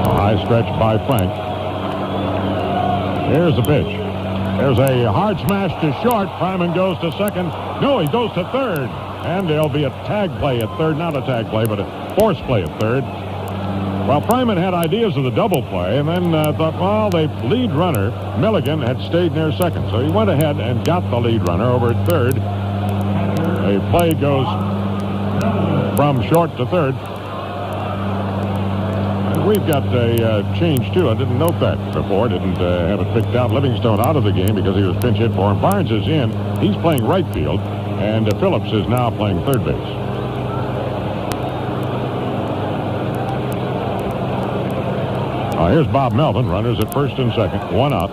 A high stretch by Frank. Here's the pitch. There's a hard smash to short. Fryman goes to second. No, he goes to third. And there'll be a tag play at third. Not a tag play, but a force play at third. Well, Fryman had ideas of the double play and then thought, well, the lead runner, Milligan, had stayed near second. So he went ahead and got the lead runner over at third. A play goes from short to third. And we've got a change, too. I didn't note that before. Didn't have it picked out. Livingstone out of the game because he was pinch hit for him. Barnes is in. He's playing right field. And Phillips is now playing third base. Here's Bob Melvin. Runners at first and second. 1 out.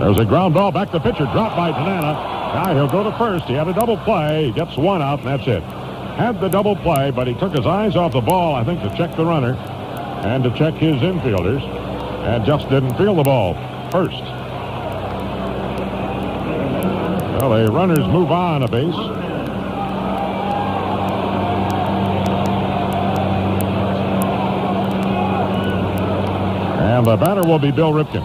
There's a ground ball. Back to pitcher. Dropped by Tanana. Now he'll go to first. He had a double play. He gets 1 out, and that's it. Had the double play, but he took his eyes off the ball, I think, to check the runner and to check his infielders, and just didn't feel the ball first. Well, the runners move on a base. And the batter will be Bill Ripken.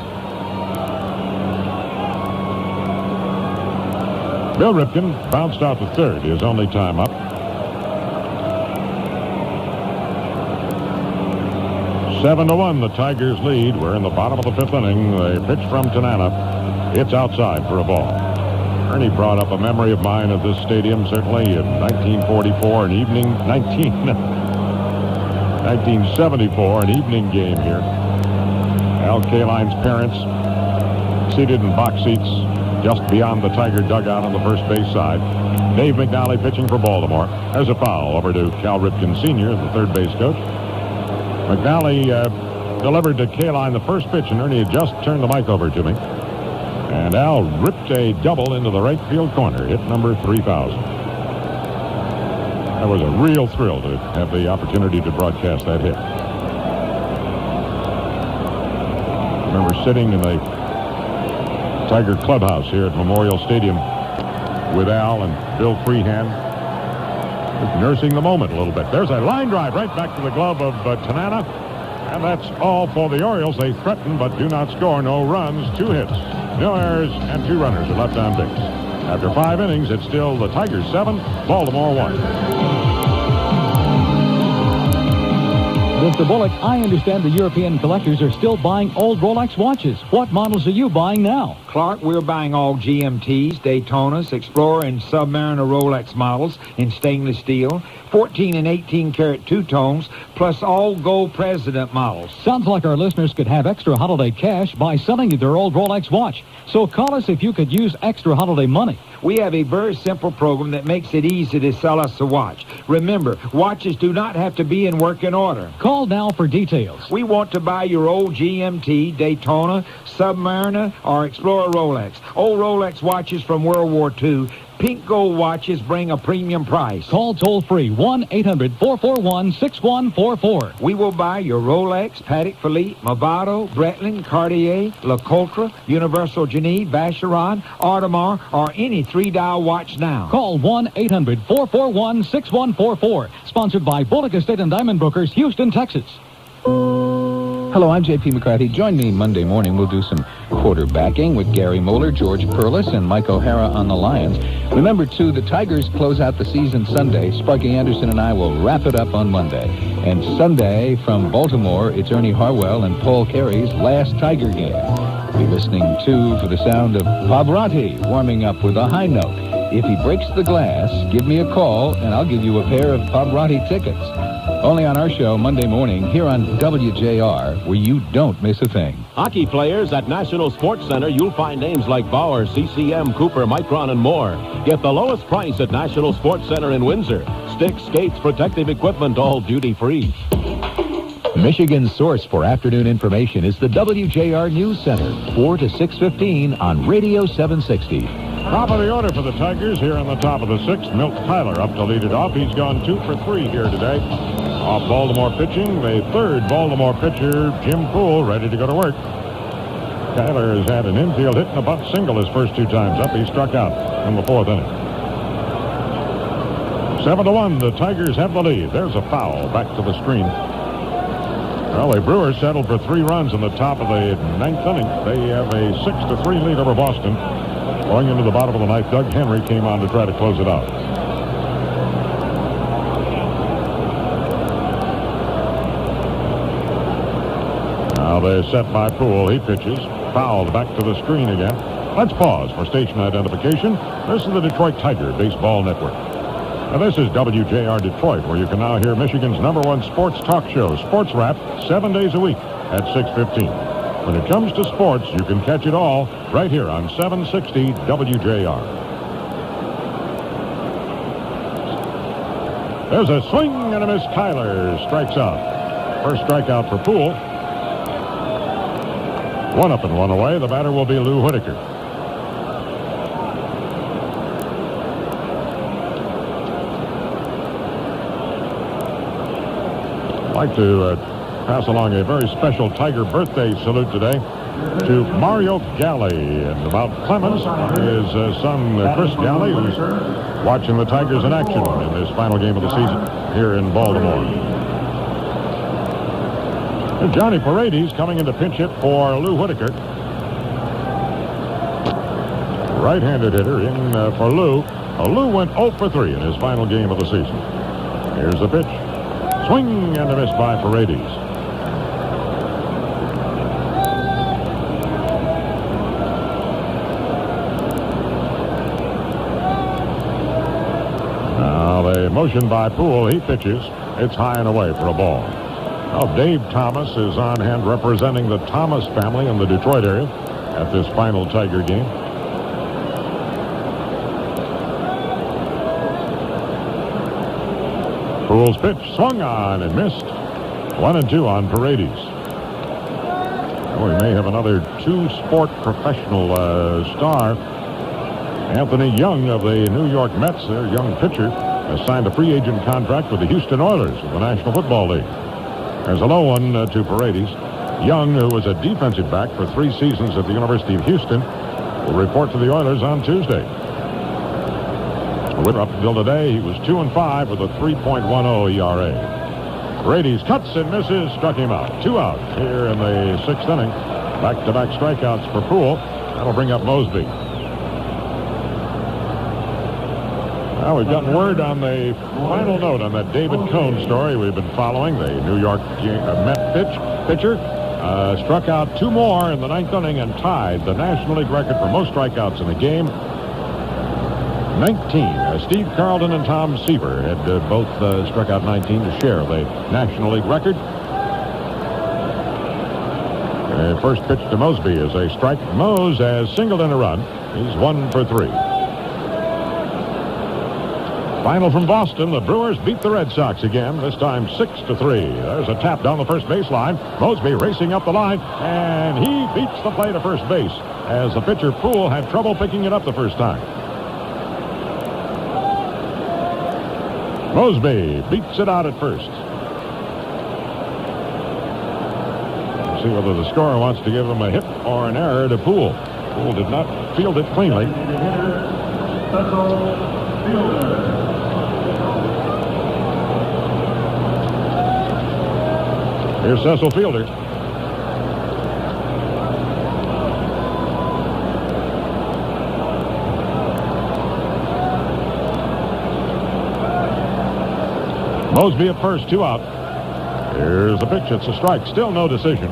Bill Ripken bounced out to third, his only time up. 7-1, the Tigers lead. We're in the bottom of the 5th inning. The pitch from Tanana. It's outside for a ball. Ernie brought up a memory of mine of this stadium, certainly in 1944, an evening, 1974, an evening game here. Al Kaline's parents seated in box seats just beyond the Tiger dugout on the first base side. Dave McNally pitching for Baltimore. There's a foul over to Cal Ripken Sr., the third base coach. McNally delivered to Kaline the first pitch, and Ernie had just turned the mic over to me. And Al ripped a double into the right field corner, hit number 3,000. That was a real thrill to have the opportunity to broadcast that hit. I remember sitting in the Tiger clubhouse here at Memorial Stadium with Al and Bill Freehand, just nursing the moment a little bit. There's a line drive right back to the glove of Tanana, and that's all for the Orioles. They threaten but do not score. No runs, 2 hits, no errors, and 2 runners are left on base. After 5 innings, it's still the Tigers 7, Baltimore 1. Mr. Bullock, I understand the European collectors are still buying old Rolex watches. What models are you buying now? Clark, we're buying all GMTs, Daytonas, Explorer, and Submariner Rolex models in stainless steel, 14 and 18 karat two-tones, plus all gold President models. Sounds like our listeners could have extra holiday cash by selling you their old Rolex watch. So call us if you could use extra holiday money. We have a very simple program that makes it easy to sell us a watch. Remember, watches do not have to be in working order. Call now for details. We want to buy your old GMT, Daytona, Submariner, or Explorer Rolex. Old Rolex watches from World War II, Pink Gold watches bring a premium price. Call toll-free 1-800-441-6144. We will buy your Rolex, Patek Philippe, Movado, Breitling, Cartier, LeCoultre, Universal Geneve, Vacheron, Audemars, or any 3-dial watch now. Call 1-800-441-6144. Sponsored by Bullock Estate and Diamond Brokers, Houston, Texas. Hello, I'm J.P. McCarthy. Join me Monday morning. We'll do some quarterbacking with Gary Moeller, George Perlis, and Mike O'Hara on the Lions. Remember, too, the Tigers close out the season Sunday. Sparky Anderson and I will wrap it up on Monday. And Sunday, from Baltimore, it's Ernie Harwell and Paul Carey's last Tiger game. Be listening, too, for the sound of Pavarotti warming up with a high note. If he breaks the glass, give me a call, and I'll give you a pair of Pavarotti tickets. Only on our show Monday morning here on WJR, where you don't miss a thing. Hockey players at National Sports Center, you'll find names like Bauer, CCM, Cooper, Micron, and more. Get the lowest price at National Sports Center in Windsor. Sticks, skates, protective equipment, all duty-free. Michigan's source for afternoon information is the WJR News Center, 4 to 6:15 on Radio 760. Top of the order for the Tigers here on the top of the sixth. Milt Tyler up to lead it off. He's gone 2 for 3 here today. Off Baltimore pitching, the third Baltimore pitcher, Jim Poole, ready to go to work. Tyler has had an infield hit and a bunt single his first 2 times up. He struck out in the 4th inning. 7-1, the Tigers have the lead. There's a foul back to the screen. Well, the Brewers settled for 3 runs in the top of the 9th inning. They have a 6-3 lead over Boston. Going into the bottom of the 9th, Doug Henry came on to try to close it out. Now they're set by Poole. He pitches. Fouled back to the screen again. Let's pause for station identification. This is the Detroit Tiger Baseball Network. Now this is WJR Detroit, where you can now hear Michigan's #1 sports talk show, Sports Wrap, 7 days a week at 6:15. When it comes to sports, you can catch it all right here on 760 WJR. There's a swing and a miss. Kyler strikes out. First strikeout for Poole. 1 up and 1 away. The batter will be Lou Whitaker. I'd like to pass along a very special Tiger birthday salute today to Mario Galli in Mount Clemens. His son, Chris Galli, who's watching the Tigers in action in this final game of the season here in Baltimore. And Johnny Paredes coming in to pinch hit for Lou Whitaker. Right-handed hitter in for Lou. Lou went 0 for 3 in his final game of the season. Here's the pitch. Swing and a miss by Paredes. Now the motion by Poole. He pitches. It's high and away for a ball. Now Dave Thomas is on hand representing the Thomas family in the Detroit area at this final Tiger game. Poole's pitch swung on and missed. 1-2 on Paredes. We may have another 2-sport professional star. Anthony Young of the New York Mets, their young pitcher, has signed a free agent contract with the Houston Oilers of the National Football League. There's a low one to Paredes. Young, who was a defensive back for 3 seasons at the University of Houston, will report to the Oilers on Tuesday. Up until today, he was 2-5 with a 3.10 ERA. Paredes cuts and misses, struck him out. 2 out here in the 6th inning. Back-to-back strikeouts for Poole. That'll bring up Mosby. Now we've gotten word on the final note on that David Cone story we've been following. The New York Met pitcher struck out 2 more in the 9th inning and tied the National League record for most strikeouts in a game. 19. Steve Carlton and Tom Seaver had both struck out 19 to share the National League record. First pitch to Mosby is a strike. Mose has singled in a run. He's 1 for 3. Final from Boston. The Brewers beat the Red Sox again, this time 6-3. There's a tap down the first baseline. Mosby racing up the line, and he beats the play to first base as the pitcher Poole had trouble picking it up the first time. Mosby beats it out at first. Let's see whether the scorer wants to give him a hit or an error to Poole. Poole did not field it cleanly. Here's Cecil Fielder. Mosby at first, 2 out. Here's the pitch. It's a strike. Still no decision.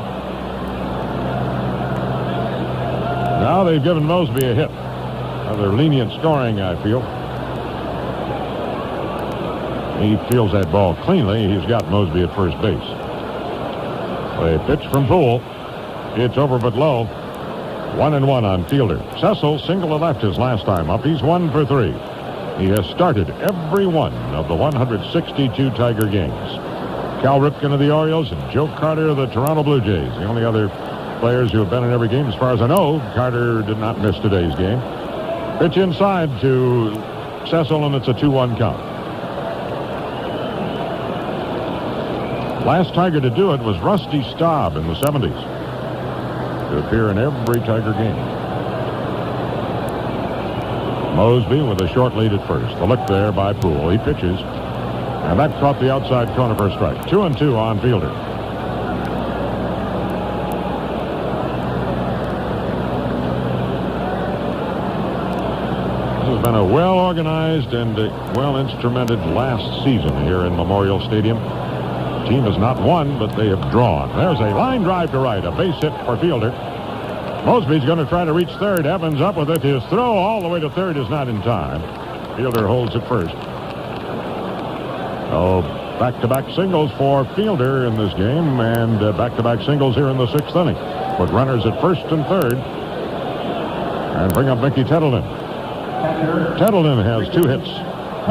Now they've given Mosby a hit. Rather lenient scoring, I feel. He fields that ball cleanly. He's got Mosby at first base. A pitch from Poole. It's over but low. 1-1 on Fielder. Cecil single to left his last time up. He's 1 for 3. He has started every one of the 162 Tiger games. Cal Ripken of the Orioles and Joe Carter of the Toronto Blue Jays. The only other players who have been in every game, as far as I know. Carter did not miss today's game. Pitch inside to Cecil, and it's a 2-1 count. Last Tiger to do it was Rusty Staub in the 70s. To appear in every Tiger game. Mosby with a short lead at first. The look there by Poole. He pitches. And that caught the outside corner for a strike. 2-2 on Fielder. This has been a well-organized and well-instrumented last season here in Memorial Stadium. The team has not won, but they have drawn. There's a line drive to right. A base hit for Fielder. Mosby's going to try to reach third. Evans up with it. His throw all the way to third is not in time. Fielder holds it first. Oh, back-to-back singles for Fielder in this game, and back-to-back singles here in the 6th inning. Put runners at first and third. And bring up Mickey Tettleton. Tettleton has 2 hits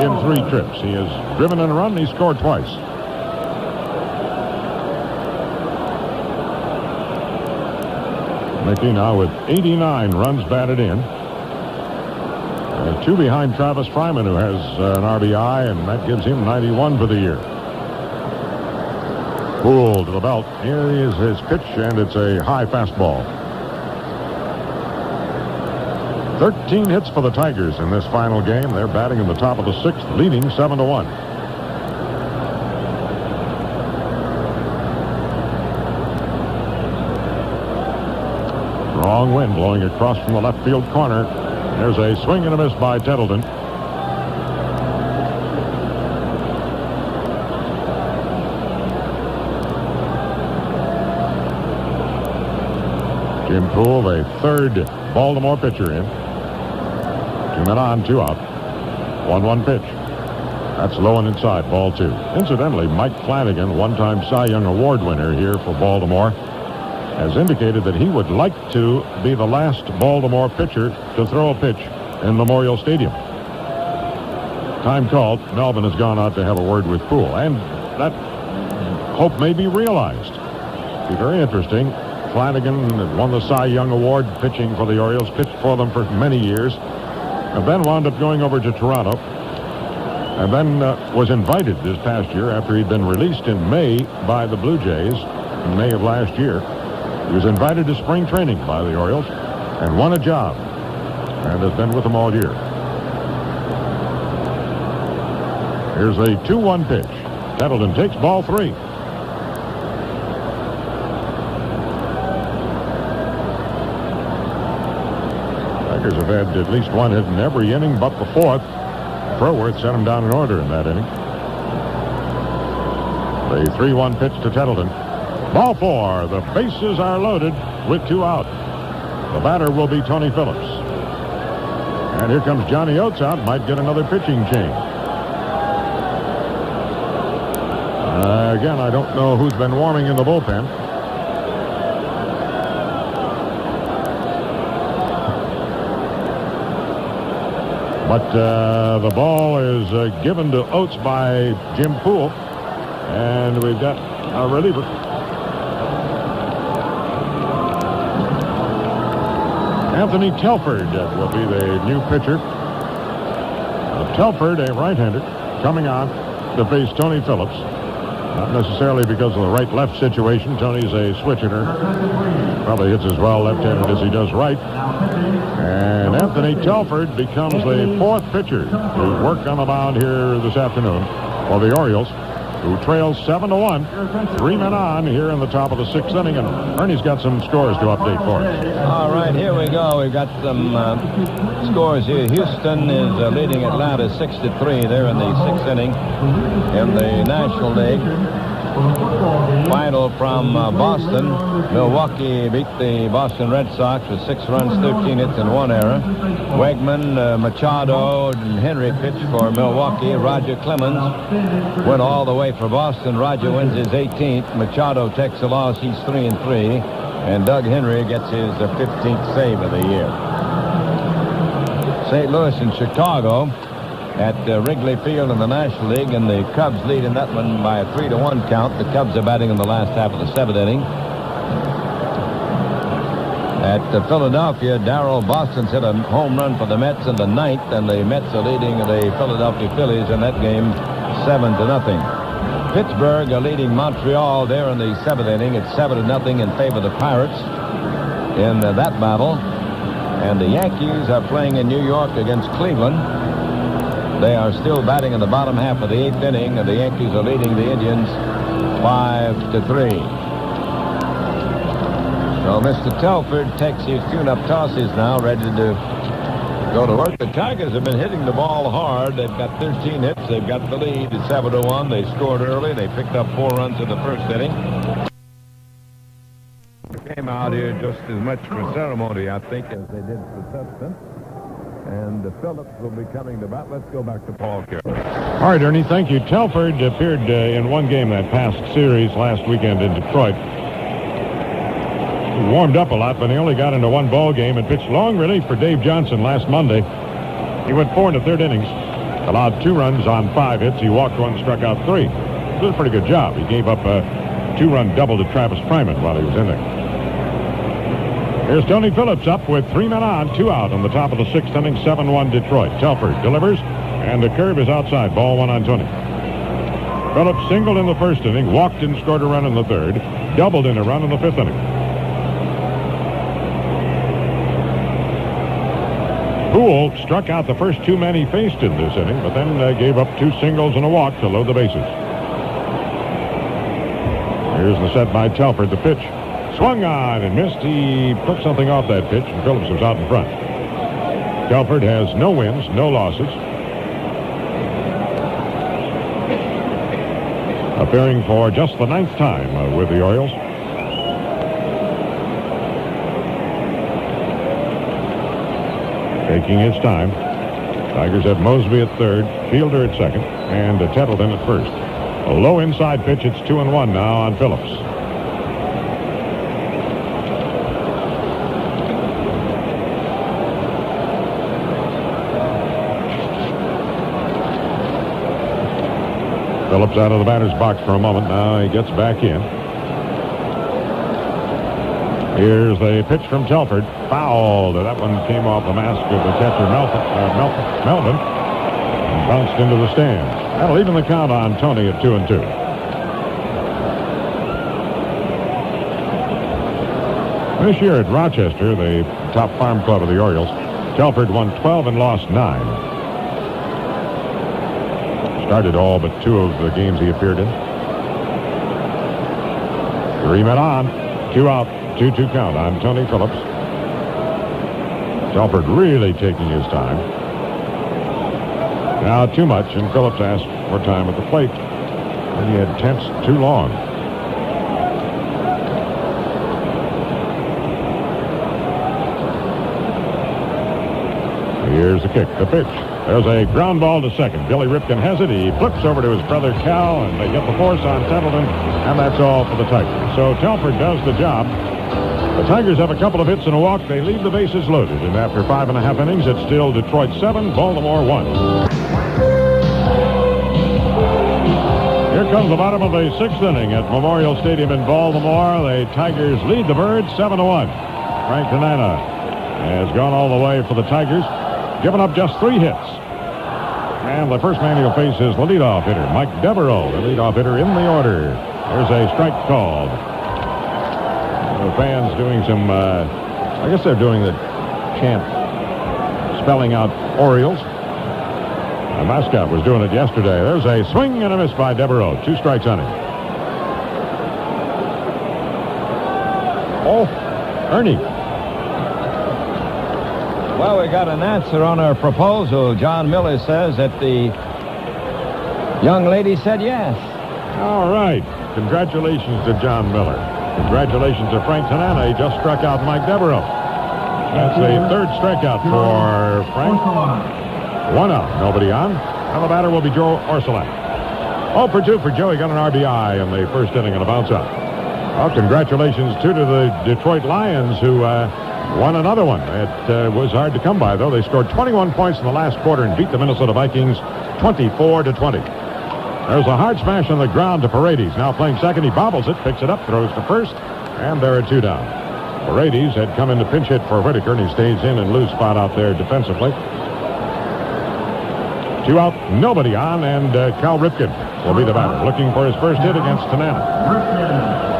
in 3 trips. He has driven in a run, and he scored twice. Mickey now with 89 runs batted in. 2 behind Travis Fryman, who has an RBI, and that gives him 91 for the year. Poole to the belt. Here is his pitch, and it's a high fastball. 13 hits for the Tigers in this final game. They're batting in the top of the 6th, leading 7-1. Strong wind blowing across from the left field corner. There's a swing and a miss by Tettleton. Jim Poole, the 3rd Baltimore pitcher in. 2 men on, 2 out. 1-1 pitch. That's low and inside, ball 2. Incidentally, Mike Flanagan, one-time Cy Young Award winner here for Baltimore, has indicated that he would like to be the last Baltimore pitcher to throw a pitch in Memorial Stadium. Time called. Melvin has gone out to have a word with Poole, and that hope may be realized. It'll be very interesting. Flanagan won the Cy Young Award pitching for the Orioles, pitched for them for many years, and then wound up going over to Toronto, and then was invited this past year after he'd been released in May by the Blue Jays in May of last year. He was invited to spring training by the Orioles and won a job and has been with them all year. Here's a 2-1 pitch. Tettleton takes ball 3. Tigers have had at least 1 hit in every inning but the 4th. Proworth sent him down in order in that inning. The 3-1 pitch to Tettleton. Ball 4. The bases are loaded with 2 out. The batter will be Tony Phillips. And here comes Johnny Oates out. Might get another pitching change. Again, I don't know who's been warming in the bullpen. But the ball is given to Oates by Jim Poole. And we've got a reliever. Anthony Telford will be the new pitcher. Telford, a right-hander, coming on. to face Tony Phillips. Not necessarily because of the right-left situation. Tony's a switch hitter. Probably hits as well left-handed as he does right. And Anthony Telford becomes the fourth pitcher to work on the mound here this afternoon for the Orioles, who trails 7-1. 3 men on here in the top of the 6th inning, and Ernie's got some scores to update for us. All right, here we go. We've got some scores here. Houston is leading Atlanta 6-3. They're in the 6th inning in the National League. Final from Boston. Milwaukee beat the Boston Red Sox with 6 runs, 13 hits, and 1 error. Wegman, Machado, and Henry pitched for Milwaukee. Roger Clemens went all the way for Boston. Roger wins his 18th. Machado takes a loss. He's 3-3. And Doug Henry gets his 15th save of the year. St. Louis and Chicago at Wrigley Field in the National League, and the Cubs lead in that one by a 3-1 count. The Cubs are batting in the last half of the 7th inning. At Philadelphia, Darrell Boston's hit a home run for the Mets in the 9th, and the Mets are leading the Philadelphia Phillies in that game 7-0. Pittsburgh are leading Montreal there in the 7th inning. It's 7-0 in favor of the Pirates in that battle. And the Yankees are playing in New York against Cleveland. They are still batting in the bottom half of the 8th inning, and the Yankees are leading the Indians 5-3. So Mr. Telford takes his tune-up tosses now, ready to go to work. The Tigers have been hitting the ball hard. They've got 13 hits. They've got the lead at 7-1. They scored early. They picked up 4 runs in the 1st inning. They came out here just as much for ceremony, I think, as they did for substance. And Phillips will be coming to bat. Let's go back to Paul Carey. All right, Ernie, thank you. Telford appeared in one game that past series last weekend in Detroit. He warmed up a lot, but he only got into 1 ball game and pitched long relief for Dave Johnson last Monday. He went 4 in the 3rd innings, allowed 2 runs on 5 hits. He walked 1, struck out 3. It was a pretty good job. He gave up a 2-run double to Travis Fryman while he was in there. Here's Tony Phillips up with 3 men on, 2 out on the top of the 6th inning, 7-1 Detroit. Telford delivers, and the curve is outside. Ball 1 on Tony. Phillips singled in the 1st inning, walked and scored a run in the 3rd, doubled in a run in the 5th inning. Poole struck out the first 2 men he faced in this inning, but then gave up 2 singles and a walk to load the bases. Here's the set by Telford. The pitch swung on and missed. He took something off that pitch, and Phillips was out in front. Telford has no wins, no losses. Appearing for just the 9th time with the Orioles. Taking his time. Tigers have Mosby at 3rd, Fielder at 2nd, and Tettleton at 1st. A low inside pitch. It's 2-1 now on Phillips. Phillips out of the batter's box for a moment. Now he gets back in. Here's the pitch from Telford. Fouled. That one came off the mask of the catcher, Melvin, and bounced into the stands. That'll even the count on Tony at 2-2. This year at Rochester, the top farm club of the Orioles, Telford won 12 and lost 9. Started all but 2 of the games he appeared in. 3 men on, 2 out, 2-2 count on Tony Phillips. Telford really taking his time. Now too much, and Phillips asked for time at the plate. And he had tense too long. Here's the kick, the pitch. There's a ground ball to 2nd. Billy Ripken has it. He flips over to his brother Cal, and they get the force on Tettleton, and that's all for the Tigers. So Telford does the job. The Tigers have a couple of hits and a walk. They leave the bases loaded, and after 5.5 innings, it's still Detroit 7, Baltimore 1. Here comes the bottom of the 6th inning at Memorial Stadium in Baltimore. The Tigers lead the Birds 7-1. Frank Tanana has gone all the way for the Tigers, given up just 3 hits. And the first man he'll face is the leadoff hitter, Mike Devereaux, the leadoff hitter in the order. There's a strike called. The fans doing some, I guess they're doing the chant spelling out Orioles. The mascot was doing it yesterday. There's a swing and a miss by Devereaux. 2 strikes on him. Oh, Ernie. Well, we got an answer on our proposal. John Miller says that the young lady said yes. All right. Congratulations to John Miller. Congratulations to Frank Tanana. He just struck out Mike Devereaux. That's the 3rd strikeout for Frank. 1 out. Nobody on. And the batter will be Joe Orsolak. 0 for 2 for Joe. He got an RBI in the first inning and a bounce out. Well, congratulations, too, to the Detroit Lions, who won another one. It was hard to come by, though. They scored 21 points in the last quarter and beat the Minnesota Vikings 24-20. There's a hard smash on the ground to Paredes. Now playing second. He bobbles it, picks it up, throws to first, and there are 2 down. Paredes had come in to pinch hit for Whitaker, and he stays in and loose spot out there defensively. 2 out, nobody on, and Cal Ripken will be the batter, looking for his first hit against Tanana.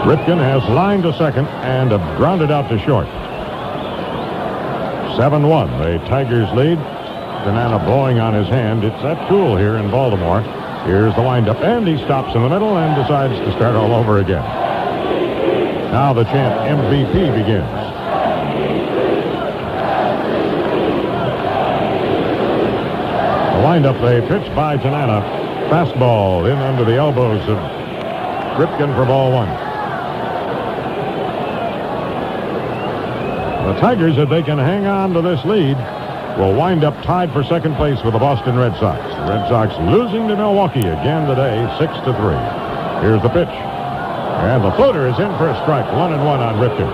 Ripken has lined to second and grounded out to short. 7-1. The Tigers lead. Tanana blowing on his hand. It's that cool here in Baltimore. Here's the windup, and he stops in the middle and decides to start all over again. Now the chant MVP begins. The windup, a pitch by Tanana. Fastball in under the elbows of Ripken for ball 1. The Tigers, if they can hang on to this lead, will wind up tied for second place with the Boston Red Sox. The Red Sox losing to Milwaukee again today, 6-3. Here's the pitch. And the floater is in for a strike. 1-1 on Ripken.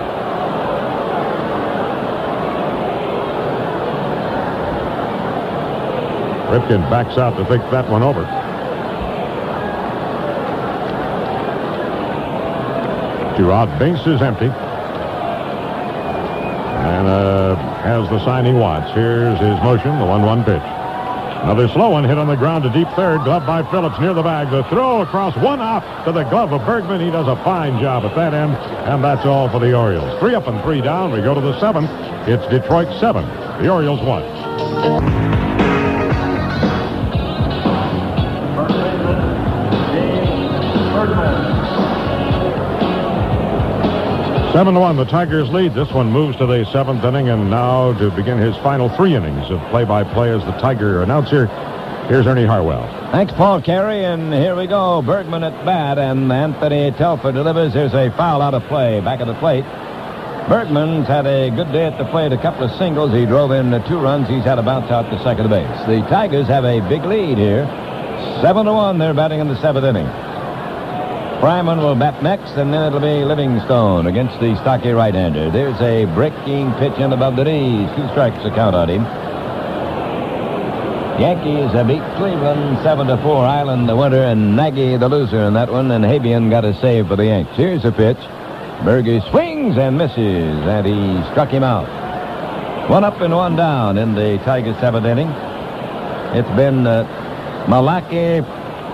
Ripken backs out to think that one over. 2 out, base is empty. And has the sign he wants. Here's his motion, the 1-1 pitch. Another slow one hit on the ground to deep third, gloved by Phillips near the bag. The throw across, 1 out to the glove of Bergman. He does a fine job at that end, and that's all for the Orioles. 3 up and 3 down. We go to the 7th. It's Detroit 7. The Orioles 1. 7-1, the Tigers lead. This one moves to the 7th inning, and now to begin his final 3 innings of play-by-play as the Tiger announcer, here's Ernie Harwell. Thanks, Paul Carey, and here we go. Bergman at bat, and Anthony Telford delivers. There's a foul out of play, back of the plate. Bergman's had a good day at the plate, a couple of singles. He drove in 2 runs. He's had a bounce out to second base. The Tigers have a big lead here. 7-1, they're batting in the 7th inning. Fryman will bat next, and then it'll be Livingstone against the stocky right-hander. There's a breaking pitch in above the knees. 2 strikes to count on him. Yankees have beat Cleveland 7-4. Island the winner and Nagy the loser in that one, and Habian got a save for the Yanks. Here's the pitch. Berge swings and misses, and he struck him out. 1 up and 1 down in the Tigers' 7th inning. It's been Malaki,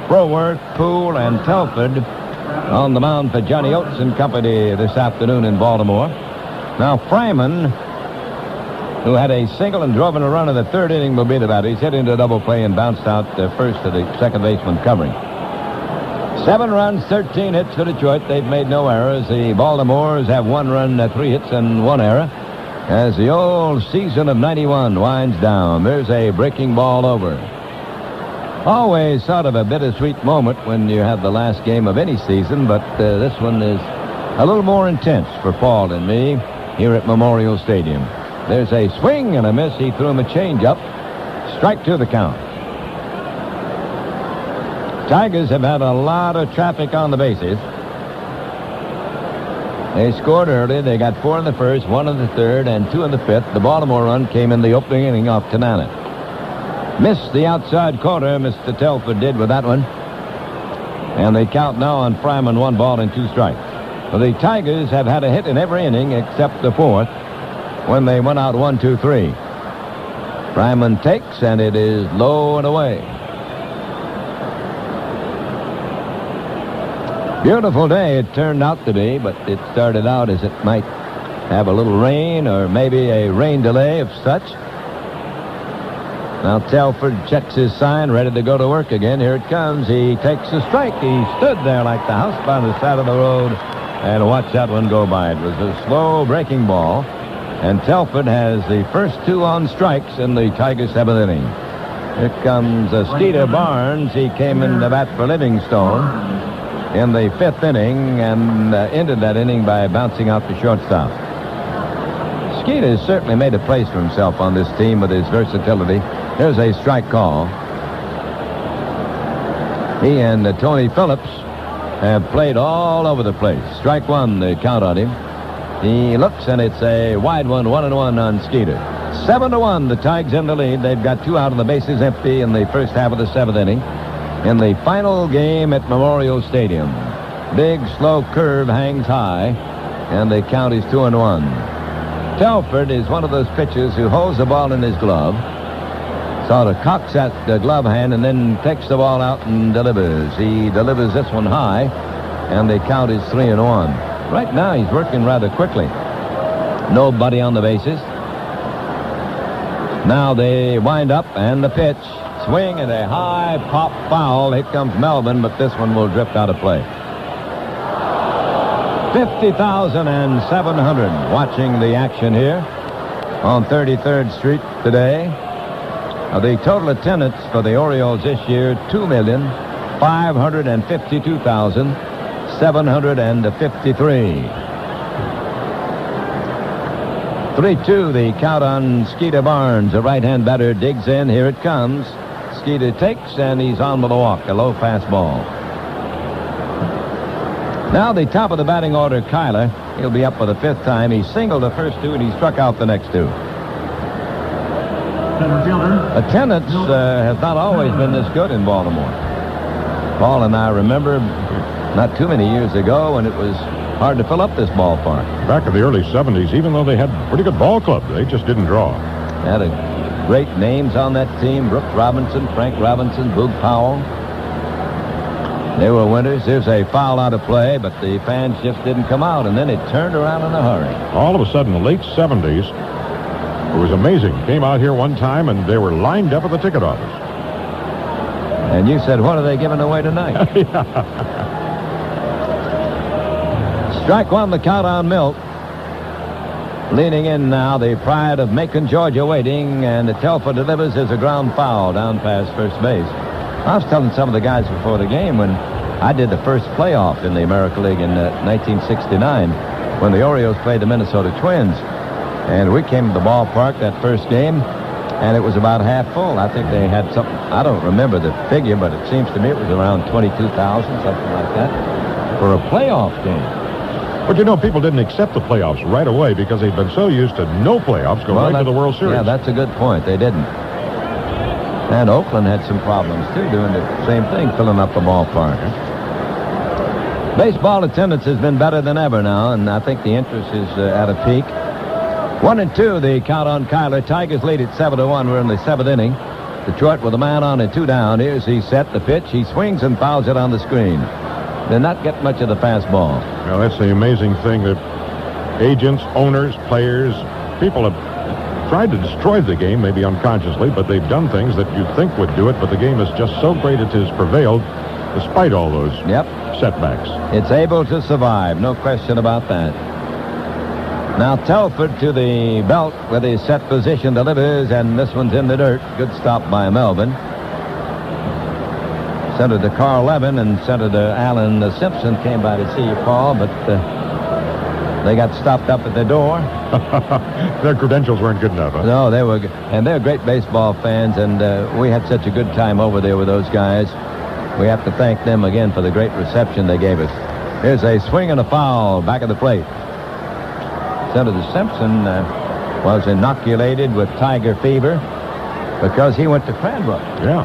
Froworth, Poole, and Telford on the mound for Johnny Oates and company this afternoon in Baltimore. Now Fryman, who had a single and drove in a run in the 3rd inning, will be the batter. He's hit into a double play and bounced out first to the second baseman covering. 7 runs, 13 hits for Detroit. They've made no errors. The Baltimore's have 1 run, 3 hits, and 1 error as the old season of 91 winds down. There's a breaking ball over. Always sort of a bittersweet moment when you have the last game of any season, but this one is a little more intense for Paul and me here at Memorial Stadium. There's a swing and a miss. He threw him a changeup. Strike 2 the count. Tigers have had a lot of traffic on the bases. They scored early. They got 4 in the first, 1 in the 3rd, and 2 in the 5th. The Baltimore run came in the opening inning off Tanana. Missed the outside corner, Mr. Telford did with that one. And they count now on Fryman, 1 ball and 2 strikes. Well, the Tigers have had a hit in every inning except the 4th when they went out 1-2-3. Fryman takes, and it is low and away. Beautiful day it turned out to be, but it started out as it might have a little rain or maybe a rain delay of such. Now Telford checks his sign, ready to go to work again. Here it comes. He takes a strike. He stood there like the house by the side of the road and watched that one go by. It was a slow breaking ball, and Telford has the first 2 on strikes in the Tigers' 7th inning. Here comes Skeeter Barnes. He came into bat for Livingstone in the 5th inning and ended that inning by bouncing out the shortstop. Skeeter has certainly made a place for himself on this team with his versatility. Here's a strike call. He and Tony Phillips have played all over the place. Strike 1, the count on him. He looks, and it's a wide one, 1-1 on Skeeter. 7-1, the Tigers in the lead. They've got 2 out and the bases empty in the first half of the 7th inning. In the final game at Memorial Stadium. Big, slow curve hangs high, and the count is 2-1. Telford is one of those pitchers who holds the ball in his glove, sort of cocks at the glove hand, and then takes the ball out and delivers. He delivers this one high, and the count is 3-1. Right now, he's working rather quickly. Nobody on the bases. Now they wind up, and the pitch. Swing and a high pop foul. Here comes Melvin, but this one will drift out of play. 50,700 watching the action here on 33rd Street today. The total attendance for the Orioles this year, 2,552,753. 3-2, the count on Skeeter Barnes. The right-hand batter digs in. Here it comes. Skeeter takes, and he's on with a walk, a low fastball. Now the top of the batting order, Kyler. He'll be up for the 5th time. He singled the first 2, and he struck out the next 2. Attendance has not always been this good in Baltimore. Paul and I remember not too many years ago when it was hard to fill up this ballpark. Back in the early 70s, even though they had pretty good ball club, they just didn't draw. Had great names on that team. Brooks Robinson, Frank Robinson, Boog Powell. They were winners. There's a foul out of play, but the fans just didn't come out, and then it turned around in a hurry. All of a sudden, the late 70s, it was amazing. Came out here one time, and they were lined up at the ticket office. And you said, what are they giving away tonight? Strike 1, the count on Milt. Leaning in now, the pride of Macon, Georgia, waiting, and the Telford delivers as a ground foul down past first base. I was telling some of the guys before the game when I did the first playoff in the American League in 1969 when the Orioles played the Minnesota Twins. And we came to the ballpark that first game, and it was about half full. I think they had something, I don't remember the figure, but it seems to me it was around 22,000, something like that, for a playoff game. But you know, people didn't accept the playoffs right away because they'd been so used to no playoffs going right to the World Series. Yeah, that's a good point. They didn't. And Oakland had some problems, too, doing the same thing, filling up the ballpark. Baseball attendance has been better than ever now, and I think the interest is at a peak. 1-2, the count on Kyler. Tigers lead at 7-1. We're in the 7th inning. Detroit with a man on and 2 down. Here's he set the pitch. He swings and fouls it on the screen. They're not getting much of the fastball. Well, that's the amazing thing that agents, owners, players, people have tried to destroy the game, maybe unconsciously, but they've done things that you'd think would do it, but the game is just so great it has prevailed despite all those setbacks. It's able to survive, no question about that. Now Telford to the belt with his set position delivers, and this one's in the dirt. Good stop by Melvin. Center to Carl Levin and center to Alan Simpson came by to see you, Paul, but they got stopped up at the door. Their credentials weren't good enough, huh? No, they were good. And they're great baseball fans, and we had such a good time over there with those guys. We have to thank them again for the great reception they gave us. Here's a swing and a foul back of the plate. Senator Simpson was inoculated with tiger fever. because he went to Cranbrook. Yeah.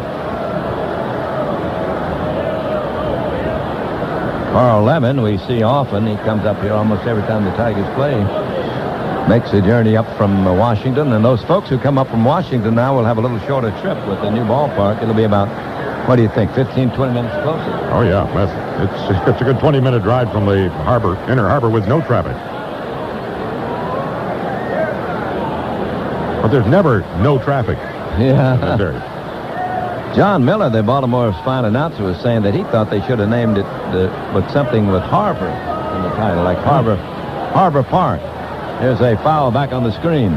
Carl Levin, we see often. He comes up here almost every time the Tigers play. Makes the journey up from Washington. And those folks who come up from Washington now will have a little shorter trip with the new ballpark. It'll be about, what do you think, 15, 20 minutes closer? Oh, yeah. It's a good 20-minute drive from the harbor, inner harbor, with no traffic. But there's never no traffic. Yeah. There. John Miller, the Baltimore's fine announcer, was saying that he thought they should have named it with something with Harbor in the title, like Harbor Park. Here's a foul back on the screen.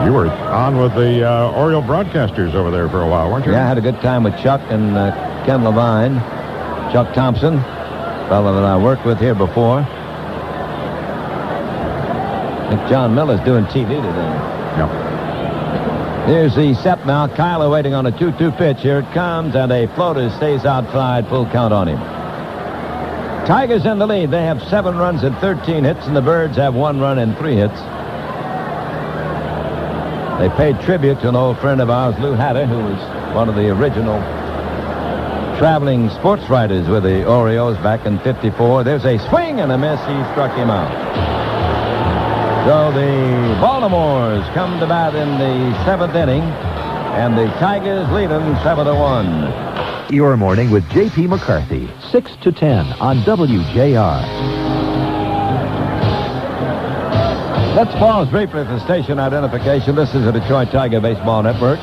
You were on with the Oriole broadcasters over there for a while, weren't you? Yeah, I had a good time with Chuck and Ken Levine, Chuck Thompson, fellow that I worked with here before. I think John Miller's doing TV today. Yep. Here's the set now. Kyler waiting on a 2-2 pitch. Here it comes, and a floater stays outside. Full count on him. Tigers in the lead. They have 7 runs and 13 hits, and the Birds have 1 run and 3 hits. They paid tribute to an old friend of ours, Lou Hatter, who was one of the original traveling sports writers with the Orioles back in '54. There's a swing and a miss. He struck him out. So the Baltimores come to bat in the 7th inning, and the Tigers lead them 7-1. Your morning with J.P. McCarthy, 6 to 10 on WJR. Let's pause briefly for station identification. This is the Detroit Tiger Baseball Network.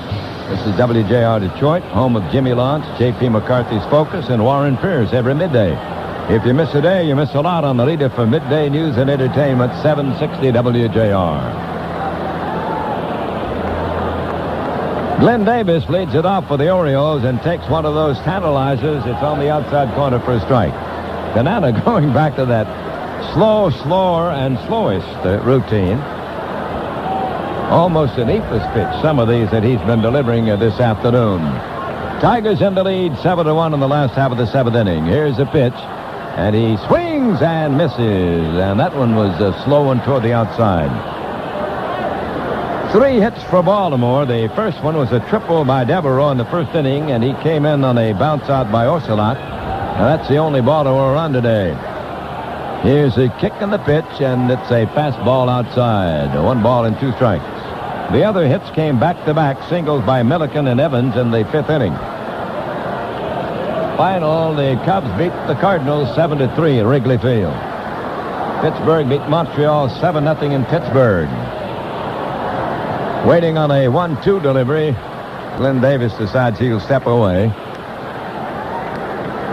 This is WJR Detroit, home of Jimmy Lance, J.P. McCarthy's Focus, and Warren Pierce every midday. If you miss a day, you miss a lot on the leader for midday news and entertainment, 760 WJR. Glenn Davis leads it off for the Orioles and takes one of those tantalizers. It's on the outside corner for a strike. Canada going back to that slower, and slowest routine. Almost an eatless pitch, some of these that he's been delivering this afternoon. Tigers in the lead, 7-1 in the last half of the 7th inning. Here's the pitch. And he swings and misses. And that one was a slow one toward the outside. 3 hits for Baltimore. The first one was a triple by Devereaux in the first inning, and he came in on a bounce out by Ocelot. Now that's the only Baltimore run today. Here's a kick in the pitch, and it's a fastball outside. 1 ball and 2 strikes. The other hits came back-to-back, singles by Milliken and Evans in the 5th inning. Final, the Cubs beat the Cardinals 7-3 at Wrigley Field. Pittsburgh beat Montreal 7-0 in Pittsburgh. Waiting on a 1-2 delivery, Glenn Davis decides he'll step away.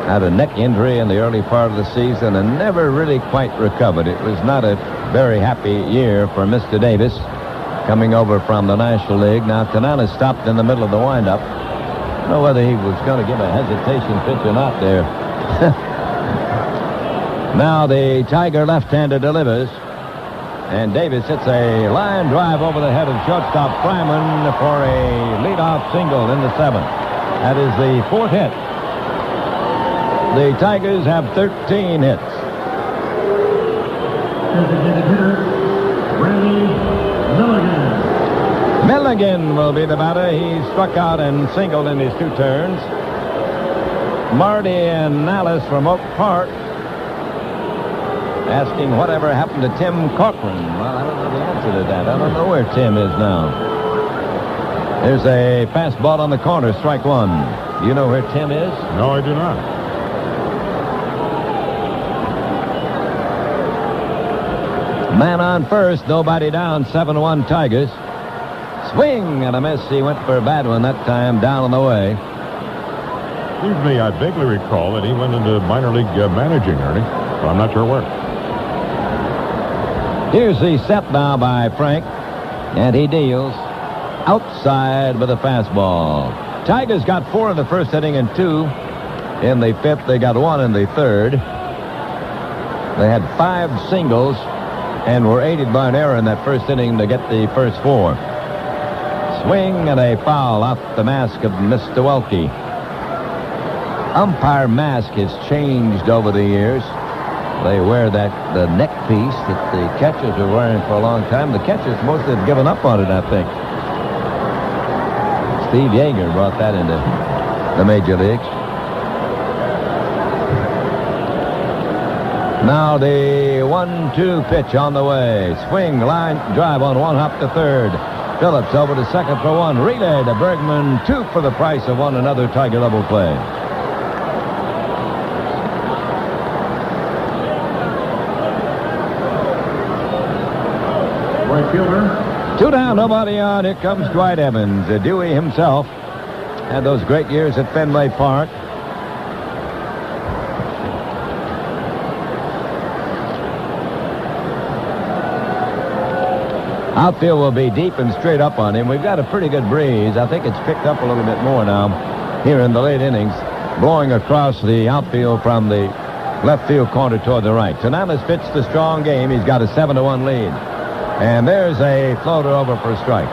Had a neck injury in the early part of the season and never really quite recovered. It was not a very happy year for Mr. Davis coming over from the National League. Now, Tanana stopped in the middle of the windup. I don't know whether he was going to give a hesitation pitch or not there. Now the Tiger left-hander delivers, and Davis hits a line drive over the head of shortstop Fryman for a leadoff single in the 7th. That is the 4th hit. The Tigers have 13 hits. Designated hitter, Randy Milligan. Milligan will be the batter. He struck out and singled in his 2 turns. Marty and Nallis from Oak Park asking whatever happened to Tim Cochran. Well, I don't know the answer to that. I don't know where Tim is now. There's a fastball on the corner, strike 1. You know where Tim is? No, I do not. Man on first, nobody down, 7-1 Tigers. Swing and a miss. He went for a bad one that time, down on the way. Seems to me I vaguely recall that he went into minor league managing, Ernie. But I'm not sure where. Here's the set now by Frank, and he deals outside with a fastball. Tigers got 4 in the first inning and 2 in the 5th. They got 1 in the 3rd. They had 5 singles and were aided by an error in that first inning to get the first 4. Swing and a foul off the mask of Mr. Welke. Umpire mask has changed over the years. They wear the neck piece that the catchers are wearing for a long time. The catchers mostly have given up on it, I think. Steve Yeager brought that into the major leagues. Now the 1-2 pitch on the way. Swing, line drive on one hop to third. Phillips over to second for one. Relay to Bergman. 2 for the price of 1. Another Tiger double play. Right fielder. 2 down, nobody on. Here comes Dwight Evans. Dewey himself had those great years at Fenway Park. Outfield will be deep and straight up on him. We've got a pretty good breeze. I think it's picked up a little bit more now here in the late innings, blowing across the outfield from the left field corner toward the right. Sonalis fits the strong game. He's got a 7-1 lead. And there's a floater over for a strike.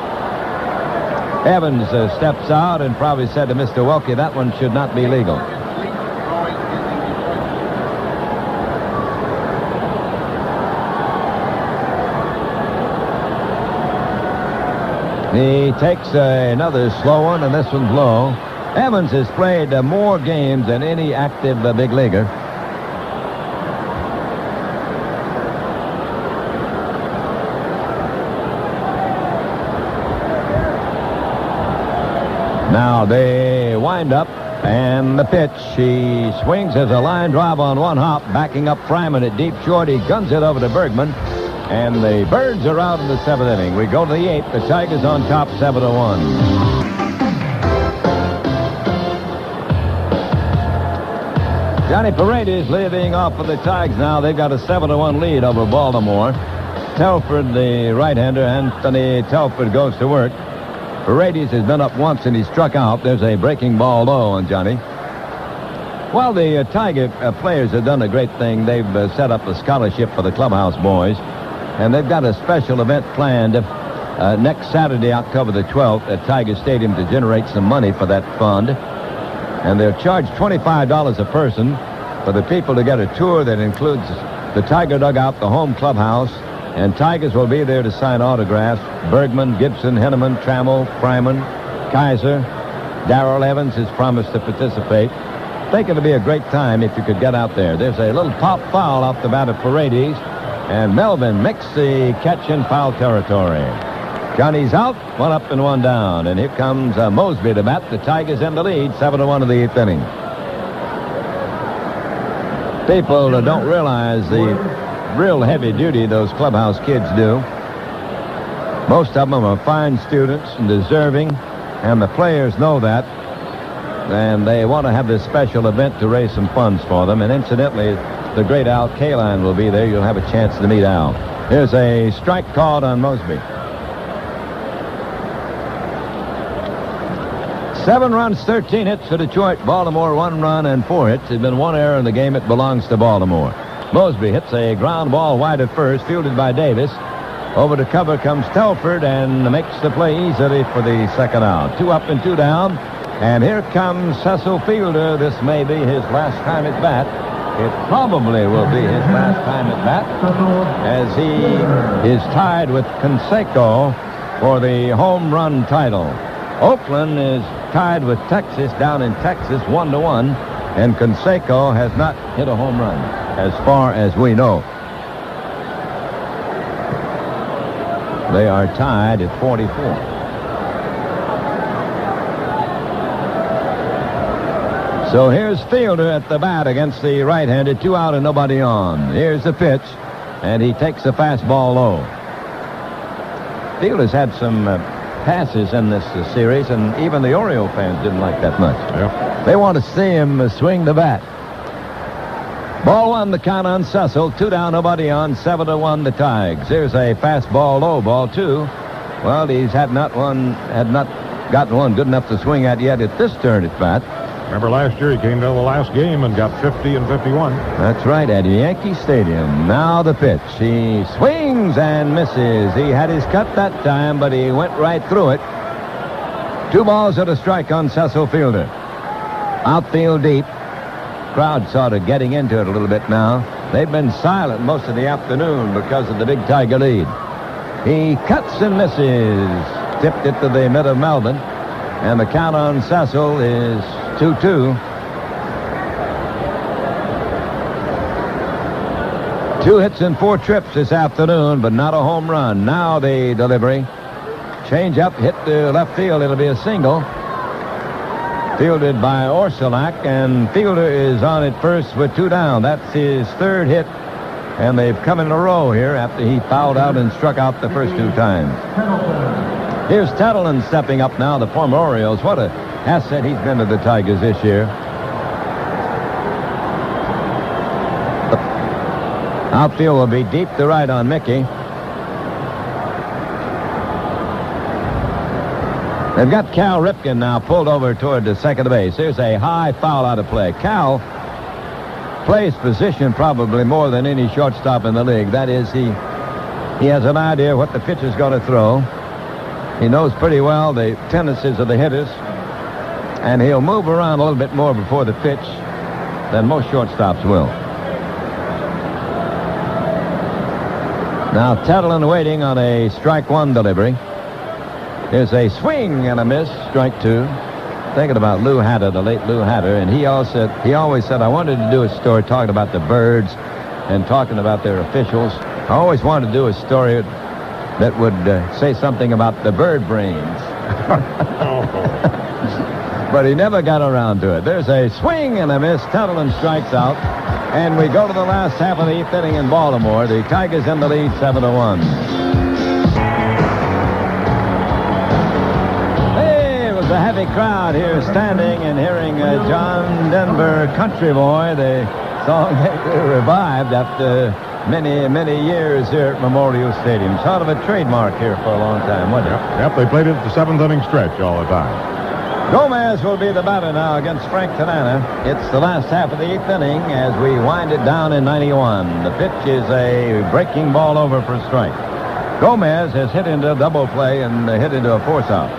Evans steps out and probably said to Mr. Welke, that one should not be legal. He takes another slow one, and this one's low. Evans has played more games than any active big leaguer. Now they wind up, and the pitch. He swings as a line drive on one hop, backing up Fryman at deep short. He guns it over to Bergman, and the Birds are out in the 7th inning. We go to the 8th. The Tigers on top, 7-1. Johnny Paredes leading off for the Tigers now. They've got a 7-1 lead over Baltimore. Telford, the right-hander, Anthony Telford goes to work. Paredes has been up once and he struck out. There's a breaking ball low on Johnny. Well, the Tiger players have done a great thing. They've set up a scholarship for the clubhouse boys, and they've got a special event planned next Saturday, October the 12th, at Tiger Stadium to generate some money for that fund. And they'll charge $25 a person for the people to get a tour that includes the Tiger dugout, the home clubhouse, and Tigers will be there to sign autographs. Bergman, Gibson, Henneman, Trammell, Fryman, Kaiser. Darrell Evans has promised to participate. I think it'll be a great time if you could get out there. There's a little pop foul off the bat of Paredes, and Melvin makes the catch in foul territory. Johnny's out, 1 up and 1 down, and here comes Mosby to bat. The Tigers in the lead, 7-1 in the 8th inning. People don't realize the real heavy duty those clubhouse kids do. Most of them are fine students and deserving, and the players know that, and they want to have this special event to raise some funds for them. And incidentally, the great Al Kaline will be there. You'll have a chance to meet Al. Here's a strike called on Mosby. 7 runs, 13 hits for Detroit. Baltimore 1 run and 4 hits. There's been 1 error in the game. It belongs to Baltimore. Mosby hits a ground ball wide at first, fielded by Davis. Over to cover comes Telford and makes the play easily for the second out. 2 up and 2 down. And here comes Cecil Fielder. This may be his last time at bat. It probably will be his last time at bat, as he is tied with Canseco for the home run title. Oakland is tied with Texas down in Texas 1-1, and Canseco has not hit a home run as far as we know. They are tied at 44. So here's Fielder at the bat against the right-handed. 2 out and nobody on. Here's the pitch, and he takes a fastball low. Fielder's had some passes in this series, and even the Orioles fans didn't like that much. Yep. They want to see him swing the bat. Ball 1, the count on Cecil. 2 down, nobody on. 7-1 the Tigers. Here's a fastball low. Ball 2. Well, he's had not gotten one good enough to swing at yet at this turn at bat. Remember last year he came to the last game and got 50 and 51. That's right, at Yankee Stadium. Now the pitch. He swings and misses. He had his cut that time, but he went right through it. 2 balls and a strike on Cecil Fielder. Outfield deep. Crowd sort of getting into it a little bit now. They've been silent most of the afternoon because of the big Tiger lead. He cuts and misses. Tipped it to the mid of Melvin. And the count on Cecil is 2-2. 2 hits and 4 trips this afternoon, but not a home run. Now the delivery. Change up, hit to left field. It'll be a single. Fielded by Orsilac, and Fielder is on at first with 2 down. That's his 3rd hit, and they've come in a row here after he fouled out and struck out the first 2 times. Here's Tettleman stepping up now, the former Orioles. What a asset he's been to the Tigers this year. Outfield will be deep to right on Mickey. They've got Cal Ripken now pulled over toward the second base. Here's a high foul out of play. Cal plays position probably more than any shortstop in the league. That is, he has an idea what the pitcher's going to throw. He knows pretty well the tendencies of the hitters, and he'll move around a little bit more before the pitch than most shortstops will. Now Tettleman waiting on a strike 1 delivery. Here's a swing and a miss, strike 2. Thinking about Lou Hatter, the late Lou Hatter, and he always said, I wanted to do a story talking about the birds and talking about their officials. I always wanted to do a story that would say something about the bird brains. But he never got around to it. There's a swing and a miss. Tettleman strikes out. And we go to the last half of the 8th inning in Baltimore. The Tigers in the lead 7-1. Hey, it was a heavy crowd here standing and hearing John Denver Country Boy, the song that revived after many, many years here at Memorial Stadium. Sort of a trademark here for a long time, wasn't it? Yep, they played it at the 7th inning stretch all the time. Gomez will be the batter now against Frank Tanana. It's the last half of the 8th inning as we wind it down in 91. The pitch is a breaking ball over for a strike. Gomez has hit into a double play and hit into a force out.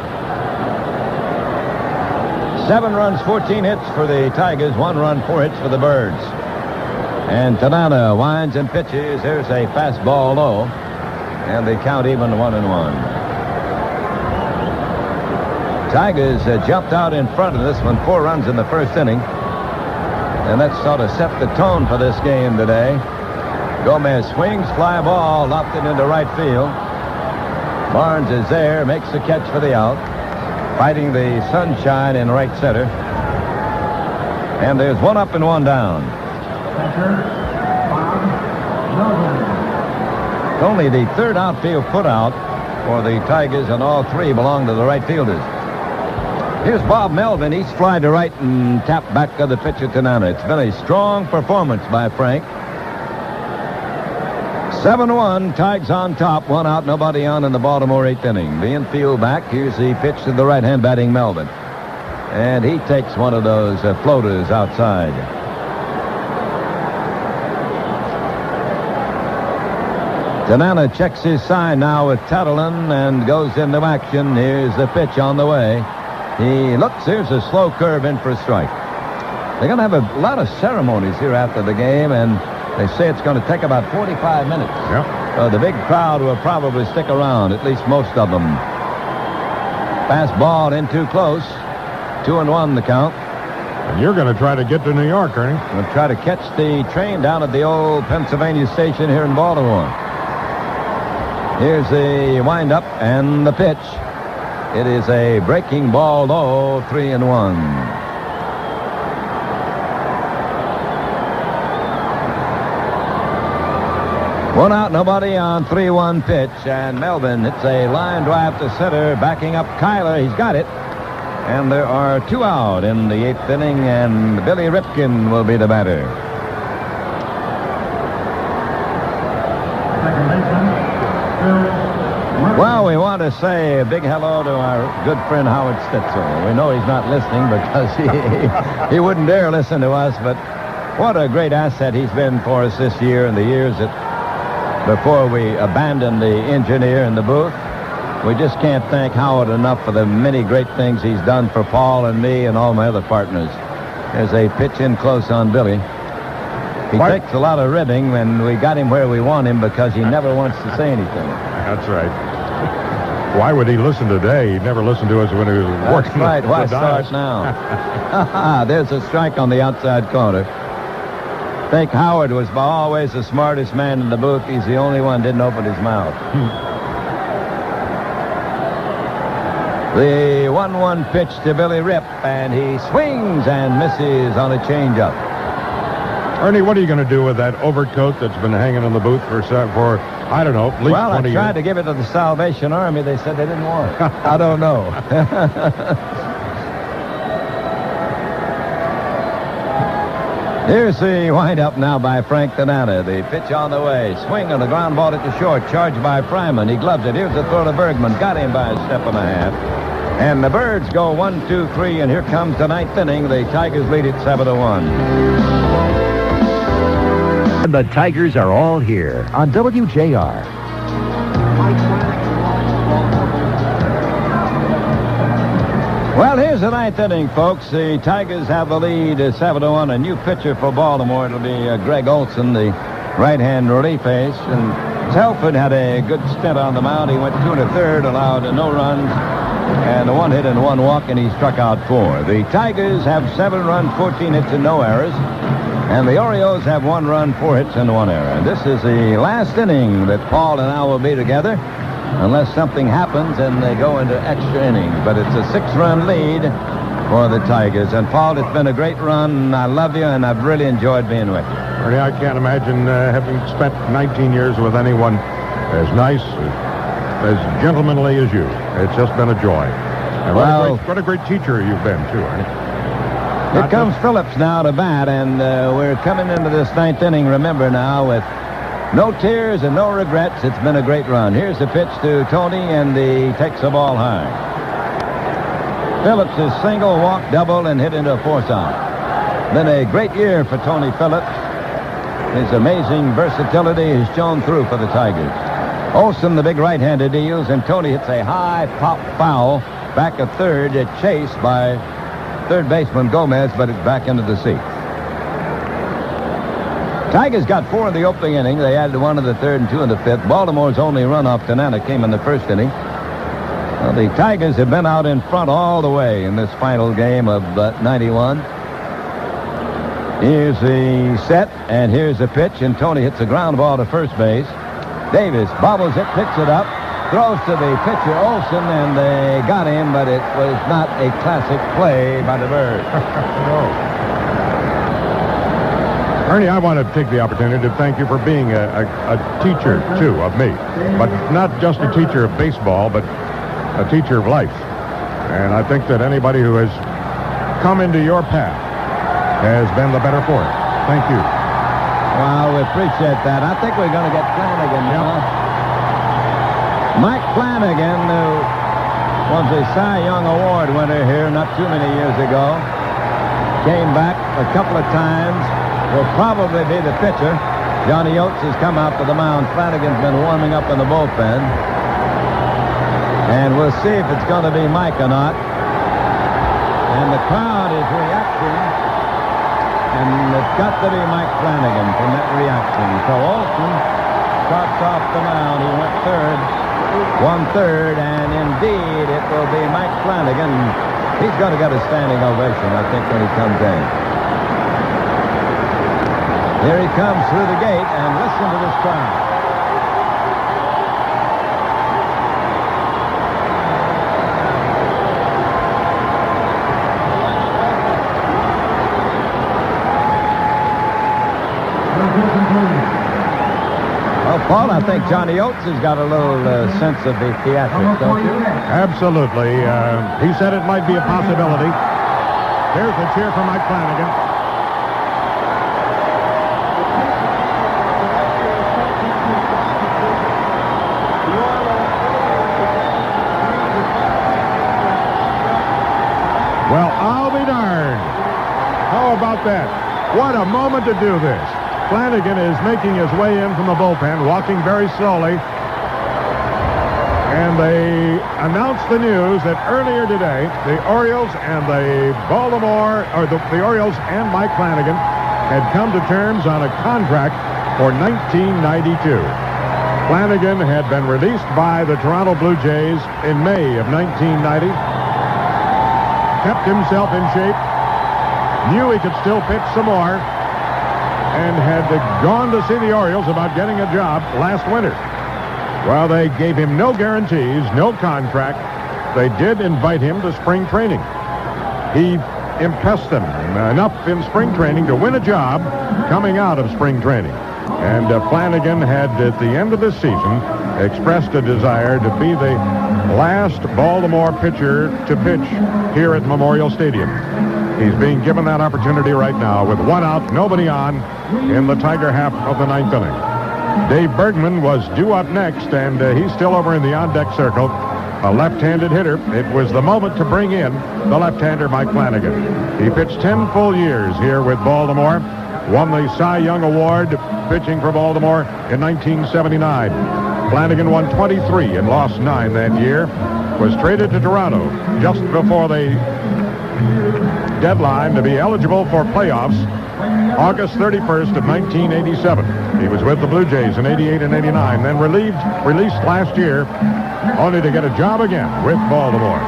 7 runs, 14 hits for the Tigers, 1 run, 4 hits for the Birds. And Tanana winds and pitches. Here's a fastball low, and they count even 1-1. Tigers jumped out in front of this one, 4 runs in the first inning. And that sort of set the tone for this game today. Gomez swings, fly ball, lofted into right field. Barnes is there, makes the catch for the out. Fighting the sunshine in right center. And there's 1 up and 1 down. It's only the 3rd outfield put out for the Tigers, and all 3 belong to the right fielders. Here's Bob Melvin. He's fly to right and tapped back of the pitcher Tanana. It's been a strong performance by Frank. 7-1, Tigers on top, 1 out, nobody on in the Baltimore 8th inning. The infield back. Here's the pitch to the right-hand batting Melvin. And he takes one of those floaters outside. Tanana checks his sign now with Tettleman and goes into action. Here's the pitch on the way. He looks. Here's a slow curve in for a strike. They're going to have a lot of ceremonies here after the game, and they say it's going to take about 45 minutes. Yep. The big crowd will probably stick around, at least most of them. Fastball in too close. 2-1 the count. And you're going to try to get to New York, Ernie. We'll try to catch the train down at the old Pennsylvania station here in Baltimore. Here's the windup and the pitch. It is a breaking ball low, 3-1. One out, nobody on, 3-1 pitch, and Melvin hits a line drive to center, backing up Kyler. He's got it, and there are 2 out in the 8th inning, and Billy Ripken will be the batter. Well, we want to say a big hello to our good friend Howard Stitzel. We know he's not listening because he wouldn't dare listen to us, but what a great asset he's been for us this year and the years that before we abandoned the engineer in the booth. We just can't thank Howard enough for the many great things he's done for Paul and me and all my other partners. There's a pitch in close on Billy. He takes a lot of ribbing, and we got him where we want him because he never wants to say anything. That's right. Why would he listen today? He never listened to us when he was working. That's right. Why the dials. start now? There's a strike on the outside corner. I think Howard was always the smartest man in the booth. He's the only one didn't open his mouth. The 1-1 pitch to Billy Rip, and he swings and misses on a changeup. Ernie, what are you going to do with that overcoat that's been hanging in the booth for I don't know, at least 20 Well, I years? tried to give it to the Salvation Army. They said they didn't want it. I don't know. Here's the windup now by Frank Tanana. The pitch on the way. Swing on the ground ball at the short. Charged by Fryman. He gloves it. Here's the throw to Bergman. Got him by a step and a half. And the Birds go 1-2-3, and here comes the ninth inning. The Tigers lead it 7-1. The Tigers are all here on WJR. Well, here's the ninth inning, folks. The Tigers have the lead 7-1. A new pitcher for Baltimore. It'll be Greg Olson, the right-hand relief ace. And Telford had a good stint on the mound. He went 2 1/3, allowed no runs, and a 1 hit and 1 walk, and he struck out 4. The Tigers have 7 runs, 14 hits, and no errors. And the Orioles have 1 run, 4 hits, and 1 error. And this is the last inning that Paul and I will be together, unless something happens and they go into extra innings. But it's a 6-run lead for the Tigers. And, Paul, it's been a great run. I love you, and I've really enjoyed being with you. Ernie, I can't imagine having spent 19 years with anyone as nice, as gentlemanly as you. It's just been a joy. And what a great teacher you've been, too, Ernie. Here comes Phillips now to bat, and we're coming into this ninth inning, remember now, with no tears and no regrets. It's been a great run. Here's the pitch to Tony, and he takes the ball high. Phillips is single, walk, double, and hit into a force out. Been a great year for Tony Phillips. His amazing versatility has shown through for the Tigers. Olson, the big right-handed, deals, and Tony hits a high pop foul back at third, chased by third baseman Gomez, but it's back into the seats. Tigers got 4 in the opening inning. They added 1 in the third and 2 in the fifth. Baltimore's only run off Tanana came in the first inning. Well, the Tigers have been out in front all the way in this final game of 91. Here's the set, and here's the pitch, and Tony hits a ground ball to first base. Davis bobbles it, picks it up, throws to the pitcher, Olson, and they got him, but it was not a classic play by the Birds. No. Ernie, I want to take the opportunity to thank you for being a teacher, too, of me. But not just a teacher of baseball, but a teacher of life. And I think that anybody who has come into your path has been the better for it. Thank you. Well, we appreciate that. I think we're going to get Flanagan now. Mike Flanagan, who was a Cy Young Award winner here not too many years ago, came back a couple of times, will probably be the pitcher. Johnny Oates has come out to the mound. Flanagan's been warming up in the bullpen. And we'll see if it's going to be Mike or not. And the crowd is reacting. And it's got to be Mike Flanagan from that reaction. So Olson starts off the mound. He went third. 1/3, and indeed it will be Mike Flanagan. He's going to get a standing ovation, I think, when he comes in. Here he comes through the gate, and listen to this crowd. Well, Paul, I think Johnny Oates has got a little sense of the theatrics, don't you? Absolutely. He said it might be a possibility. Here's a cheer for Mike Flanagan. Well, I'll be darned. How about that? What a moment to do this. Flanagan is making his way in from the bullpen, walking very slowly. And they announced the news that earlier today, the Orioles and the Orioles and Mike Flanagan had come to terms on a contract for 1992. Flanagan had been released by the Toronto Blue Jays in May of 1990. Kept himself in shape, knew he could still pitch some more, and had gone to see the Orioles about getting a job last winter. Well, they gave him no guarantees, no contract. They did invite him to spring training. He impressed them enough in spring training to win a job coming out of spring training. And Flanagan had, at the end of the season, expressed a desire to be the last Baltimore pitcher to pitch here at Memorial Stadium. He's being given that opportunity right now with one out, nobody on in the Tiger half of the ninth inning. Dave Bergman was due up next, and he's still over in the on-deck circle, a left-handed hitter. It was the moment to bring in the left-hander Mike Flanagan. He pitched 10 full years here with Baltimore, won the Cy Young Award pitching for Baltimore in 1979. Flanagan won 23 and lost 9 that year, was traded to Toronto just before the deadline to be eligible for playoffs, August 31st of 1987. He was with the Blue Jays in 88 and 89, then released last year, only to get a job again with Baltimore.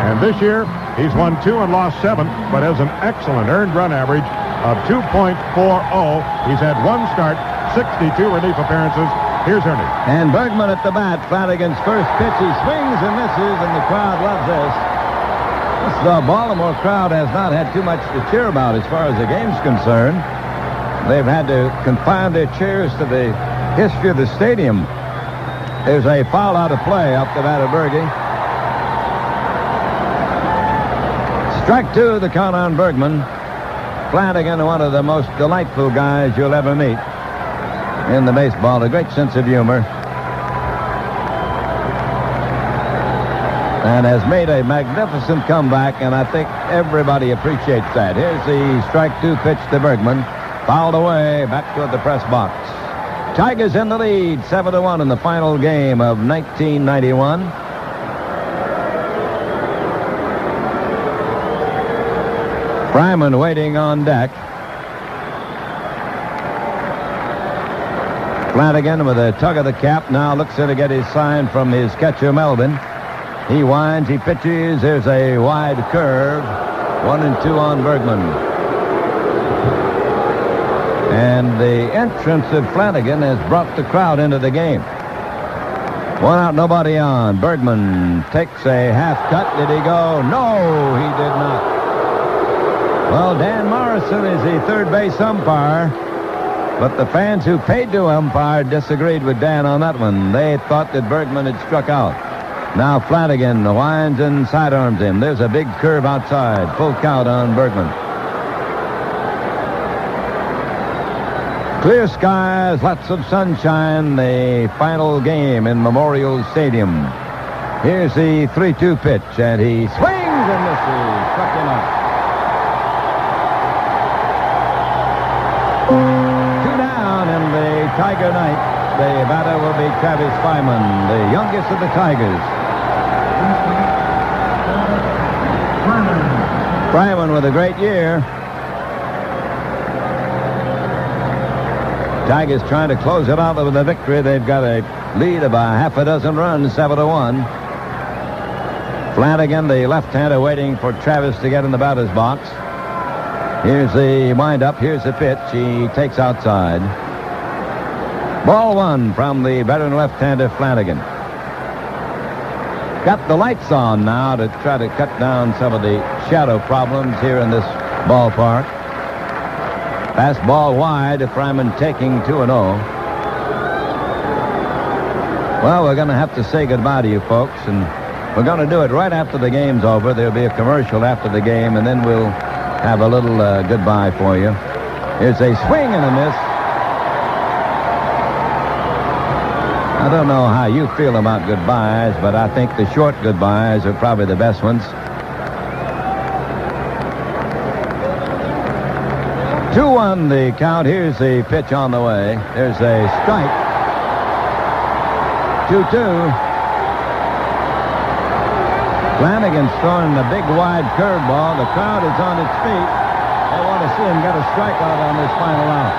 And this year, he's won 2 and lost 7, but has an excellent earned run average of 2.40. He's had 1 start, 62 relief appearances. Here's Ernie. And Bergman at the bat. Flanagan's first pitch. He swings and misses, and the crowd loves this. The Baltimore crowd has not had too much to cheer about as far as the game's concerned. They've had to confine their cheers to the history of the stadium. There's a foul out of play off the bat of Berge. Strike 2, the count on Bergman. Flanagan, one of the most delightful guys you'll ever meet in the baseball. A great sense of humor. And has made a magnificent comeback, and I think everybody appreciates that. Here's the strike 2 pitch to Bergman. Fouled away, back toward the press box. Tigers in the lead, 7-1 in the final game of 1991. Fryman waiting on deck. Flanagan with a tug of the cap now looks to get his sign from his catcher Melvin. He winds, he pitches. There's a wide curve. 1-2 on Bergman. And the entrance of Flanagan has brought the crowd into the game. 1 out, nobody on. Bergman takes a half cut. Did he go? No, he did not. Well, Dan Morrison is the third base umpire, but the fans who paid to umpire disagreed with Dan on that one. They thought that Bergman had struck out. Now Flanagan winds and sidearms him. There's a big curve outside. Full count on Bergman. Clear skies, lots of sunshine. The final game in Memorial Stadium. Here's the 3-2 pitch, and he swings and misses. Struck him out. 2 down in the Tiger night. The batter will be Travis Fryman, the youngest of the Tigers. Fryman with a great year. Tigers trying to close it out with a victory. They've got a lead of a half a dozen runs, 7-1. Flanagan, the left-hander, waiting for Travis to get in the batter's box. Here's the windup. Here's the pitch. He takes outside. Ball 1 from the veteran left-hander Flanagan. Got the lights on now to try to cut down some of the shadow problems here in this ballpark. Fastball wide, Fryman taking 2-0. Well, we're going to have to say goodbye to you folks, and we're going to do it right after the game's over. There'll be a commercial after the game, and then we'll have a little goodbye for you. Here's a swing and a miss. I don't know how you feel about goodbyes, but I think the short goodbyes are probably the best ones. 2-1 the count. Here's the pitch on the way. There's a strike. 2-2. Flanagan's throwing the big wide curveball. The crowd is on its feet. They want to see him get a strikeout on this final out.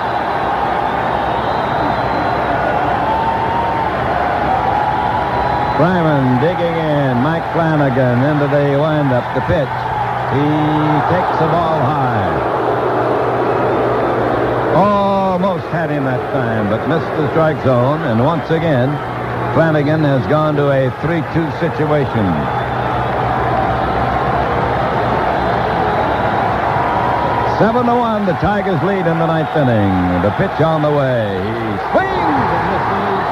Fryman digging in. Mike Flanagan into the windup, the pitch. He takes the ball high. Almost had him that time, but missed the strike zone. And once again, Flanagan has gone to a 3-2 situation. Seven to 1, the Tigers lead in the ninth inning. The pitch on the way. He swings and misses.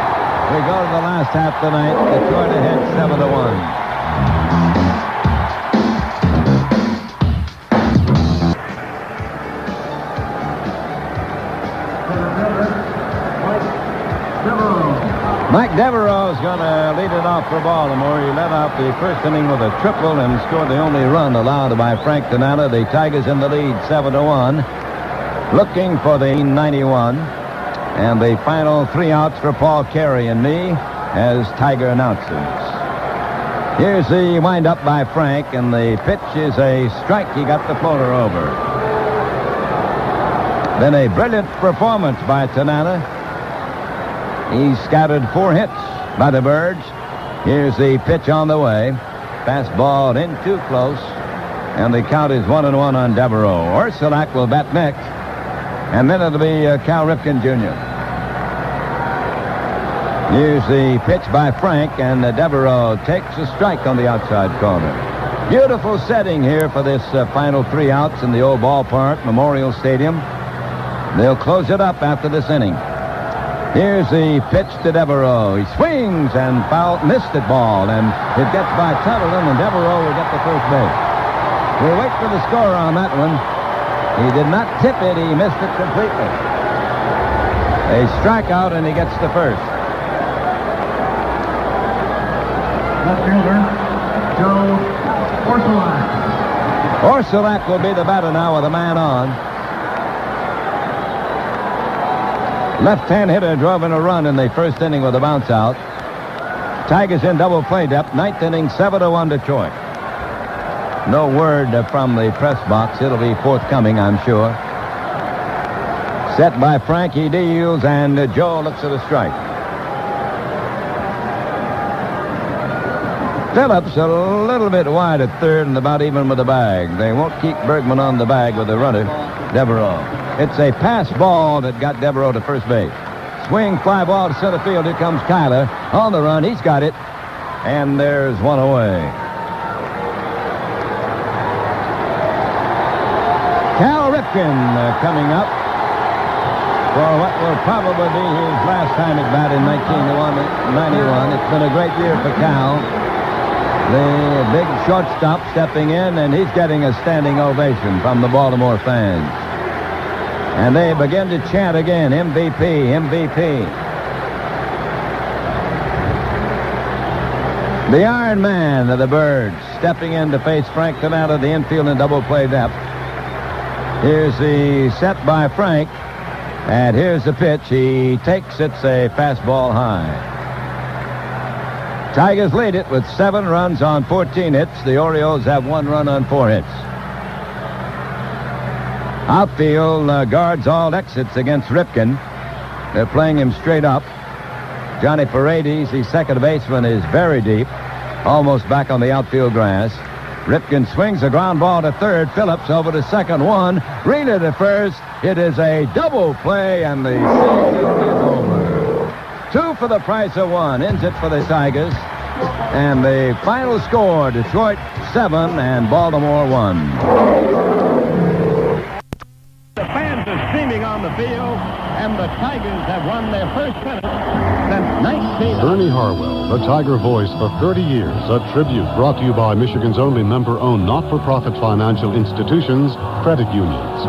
We go to the last half tonight. Detroit ahead 7 to 1. Mike Devereaux is going to lead it off for Baltimore. He led off the first inning with a triple and scored the only run allowed by Frank Tanana. The Tigers in the lead 7 to 1. Looking for the 91. And the final 3 outs for Paul Carey and me as Tiger announcers. Here's the windup by Frank, and the pitch is a strike. He got the floater over. Then a brilliant performance by Tanana. He scattered 4 hits by the Birds. Here's the pitch on the way. Fastball in too close. And the count is 1-1 on Devereaux. Orsilac will bat next. And then it'll be Cal Ripken Jr. Here's the pitch by Frank, and Devereaux takes a strike on the outside corner. Beautiful setting here for this final 3 outs in the old ballpark, Memorial Stadium. They'll close it up after this inning. Here's the pitch to Devereaux. He swings and missed it ball, and it gets by Tuttle, and Devereaux will get the first base. We'll wait for the score on that one. He did not tip it. He missed it completely. A strikeout, and he gets the first. Left fielder, Joe Orsilac. Orsilac will be the batter now with a man on. Left-hand hitter drove in a run in the first inning with a bounce out. Tigers in double play depth. Ninth inning, 7 to 1 Detroit. No word from the press box. It'll be forthcoming, I'm sure. Set by Frank. He deals, and Joe looks at a strike. Phillips a little bit wide at third and about even with the bag. They won't keep Bergman on the bag with the runner, Devereaux. It's a pass ball that got Devereaux to first base. Swing, fly ball to center field. Here comes Kyler on the run. He's got it. And there's one away. Cal Ripken coming up for what will probably be his last time at bat in 1991. It's been a great year for Cal. The big shortstop stepping in, and he's getting a standing ovation from the Baltimore fans. And they begin to chant again, MVP, MVP. The Iron Man of the Birds stepping in to face Frank Tanana, the infield in double play depth. Here's the set by Frank, and here's the pitch. He takes it's a fastball high. Tigers lead it with 7 runs on 14 hits. The Orioles have 1 run on 4 hits. Outfield guards all exits against Ripken. They're playing him straight up. Johnny Paredes, the second baseman, is very deep, almost back on the outfield grass. Ripken swings a ground ball to third. Phillips over to second. One. Reed at first. It is a double play, and the season is over. 2 for the price of 1. Ends it for the Tigers. And the final score, Detroit 7 and Baltimore 1. The fans are streaming on the field, and the Tigers have won their first pennant since 19... Ernie Harwell, the Tiger voice for 30 years. A tribute brought to you by Michigan's only member-owned not-for-profit financial institutions, credit unions.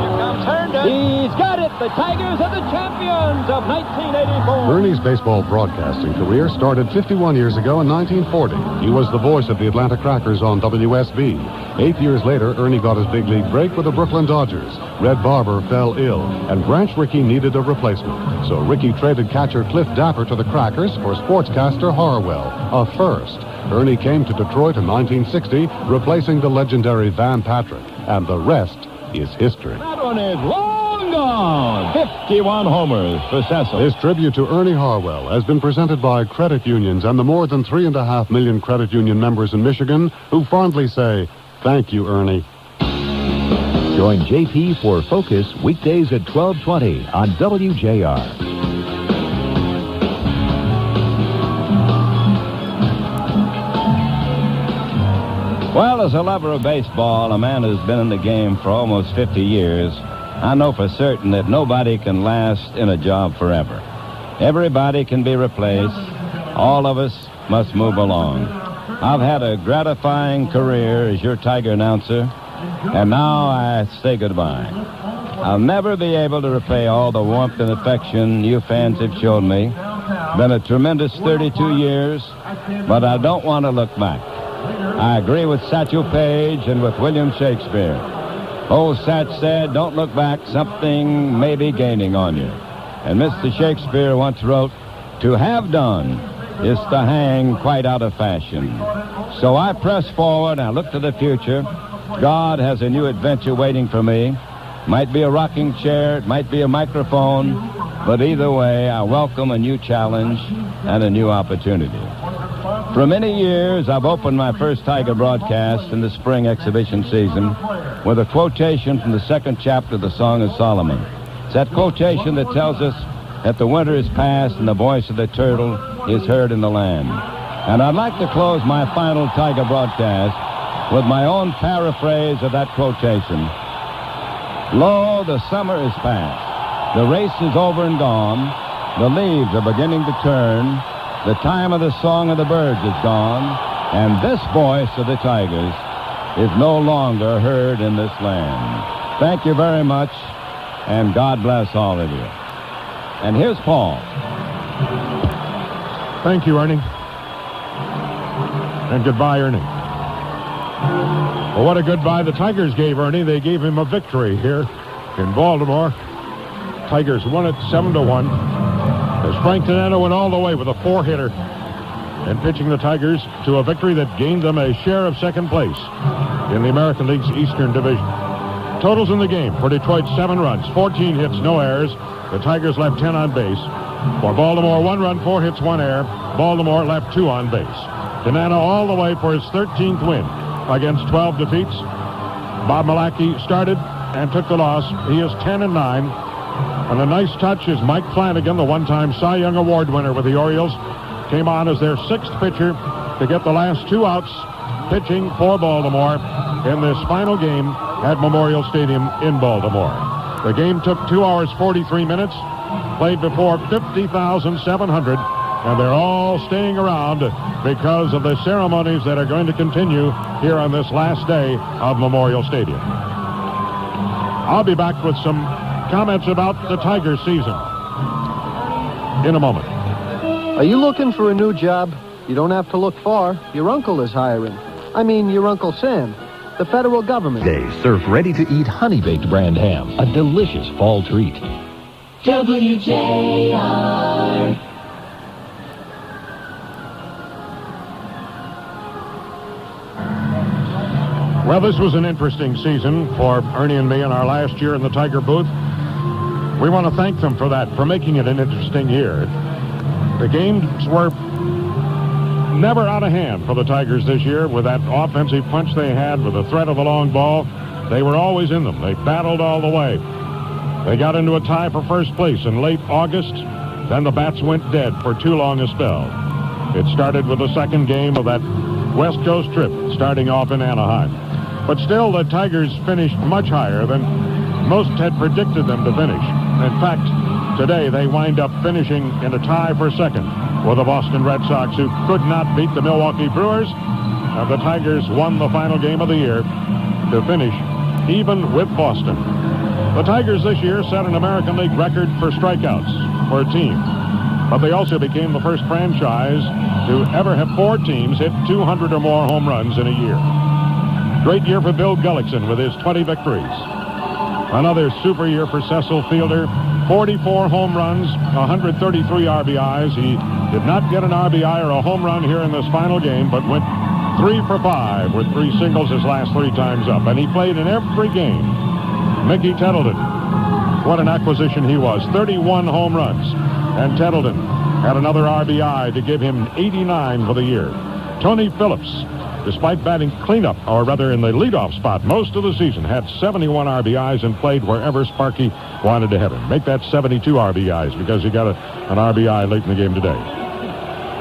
He's got it. The Tigers are the champions of 1984. Ernie's baseball broadcasting career started 51 years ago in 1940. He was the voice of the Atlanta Crackers on WSB. 8 years later, Ernie got his big league break with the Brooklyn Dodgers. Red Barber fell ill, and Branch Rickey needed a replacement. So Rickey traded catcher Cliff Dapper to the Crackers for sportscaster Harwell, a first. Ernie came to Detroit in 1960, replacing the legendary Van Patrick, and the rest is history. That one is long gone. 51 homers for Cecil. This tribute to Ernie Harwell has been presented by credit unions and the more than 3.5 million credit union members in Michigan who fondly say, thank you, Ernie. Join JP for Focus weekdays at 12:20 on WJR. Well, as a lover of baseball, a man who's been in the game for almost 50 years, I know for certain that nobody can last in a job forever. Everybody can be replaced. All of us must move along. I've had a gratifying career as your Tiger announcer, and now I say goodbye. I'll never be able to repay all the warmth and affection you fans have shown me. Been a tremendous 32 years, but I don't want to look back. I agree with Satchel Paige and with William Shakespeare. Old Satch said, don't look back, something may be gaining on you. And Mr. Shakespeare once wrote, to have done is to hang quite out of fashion. So I press forward, I look to the future. God has a new adventure waiting for me. Might be a rocking chair, it might be a microphone, but either way, I welcome a new challenge and a new opportunity. For many years, I've opened my first Tiger broadcast in the spring exhibition season with a quotation from the second chapter of the Song of Solomon. It's that quotation that tells us that the winter is past and the voice of the turtle is heard in the land. And I'd like to close my final Tiger broadcast with my own paraphrase of that quotation. Lo, the summer is past. The race is over and gone. The leaves are beginning to turn. The time of the song of the birds is gone, and this voice of the Tigers is no longer heard in this land. Thank you very much, and God bless all of you. And here's Paul. Thank you, Ernie. And goodbye, Ernie. Well, what a goodbye the Tigers gave Ernie. They gave him a victory here in Baltimore. Tigers won it 7-1. As Frank Tanana went all the way with a 4-hitter and pitching the Tigers to a victory that gained them a share of second place in the American League's Eastern Division. Totals in the game for Detroit, 7 runs, 14 hits, no errors. The Tigers left 10 on base. For Baltimore, 1 run, 4 hits, 1 error. Baltimore left 2 on base. Tanana all the way for his 13th win against 12 defeats. Bob Malacky started and took the loss. He is 10-9. And a nice touch is Mike Flanagan, the one-time Cy Young Award winner with the Orioles, came on as their 6th pitcher to get the last 2 outs pitching for Baltimore in this final game at Memorial Stadium in Baltimore. The game took 2 hours, 43 minutes, played before 50,700, and they're all staying around because of the ceremonies that are going to continue here on this last day of Memorial Stadium. I'll be back with some comments about the Tigers season in a moment. Are you looking for a new job? You don't have to look far. Your uncle is hiring. I mean, your Uncle Sam, the federal government. They serve ready-to-eat honey-baked brand ham, a delicious fall treat. WJR. Well, this was an interesting season for Ernie and me in our last year in the Tiger booth. We want to thank them for that, for making it an interesting year. The games were never out of hand for the Tigers this year. With that offensive punch they had, with the threat of the long ball, they were always in them. They battled all the way. They got into a tie for first place in late August. Then the bats went dead for too long a spell. It started with the second game of that West Coast trip, starting off in Anaheim. But still, the Tigers finished much higher than most had predicted them to finish. In fact, today they wind up finishing in a tie for second with the Boston Red Sox, who could not beat the Milwaukee Brewers. And the Tigers won the final game of the year to finish even with Boston. The Tigers this year set an American League record for strikeouts for a team. But they also became the first franchise to ever have 4 teams hit 200 or more home runs in a year. Great year for Bill Gullickson with his 20 victories. Another super year for Cecil Fielder. 44 home runs, 133 RBIs. He did not get an RBI or a home run here in this final game, but went 3 for 5 with 3 singles his last 3 times up. And he played in every game Mickey Tettleton. What an acquisition he was. 31 home runs. And Tettleton had another RBI to give him 89 for the year. Tony Phillips, despite batting cleanup, or rather in the leadoff spot most of the season, had 71 RBIs and played wherever Sparky wanted to have him. Make that 72 RBIs because he got an RBI late in the game today.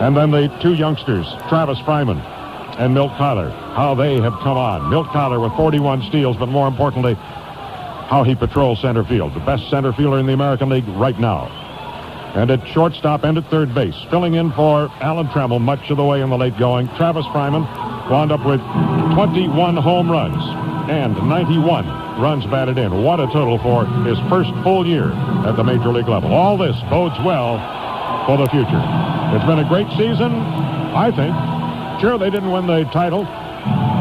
And then the two youngsters, Travis Fryman and Milt Tyler, how they have come on. Milt Tyler with 41 steals, but more importantly, how he patrols center field. The best center fielder in the American League right now. And at shortstop and at third base, filling in for Alan Trammell much of the way in the late going, Travis Fryman wound up with 21 home runs and 91 runs batted in. What a total for his first full year at the Major League level. All this bodes well for the future. It's been a great season, I think. Sure, they didn't win the title,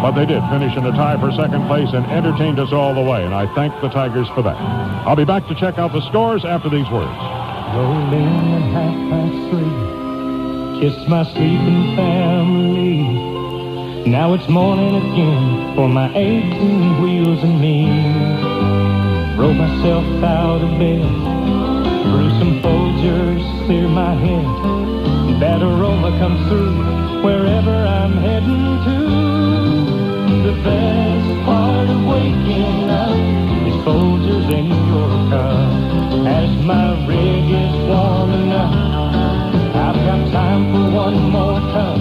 but they did finish in a tie for second place and entertained us all the way, and I thank the Tigers for that. I'll be back to check out the scores after these words. Rolled in at 3:30, kissed my sleeping family. Now it's morning again for my 18 wheels and me. Rolled myself out of bed, threw some Folgers, clear my head. That aroma comes through wherever I'm heading to. The best part of waking up is Folgers in your cup. As my rig is warming up, I've got time for one more cup.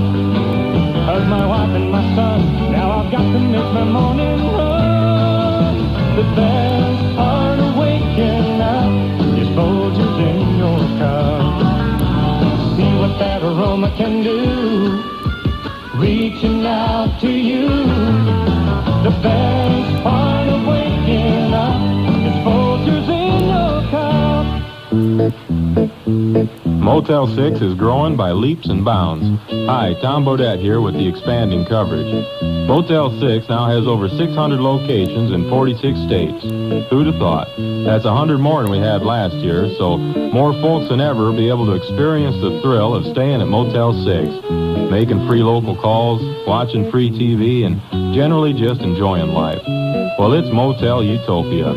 Hug my wife and my son, now I've got to make my morning run. The best part of waking up is Folgers in your cup. See what that aroma can do, reaching out to you. The best part of waking up is Folgers in your cup. Motel 6 is growing by leaps and bounds. Hi, Tom Bodette here with the expanding coverage. Motel 6 now has over 600 locations in 46 states. Who'd have thought? That's 100 more than we had last year, so more folks than ever will be able to experience the thrill of staying at Motel 6, making free local calls, watching free TV, and generally just enjoying life. Well, it's Motel Utopia.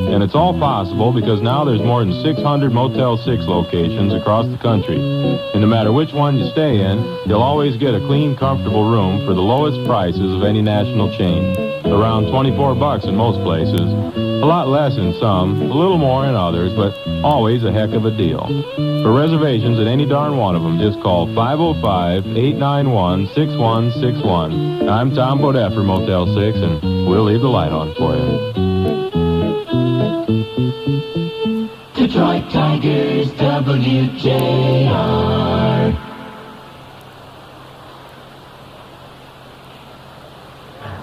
And it's all possible because now there's more than 600 Motel 6 locations across the country. And no matter which one you stay in, you'll always get a clean, comfortable room for the lowest prices of any national chain. Around $24 in most places. A lot less in some, a little more in others, but always a heck of a deal. For reservations at any darn one of them, just call 505-891-6161. I'm Tom Bodette for Motel 6, and we'll leave the light on for you. Detroit Tigers, WJR.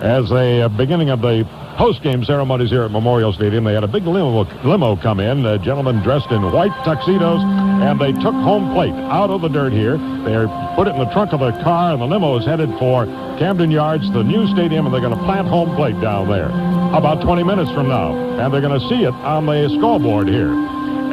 As a beginning of the post-game ceremonies here at Memorial Stadium, they had a big limo come in, gentlemen dressed in white tuxedos, and they took home plate out of the dirt here. They put it in the trunk of the car, and the limo is headed for Camden Yards, the new stadium, and they're going to plant home plate down there about 20 minutes from now, and they're going to see it on the scoreboard here.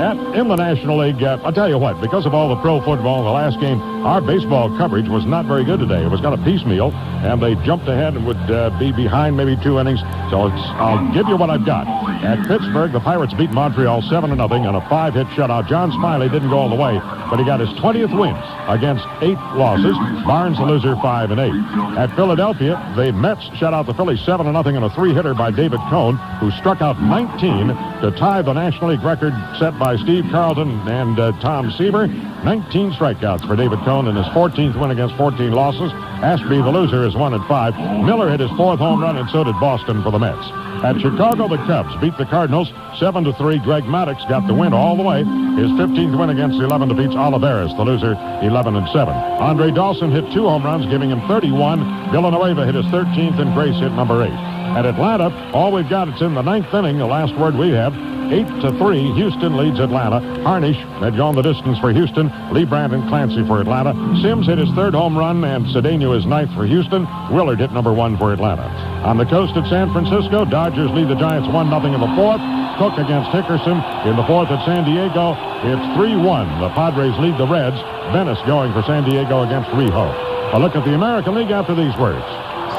In the National League, I'll tell you what, because of all the pro football in the last game, our baseball coverage was not very good today. It was kind of piecemeal, and they jumped ahead and would be behind maybe 2 innings. So I'll give you what I've got. At Pittsburgh, the Pirates beat Montreal 7-0 on a 5-hit shutout. John Smiley didn't go all the way, but he got his 20th wins against 8 losses. Barnes, the loser, 5-8. At Philadelphia, the Mets shut out the Phillies 7-0 on a 3-hitter by David Cohn, who struck out 19 to tie the National League record set by Steve Carlton and Tom Seaver. 19 strikeouts for David Cohn in his 14th win against 14 losses. Ashby, the loser, is 1-5. Miller hit his 4th home run, and so did Boston for the Mets. At Chicago, the Cubs beat the Cardinals 7-3. Greg Maddux got the win all the way. His 15th win against 11 defeats Olivares, the loser, 11-7. Andre Dawson hit 2 home runs, giving him 31. Villanueva hit his 13th, and Grace hit number 8. At Atlanta, all we've got, it's in the 9th inning, the last word we have. 8-3, Houston leads Atlanta. Harnish had gone the distance for Houston. Lee Brandt and Clancy for Atlanta. Sims hit his 3rd home run, and Cedeno his 9th for Houston. Willard hit number 1 for Atlanta. On the coast at San Francisco, Dodgers lead the Giants 1-0 in the 4th. Cook against Hickerson in the 4th at San Diego. It's 3-1. The Padres lead the Reds. Venice going for San Diego against Rijo. A look at the American League after these words.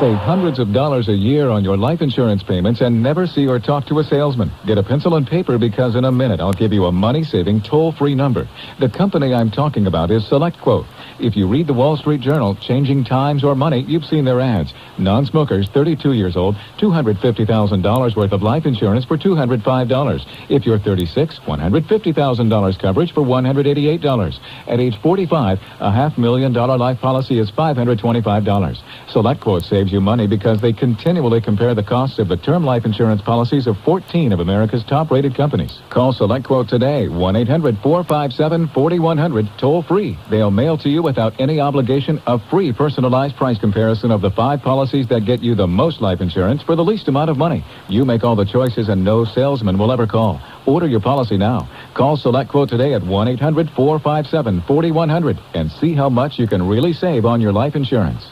Save hundreds of dollars a year on your life insurance payments and never see or talk to a salesman. Get a pencil and paper because in a minute I'll give you a money-saving toll-free number. The company I'm talking about is SelectQuote. If you read the Wall Street Journal, Changing Times, or Money, you've seen their ads. Non-smokers, 32 years old, $250,000 worth of life insurance for $205. If you're 36, $150,000 coverage for $188. At age 45, a $500,000 life policy is $525. SelectQuote saves you money because they continually compare the costs of the term life insurance policies of 14 of America's top-rated companies. Call SelectQuote today, 1-800-457-4100, toll-free. They'll mail to you without any obligation a free personalized price comparison of the 5 policies that get you the most life insurance for the least amount of money. You make all the choices and no salesman will ever call. Order your policy now. Call SelectQuote today at 1-800-457-4100 and see how much you can really save on your life insurance.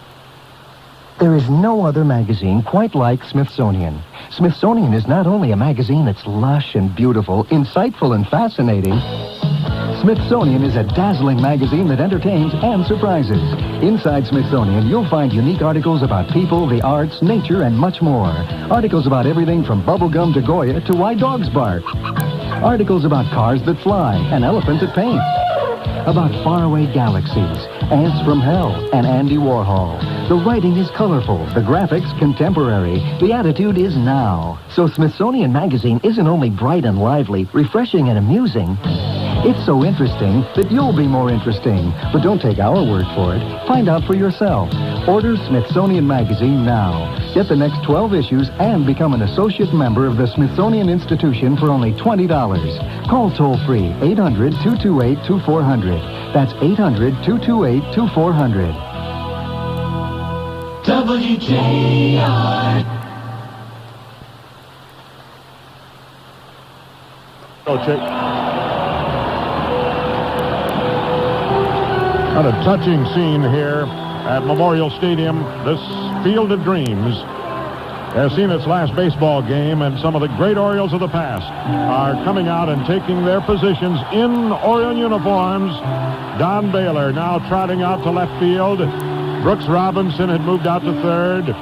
There is no other magazine quite like Smithsonian. Smithsonian is not only a magazine that's lush and beautiful, insightful and fascinating. Smithsonian is a dazzling magazine that entertains and surprises. Inside Smithsonian, you'll find unique articles about people, the arts, nature, and much more. Articles about everything from bubblegum to Goya to why dogs bark. Articles about cars that fly, an elephant that paints. About faraway galaxies, ants from hell, and Andy Warhol. The writing is colorful, the graphics contemporary, the attitude is now. So Smithsonian Magazine isn't only bright and lively, refreshing and amusing. It's so interesting that you'll be more interesting. But don't take our word for it. Find out for yourself. Order Smithsonian Magazine now. Get the next 12 issues and become an associate member of the Smithsonian Institution for only $20. Call toll-free 800-228-2400. That's 800-228-2400. WJR. What a touching scene here at Memorial Stadium. This Field of Dreams has seen its last baseball game, and some of the great Orioles of the past are coming out and taking their positions in Oriole uniforms. Don Baylor now trotting out to left field. Brooks Robinson had moved out to third.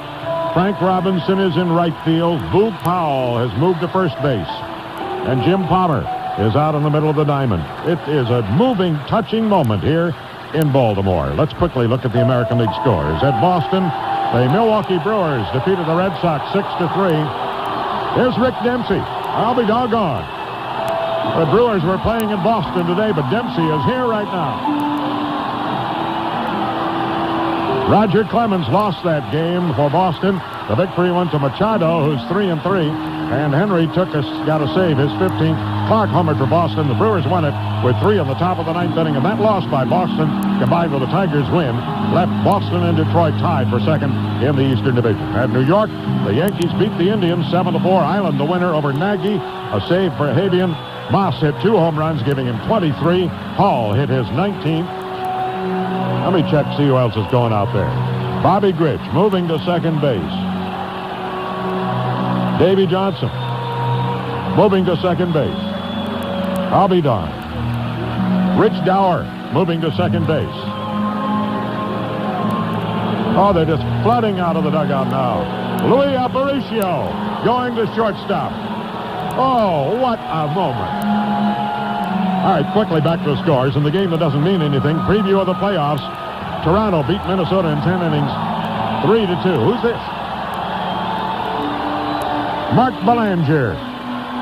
Frank Robinson is in right field. Boog Powell has moved to first base. And Jim Palmer is out in the middle of the diamond. It is a moving, touching moment here in Baltimore. Let's quickly look at the American League scores. At Boston, the Milwaukee Brewers defeated the Red Sox 6-3. Here's Rick Dempsey. I'll be doggone. The Brewers were playing in Boston today, but Dempsey is here right now. Roger Clemens lost that game for Boston. The victory went to Machado, who's 3-3, and Henry got to save his 15th. Clark homered for Boston. The Brewers won it with 3 on the top of the 9th inning, and that loss by Boston, combined with the Tigers' win, left Boston and Detroit tied for second in the Eastern Division. At New York, the Yankees beat the Indians 7-4. Island the winner over Nagy. A save for Habian. Moss hit 2 home runs, giving him 23. Hall hit his 19th. Let me check, see who else is going out there. Bobby Grich moving to second base. Davy Johnson moving to second base. I'll be darned. Rich Dower moving to second base. Oh, they're just flooding out of the dugout now. Louis Aparicio going to shortstop. Oh, what a moment. All right, quickly back to the scores. In the game that doesn't mean anything, preview of the playoffs. Toronto beat Minnesota in 10 innings, 3-2. Who's this? Mark Belanger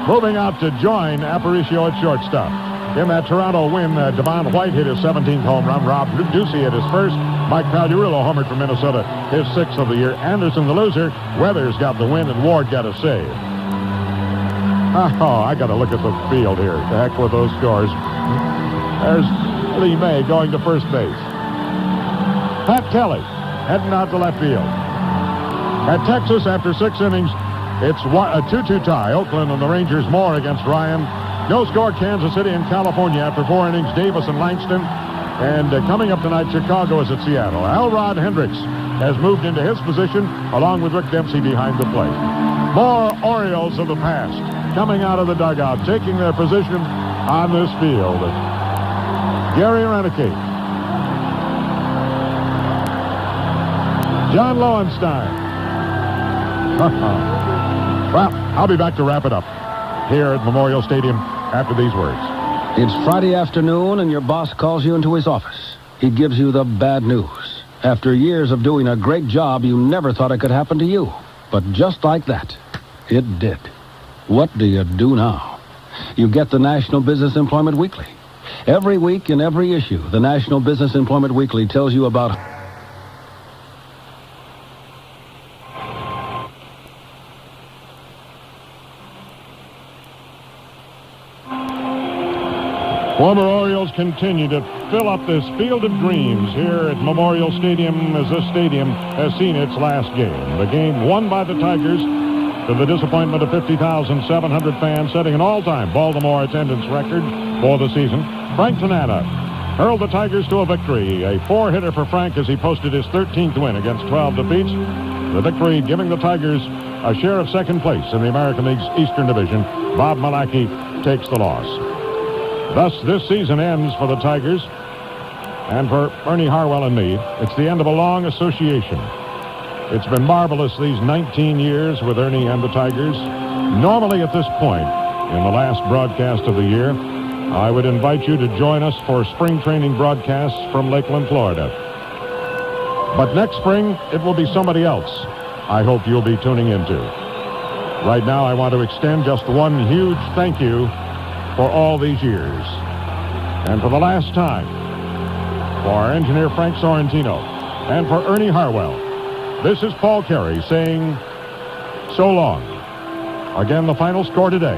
moving out to join Aparicio at shortstop. In that Toronto win, Devon White hit his 17th home run. Rob Ducey hit his first. Mike Pagliarulo homered for Minnesota, his 6th of the year. Anderson, the loser. Weathers got the win, and Ward got a save. Oh, I got to look at the field here. The heck with those scores. There's Lee May going to first base. Pat Kelly heading out to left field. At Texas, after 6 innings, it's a 2-2 tie. Oakland and the Rangers more against Ryan. No score Kansas City and California after 4 innings. Davis and Langston. And coming up tonight, Chicago is at Seattle. Elrod Hendricks has moved into his position along with Rick Dempsey behind the plate. More Orioles of the past coming out of the dugout, taking their position on this field. Gary Renicky. John Lowenstein. Well, I'll be back to wrap it up here at Memorial Stadium after these words. It's Friday afternoon, and your boss calls you into his office. He gives you the bad news. After years of doing a great job, you never thought it could happen to you. But just like that, it did. What do you do now? You get the National Business Employment Weekly. Every week in every issue, the National Business Employment Weekly tells you about... Former Orioles continue to fill up this field of dreams here at Memorial Stadium as this stadium has seen its last game. The game won by the Tigers to the disappointment of 50,700 fans, setting an all-time Baltimore attendance record for the season. Frank Tanana hurled the Tigers to a victory. A 4-hitter for Frank as he posted his 13th win against 12 defeats. The victory giving the Tigers a share of second place in the American League's Eastern Division. Bob Malachy takes the loss. Thus, this season ends for the Tigers, and for Ernie, Harwell, and me, it's the end of a long association. It's been marvelous these 19 years with Ernie and the Tigers. Normally at this point, in the last broadcast of the year, I would invite you to join us for spring training broadcasts from Lakeland, Florida. But next spring, it will be somebody else I hope you'll be tuning into. Right now, I want to extend just one huge thank you for all these years. And for the last time, for our engineer Frank Sorrentino, and for Ernie Harwell, this is Paul Carey saying so long. Again, the final score today,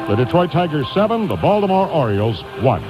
the Detroit Tigers 7, the Baltimore Orioles 1.